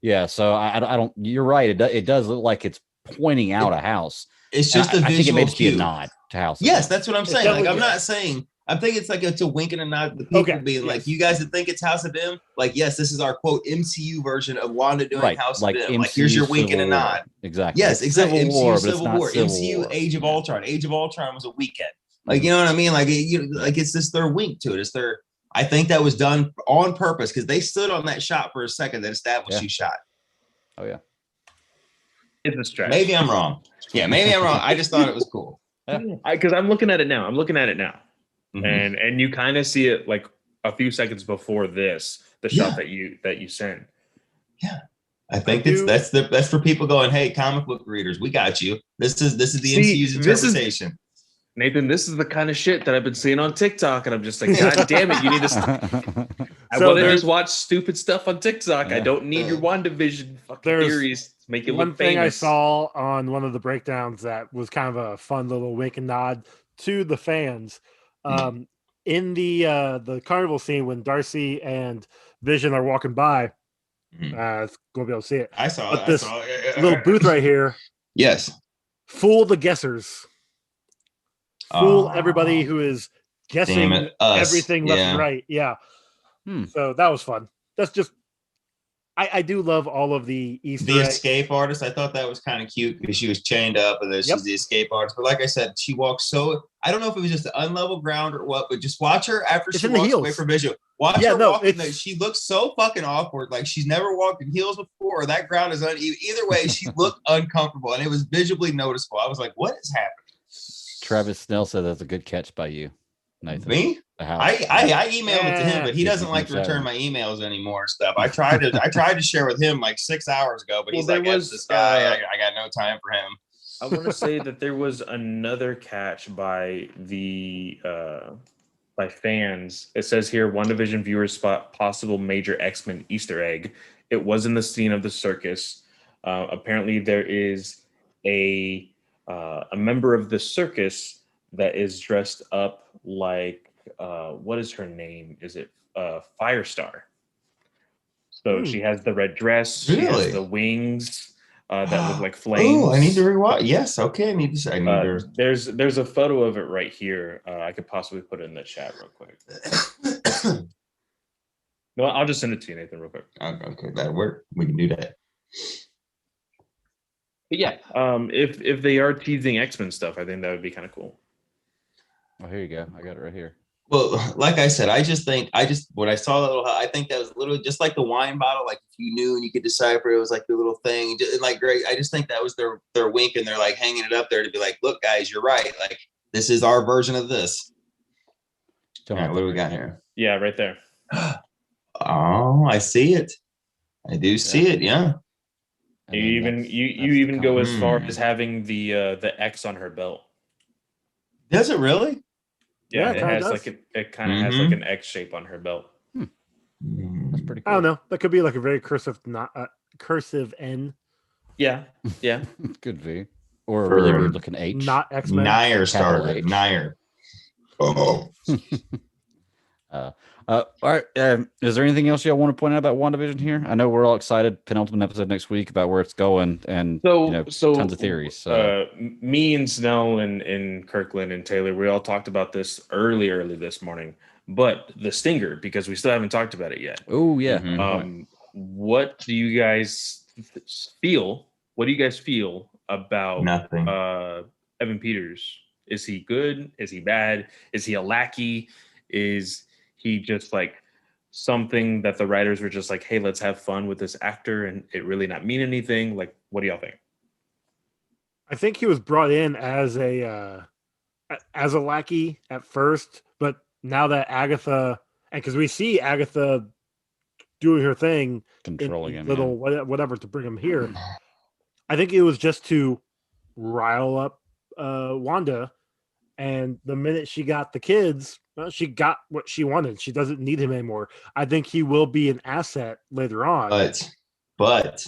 Yeah, so I don't. You're right. It does look like it's pointing out a house. It's just a visual I think it may just be a cue. nod to house. Yes, that's what I'm saying. Like I'm not saying. I think it's like it's a wink and a nod to the people being like, you guys that think it's House of M, like, yes, this is our quote MCU version of Wanda doing House of M. Like, here's your wink and a nod. Exactly. Yes, exactly. Civil Civil War. MCU Age of Ultron. Age of Ultron was a weekend. Like, you know what I mean? Like, it's just their wink to it. It's their. I think that was done on purpose because they stood on that shot for a second that established you shot. Oh yeah. It's a stretch. Maybe I'm wrong. Yeah, maybe I'm wrong. I just thought it was cool. Because I'm looking at it now. And you kind of see it like a few seconds before the shot that you sent. Yeah, I think that's for people going, hey, comic book readers, we got you. This is the MCU's interpretation. Nathan, this is the kind of shit that I've been seeing on TikTok, and I'm just like, God damn it, you need to stop. I want to just watch stupid stuff on TikTok. Yeah. I don't need your WandaVision fucking theories. Make it look famous. One thing I saw on one of the breakdowns that was kind of a fun little wink and nod to the fans. In the carnival scene when Darcy and Vision are walking by, gonna be able to see it. I saw this little booth right here. Yes. Fool the guessers. Fool everybody who is guessing everything left and right. Yeah. So that was fun. That's just I do love all of the Easter The eggs. escape artist, I thought that was kind of cute because she was chained up and then she's the escape artist. But like I said, she walks so, I don't know if it was just unlevel ground or what, but just watch her after she walks away from visual. Watch her walking. She looks so fucking awkward. Like she's never walked in heels before. Or that ground is uneven. Either way, she looked uncomfortable and it was visibly noticeable. I was like, what is happening? Travis Snell said that's a good catch by you, Nathan. Me? I emailed it to him, but he doesn't like to return my emails anymore and stuff. I tried to share with him like 6 hours ago, but he's like, this guy, I got no time for him. I want to say that there was another catch by the by fans. It says here, WandaVision viewers spot possible major X-Men Easter egg. It was in the scene of the circus. Apparently there is a member of the circus that is dressed up like what is her name? Is it Firestar? So she has the red dress. Really? She has the wings that look like flames. Oh, I need to rewatch. Yes, okay. I need to. There's a photo of it right here. I could possibly put it in the chat real quick. No, I'll just send it to you, Nathan, real quick. Okay, that'll work. We can do that. But yeah, if they are teasing X-Men stuff, I think that would be kind of cool. Oh, here you go. I got it right here. Well, like I said, when I saw that little, I think that was literally just like the wine bottle. Like if you knew and you could decipher, it was like the little thing. Like great, I just think that was their wink, and they're like hanging it up there to be like, look, guys, you're right. Like this is our version of this. All right, what do we got here? Yeah, right there. Oh, I see it. I do see it. Yeah. You even go as far as having the X on her belt. Does it really? Yeah, it has like it kind of has like an X shape on her belt. That's pretty cool. I don't know. That could be like a very cursive N. Yeah. Could be. Or a really weird looking H. Not X-Men. Nair started. Nair. Oh. All right. Is there anything else y'all want to point out about WandaVision here? I know we're all excited. Penultimate episode next week about where it's going, and so tons of theories. So me and Snell and Kirkland and Taylor, we all talked about this early this morning. But the stinger, because we still haven't talked about it yet. Oh yeah. What do you guys feel? What do you guys feel about nothing? Evan Peters? Is he good? Is he bad? Is he a lackey? Is he just like something that the writers were just like, hey, let's have fun with this actor and it really not mean anything? Like, what do y'all think? I think he was brought in as a lackey at first, but now that Agatha, and because we see Agatha doing her thing, controlling him, whatever to bring him here, I think it was just to rile up Wanda. And the minute she got the kids, she got what she wanted. She doesn't need him anymore. I think he will be an asset later on. But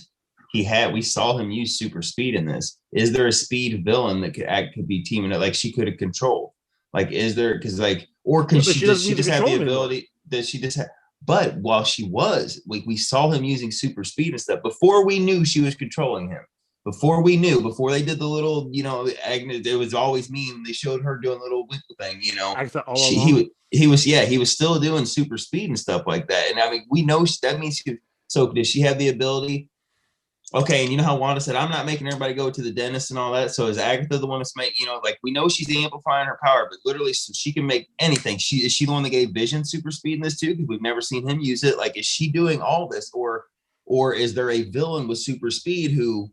we saw him use super speed in this. Is there a speed villain that could be teaming up? Like she could have controlled. Like, is there? Because like, or can she just have the ability that she just had? But while she was, we saw him using super speed and stuff before we knew she was controlling him. Before they did the little, it was always mean. They showed her doing a little winkle thing, he was still doing super speed and stuff like that. And I mean, we know that means so does she have the ability? Okay. And you know how Wanda said, I'm not making everybody go to the dentist and all that. So is Agatha the one that's we know she's amplifying her power, but literally so she can make anything. Is she the one that gave Vision super speed in this too? Because we've never seen him use it. Like, is she doing all this or is there a villain with super speed who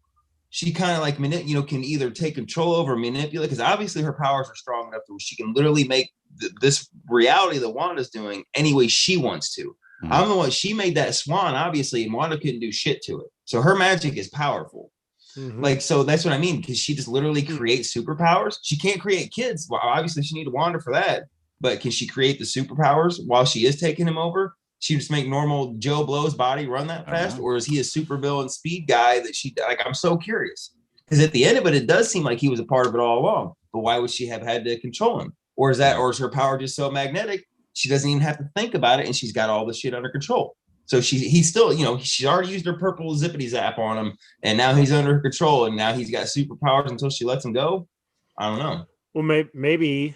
she kind of like can either take control over or manipulate, because obviously her powers are strong enough that she can literally make this reality that Wanda's doing any way she wants to. Mm-hmm. I'm the one, she made that swan, obviously, and Wanda couldn't do shit to it. So her magic is powerful. Mm-hmm. Like, so that's what I mean, because she just literally creates superpowers. She can't create kids. Well, obviously she needed Wanda for that, but can she create the superpowers while she is taking him over? She just make normal Joe Blow's body run that fast, or is he a super villain speed guy that she like? I'm so curious, because at the end of it, it does seem like he was a part of it all along. But why would she have had to control him? Or is her power just so magnetic she doesn't even have to think about it, and she's got all the shit under control? So he's still, she's already used her purple zippity zap on him, and now he's under her control, and now he's got superpowers until she lets him go. I don't know. Well, maybe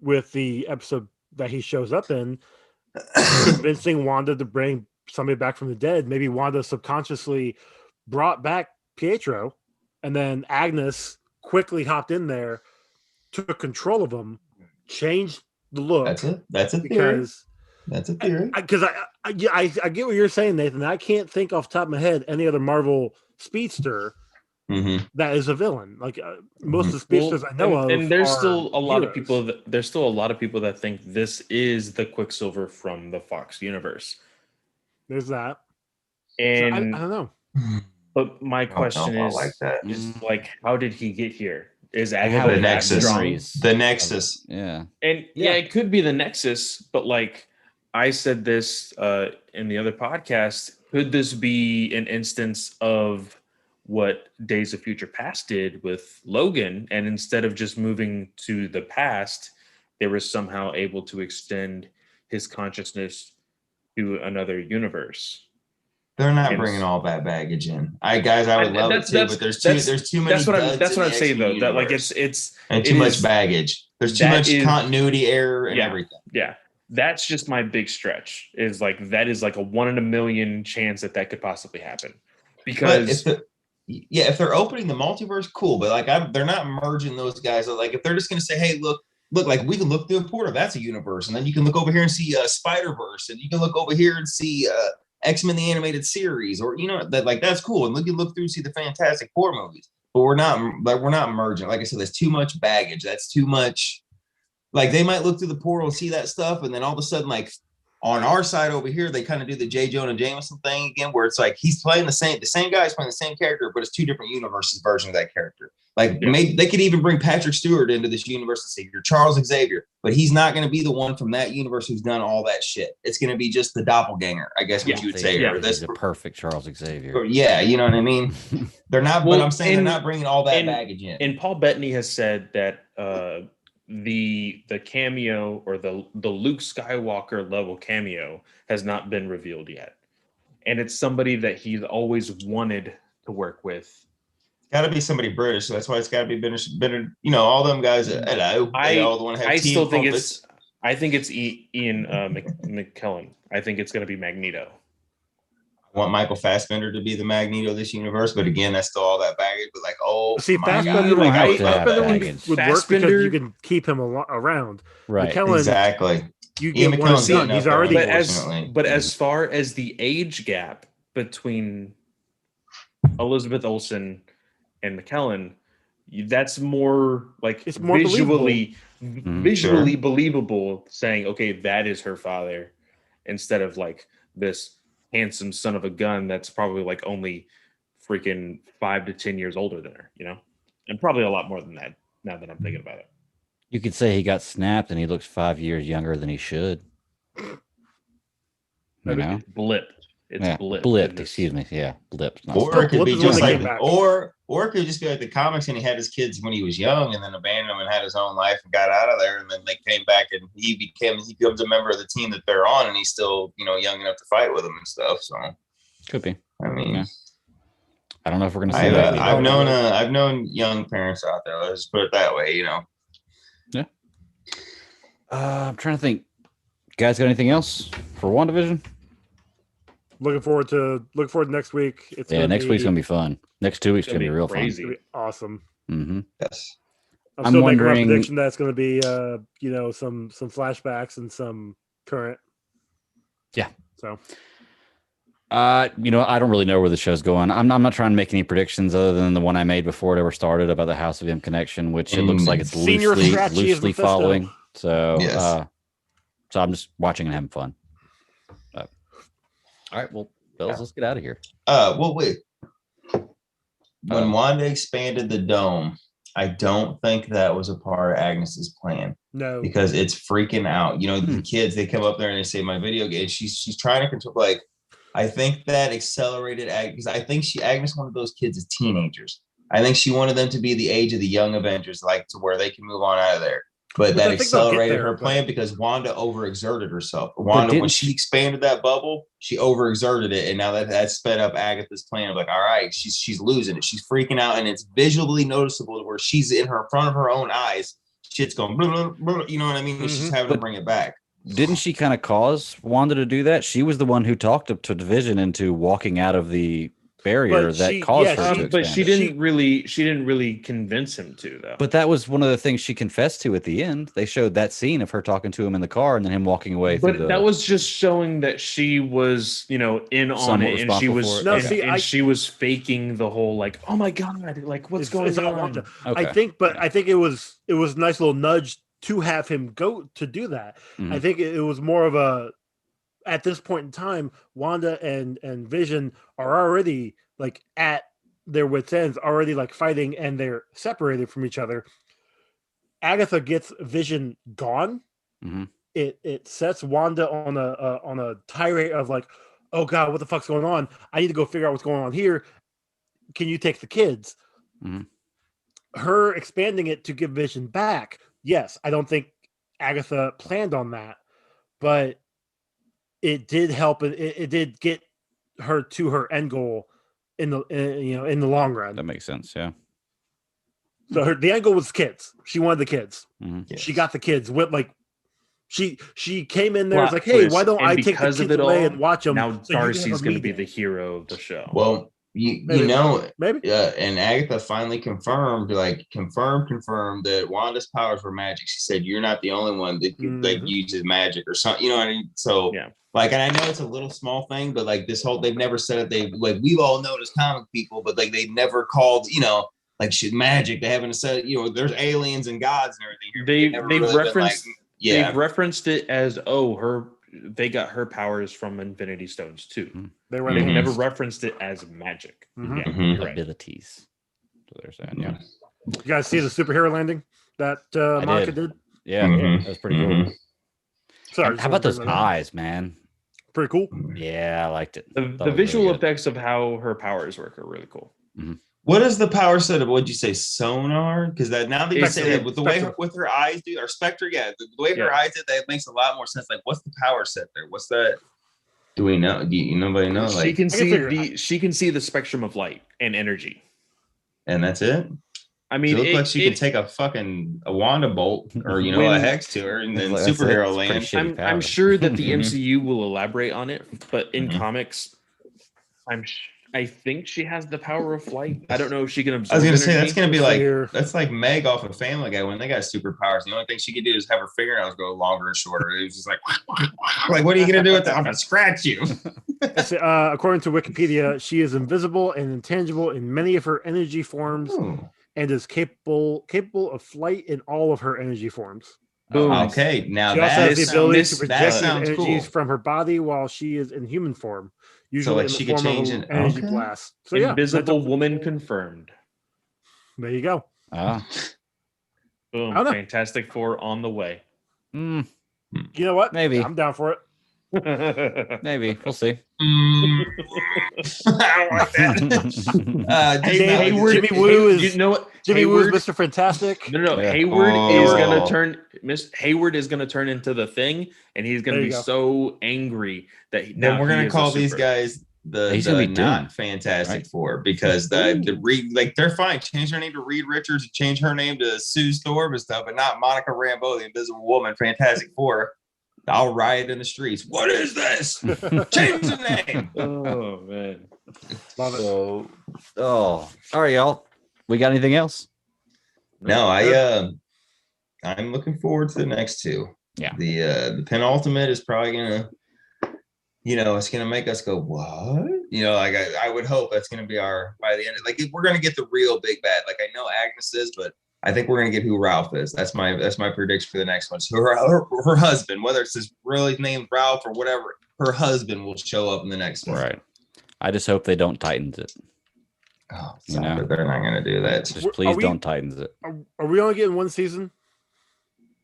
with the episode that he shows up in, convincing Wanda to bring somebody back from the dead. Maybe Wanda subconsciously brought back Pietro, and then Agnes quickly hopped in there, took control of him, changed the look. That's a theory. That's a theory. Because I get what you're saying, Nathan. I can't think off the top of my head any other Marvel speedster that is a villain. Like most of the speedsters I know of, and there's still a lot of people. There's still a lot of people that think this is the Quicksilver from the Fox universe. There's that, and so I don't know. But my question is like, how did he get here? Is Agatha the Nexus? The Nexus, and it could be the Nexus. But like I said this in the other podcast, could this be an instance of what Days of Future Past did with Logan, and instead of just moving to the past, they were somehow able to extend his consciousness to another universe? They're not bringing all that baggage in. I would love it too, but there's too many. That's what I'm saying though. That like it's too much baggage. There's too much continuity error and everything. Yeah, that's just my big stretch. Is like that is like a 1 in a million chance that could possibly happen. Because if they're opening the multiverse, cool. But like they're not merging those guys. Like if they're just going to say, hey, look, like we can look through a portal. That's a universe, and then you can look over here and see Spider-Verse, and you can look over here and see X-Men the animated series, or that's cool. And you look through and see the Fantastic Four movies. But we're not merging. Like I said, there's too much baggage. That's too much. Like they might look through the portal and see that stuff, and then all of a sudden, like on our side over here, they kind of do the J. Jonah Jameson thing again, where it's like he's playing the same guy's playing the same character, but it's two different universes version of that character. Like maybe they could even bring Patrick Stewart into this universe and say you're Charles Xavier, but he's not going to be the one from that universe who's done all that shit. It's going to be just the doppelganger, I guess what you would say. Yeah, that's the perfect Charles Xavier. Yeah, you know what I mean. They're not, but I'm saying they're not bringing all that baggage in. And Paul Bettany has said that the cameo or the Luke Skywalker level cameo has not been revealed yet, and it's somebody that he's always wanted to work with. Got to be somebody British, so that's why it's got to be British. All them guys. Hello, I still think it's. I think it's Ian McKellen. I think it's going to be Magneto. I want Michael Fassbender to be the Magneto of this universe, but again, that's still all that baggage. But like, see, Fassbender would work because you can keep him around. Right, McKellen, exactly. You get one son. He's already. But as far as the age gap between Elizabeth Olsen and McKellen, that's more like it's more visually believable, saying, okay, that is her father, instead of like this handsome son of a gun that's probably like only freaking 5 to 10 years older than her, and probably a lot more than that now that I'm thinking about it. You could say he got snapped and he looks 5 years younger than he should. Blipped. It's blipped. Excuse me. Yeah, blipped. Or it could be just like, or it could just be like the comics, and he had his kids when he was young, and then abandoned them and had his own life and got out of there, and then they came back, and he becomes a member of the team that they're on, and he's still young enough to fight with them and stuff. So could be. I mean, I don't know if we're gonna see that. I've known young parents out there. Let's just put it that way. Yeah. I'm trying to think. Guys, got anything else for WandaVision? Looking forward to next week. Next week's gonna be fun. Next 2 weeks gonna be real crazy. Fun. It's gonna be awesome. Mm-hmm. Yes. I'm still making my prediction that it's gonna be some flashbacks and some current. Yeah. So I don't really know where the show's going. I'm not trying to make any predictions other than the one I made before it ever started about the House of M connection, which it looks like it's loosely following. So yes. So I'm just watching and having fun. All right, well, Bells, let's get out of here. Well, wait. When Wanda expanded the dome, I don't think that was a part of Agnes's plan. No, because it's freaking out. The kids, they come up there and they say, "My video game." She's trying to control. Like, I think that accelerated because I think Agnes wanted those kids as teenagers. I think she wanted them to be the age of the young Avengers, like to where they can move on out of there. But that accelerated her plan because Wanda overexerted herself. When she expanded that bubble, she overexerted it, and now that sped up Agatha's plan of like, all right, she's losing it, she's freaking out, and it's visually noticeable where she's in front of her own eyes. Shit's going, blah, blah, blah, you know what I mean? And she's having to bring it back. didn't she kind of cause Wanda to do that? She was the one who talked to Vision into walking out of the barrier that caused her to but expand she didn't really convince him to, though. But that was one of the things she confessed to at the end. They showed that scene of her talking to him in the car and then him walking away. But that was just showing that she was, in on it, and she was she was faking the whole like, oh my god, like what's going on? Okay. I think it was a nice little nudge to have him go to do that. Mm-hmm. I think it was more of a, at this point in time, Wanda and Vision are already like at their wits' ends, already like fighting, and they're separated from each other. Agatha gets Vision gone. Mm-hmm. It sets Wanda on a tirade of like, oh god, what the fuck's going on? I need to go figure out what's going on here. Can you take the kids? Mm-hmm. Her expanding it to give Vision back. Yes, I don't think Agatha planned on that, but it did help. It did get her to her end goal in the long run. That makes sense. Yeah. So the end goal was kids. She wanted the kids. Mm-hmm. Yes. She got the kids with like, she came in there. It's like, hey, why don't I take the kids away and watch them? Now Darcy's going to be the hero of the show. Well, maybe. And Agatha finally confirmed that Wanda's powers were magic. She said, "You're not the only one that uses magic or something." You know what I mean? So yeah. Like, and I know it's a little small thing, but like they've never said it. They like, we've all noticed comic people, but like they never called, like shit magic. They haven't said, there's aliens and gods and everything. They've referenced it as, they got her powers from Infinity Stones too. Mm-hmm. They've never referenced it as magic. Mm-hmm. Yeah, mm-hmm. Abilities. So they're saying, yeah. You guys see the superhero landing that Monica did? Yeah, mm-hmm. That was pretty cool. Sorry, how about those eyes, man? Pretty cool. Yeah, I liked it. The visual effects of how her powers work are really cool. Mm-hmm. What is the power set of, what'd you say, sonar? Because that now that you say that with the way with her eyes, dude, or Spectre, the way her eyes did that makes a lot more sense. Like, what's the power set there? What's that? Do we know? Nobody know? Like, she can see the spectrum of light and energy, and that's it. I mean, it looks like she can take a Wanda bolt or a hex to her and then superhero land. I'm sure that the MCU will elaborate on it, but in comics, I think she has the power of flight. I don't know if she can absorb. I was gonna say that's gonna be like that's like Meg off of Family Guy when they got superpowers. The only thing she could do is have her fingernails go longer and shorter. It was just like what are you gonna do with that? I'm gonna scratch you. According to Wikipedia, she is invisible and intangible in many of her energy forms, and is capable of flight in all of her energy forms. Boom. Okay, now she also has the ability to project cool. energies from her body while she is in human form. Usually in the she form could change of an energy blast. So Invisible woman confirmed. There you go. Boom. Fantastic Four on the way. You know what? Maybe. I'm down for it. Maybe. We'll see. I don't like that. Hayward, Jimmy Woo is. You know what? Jimmy Woo is Mr. Fantastic. No. Yeah. Hayward is gonna turn. Hayward is gonna turn into the Thing, and he's gonna be so angry that then we're gonna call these guys the not Fantastic Four because they're fine. Change her name to Reed Richards, change her name to Sue Storm and stuff, but not Monica Rambeau, the Invisible Woman. Fantastic Four. I'll riot in the streets. What is this? Change the name. Oh man. Love it. All right, y'all. We got anything else? No, I'm looking forward to the next two. Yeah. The penultimate is probably gonna, it's gonna make us go, what? I would hope that's gonna be by the end. Like we're gonna get the real big bad. Like I know Agnes is, but I think we're gonna get who Ralph is. That's my prediction for the next one. So her husband, whether it's his really named Ralph or whatever, her husband will show up in the next one. Right. I just hope they don't Titans it. Oh, they're not gonna do that. Just please don't Titans it. Are we only getting one season?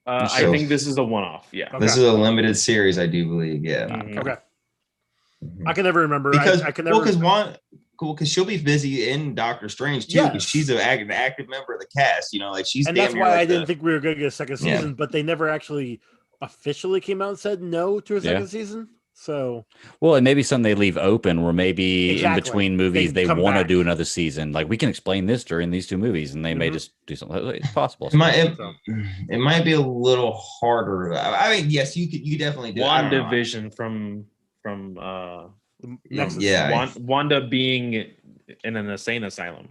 I think this is a one-off. Yeah. Okay. This is a limited series, I do believe. Yeah. Mm-hmm. Okay. Mm-hmm. I can never remember because because she'll be busy in Doctor Strange too, because she's an active member of the cast. She's and that's why I didn't think we were going to get a second season, but they never actually officially came out and said no to a second season. So, well, and maybe something they leave open where maybe in Exactly. between movies They they come want to back. do another season. Like we can explain this during these two movies, and they may just do something. It's possible. It might be a little harder. I mean, yes, you definitely do. WandaVision from Nexus. Wanda being in an insane asylum.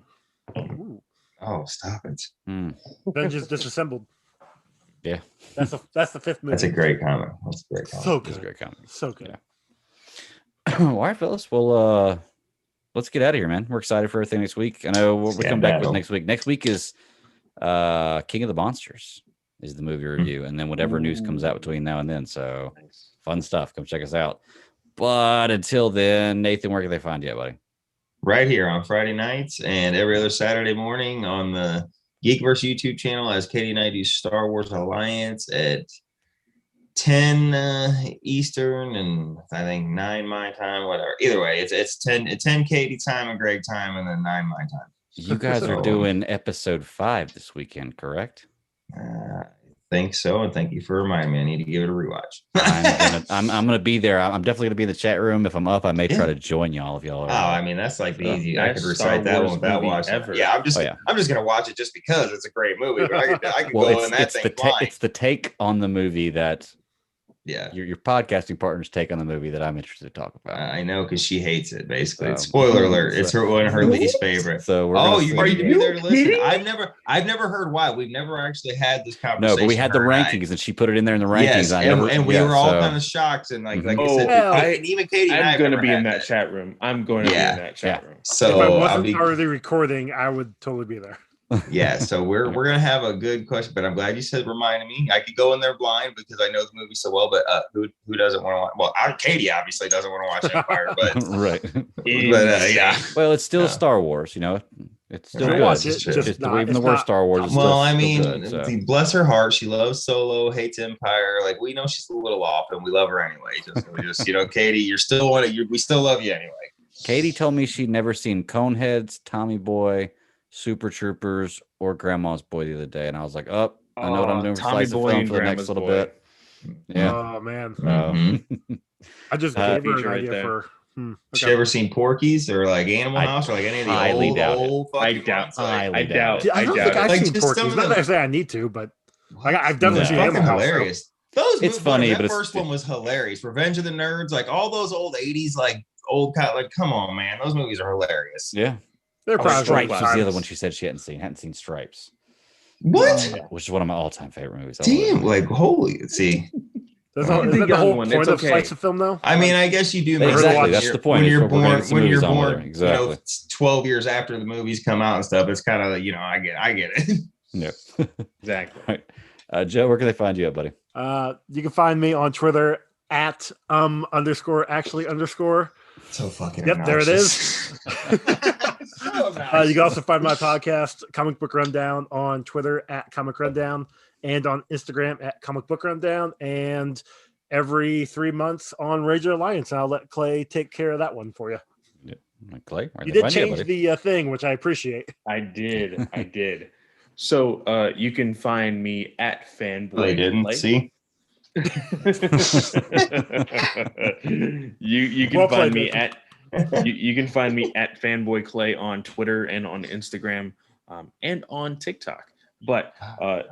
Oh, stop it! Avengers Disassembled. Yeah, that's the fifth movie. That's a great comment. That's a great comment. So good. That's a great comment. So good. Yeah. All right, fellas. Well, let's get out of here, man. We're excited for everything next week. I know we'll come back with next week. Next week is King of the Monsters is the movie review, and then whatever news comes out between now and then. So fun stuff. Come check us out. But until then, Nathan, where can they find you at, buddy? Right here on Friday nights and every other Saturday morning on the Geekverse YouTube channel as Katie and I do Star Wars Alliance at 10 Eastern and I think 9 my time, whatever. Either way, it's 10 Katie time and Greg time and then 9 my time. You guys are doing episode 5 this weekend, correct? I think so, and thank you for reminding me. I need to give it a rewatch. I'm gonna be there. I'm definitely gonna be in the chat room. If I'm up, I may try to join y'all if y'all are. I mean, that's like the easy. I could recite Star that Wars one without movie watching. Ever. Yeah, I'm just gonna watch it just because it's a great movie. But I could go in that thing blind. It's the take on the movie that your podcasting partner's take on the movie that I'm interested to talk about. I know because she hates it. Basically, it's spoiler alert. It's one of her least favorite. So we're are you be there to listen? I've never heard why. We've never actually had this conversation. No, but we had the rankings, and she put it in there in the rankings. Yes, and we were all kind of shocked and like I said, even Katie. I'm going to be in that chat room. I'm going to be in that chat room. So if I wasn't already recording, I would totally be there. Yeah, so we're gonna have a good question, but I'm glad you said reminding me. I could go in there blind because I know the movie so well, but who doesn't want to watch? Well, Katie obviously doesn't want to watch Empire, but right. But yeah. Well, it's still Star Wars, you know. It's still good. Watch It's it, even the worst Star Wars. Is well, still, I mean, still good, so. Bless her heart, she loves Solo, hates Empire. Like we know she's a little off, and we love her anyway. Just you know, Katie, you're still one of you. We still love you anyway. Katie told me she'd never seen Coneheads, Tommy Boy, Super Troopers, or Grandma's Boy the other day, and I was like, I know what I'm doing for Slice of Film for the next little bit. Yeah. Oh man. I just gave her an idea for. She ever seen Porky's or like Animal House or like any of the old I doubt. I don't think I've seen Porky's. Not that I say I need to, but I've definitely seen Animal House. Hilarious. It's funny, but the first one was hilarious. Revenge of the Nerds, like all those old 80s, like old like come on, man, those movies are hilarious. Yeah. They're probably Stripes was the other one she said she hadn't seen Stripes. What? Which is one of my all-time favorite movies. Damn, like holy, see. Is that the whole point of Slice of Film, though? I mean, I guess you do. Exactly, that's the point. When you're born, exactly. You know, 12 years after the movies come out and stuff, it's kind of, you know, I get it. Yeah, exactly. Right. Joe, where can they find you at, buddy? You can find me on Twitter at _actually_. So fucking yep, there it is. You can also find my podcast, Comic Book Rundown, on Twitter at Comic Rundown and on Instagram at Comic Book Rundown, and every 3 months on Ranger Alliance. And I'll let Clay take care of that one for you. Yeah. Clay, you did change the thing, which I appreciate. I did. So you can find me at Fanboy. They didn't Clay. see. you can find me at you can find me at Fanboy Clay on Twitter and on Instagram and on TikTok. But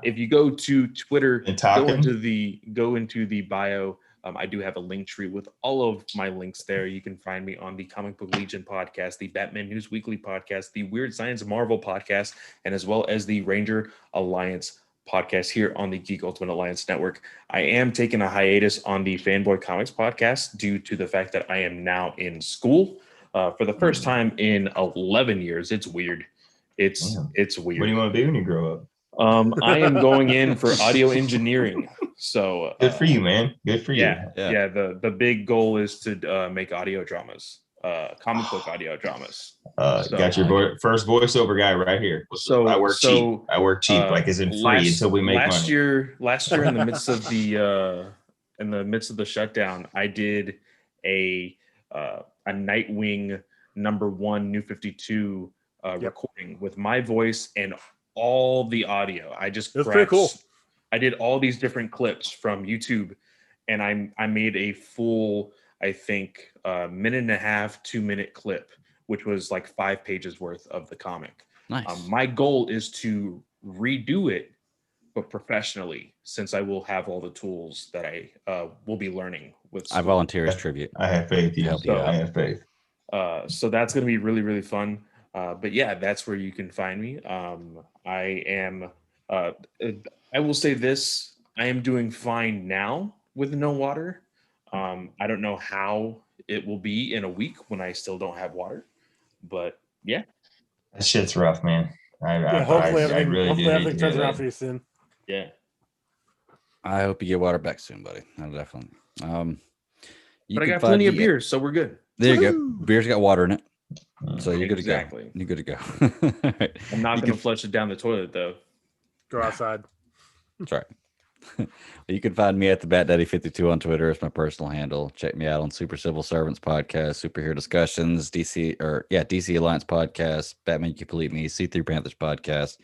if you go to Twitter, go into the bio. I do have a link tree with all of my links there. You can find me on the Comic Book Legion podcast, the Batman News Weekly podcast, the Weird Science Marvel podcast, and as well as the Ranger Alliance podcast here on the Geek Ultimate Alliance Network. I am taking a hiatus on the Fanboy Comics podcast due to the fact that I am now in school for the first time in 11 years. It's weird. It's weird. What do you want to do when you grow up? I am going in for audio engineering. So good for you, man. Good for you. Yeah. The big goal is to make audio dramas, comic book audio dramas. Got your first voiceover guy right here. So I work cheap. I work cheap, like as in free until we make money. Last year, in the midst of the shutdown, I did a Nightwing #1 New 52 recording with my voice and all the audio. I just pretty cool. I did all these different clips from YouTube, and I made a full I think, a 1.5 2-minute clip, which was like 5 pages worth of the comic. Nice. My goal is to redo it, but professionally, since I will have all the tools that I will be learning with school. I volunteer as tribute. I have faith. To help you out. I have faith. So that's going to be really, really fun. But yeah, that's where you can find me. I am, I will say this, I am doing fine now with no water. I don't know how it will be in a week when I still don't have water, but yeah. That shit's rough, man. Hopefully really everything turns around for you soon. Yeah. I hope you get water back soon, buddy. I'll definitely. But I got plenty of beers, so we're good. There you go. Beer's got water in it. So you're good to go. Exactly. You're good to go. Right. I'm not going to flush it down the toilet, though. Go outside. That's right. You can find me at the BatDaddy52 on Twitter. It's my personal handle. Check me out on Super Civil Servants podcast, Superhero Discussions, DC Alliance podcast, Batman You Can Believe Me, C3 Panthers podcast,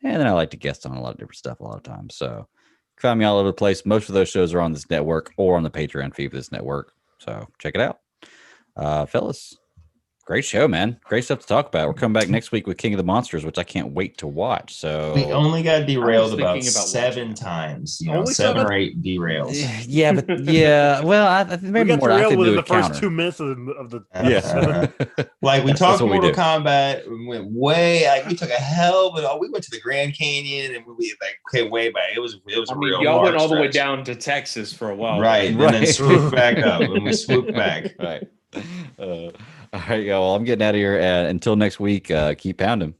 and then I like to guest on a lot of different stuff a lot of times. So you can find me all over the place. Most of those shows are on this network or on the Patreon feed for this network. So check it out, fellas. Great show, man. Great stuff to talk about. We're coming back next week with King of the Monsters, which I can't wait to watch. So we only got derailed about 7 times. Only 7 or 8 derails. Yeah, but yeah. Well, I maybe we got more. derailed within the counter. first 2 minutes of the Like we talked Mortal Kombat, we went way. Like we took a hell, but we went to the Grand Canyon and we came way back. It was a real. Y'all went all the way down to Texas for a while, right? And then swooped back up, and we swooped back, right. All right, y'all. I'm getting out of here. Until next week, keep pounding.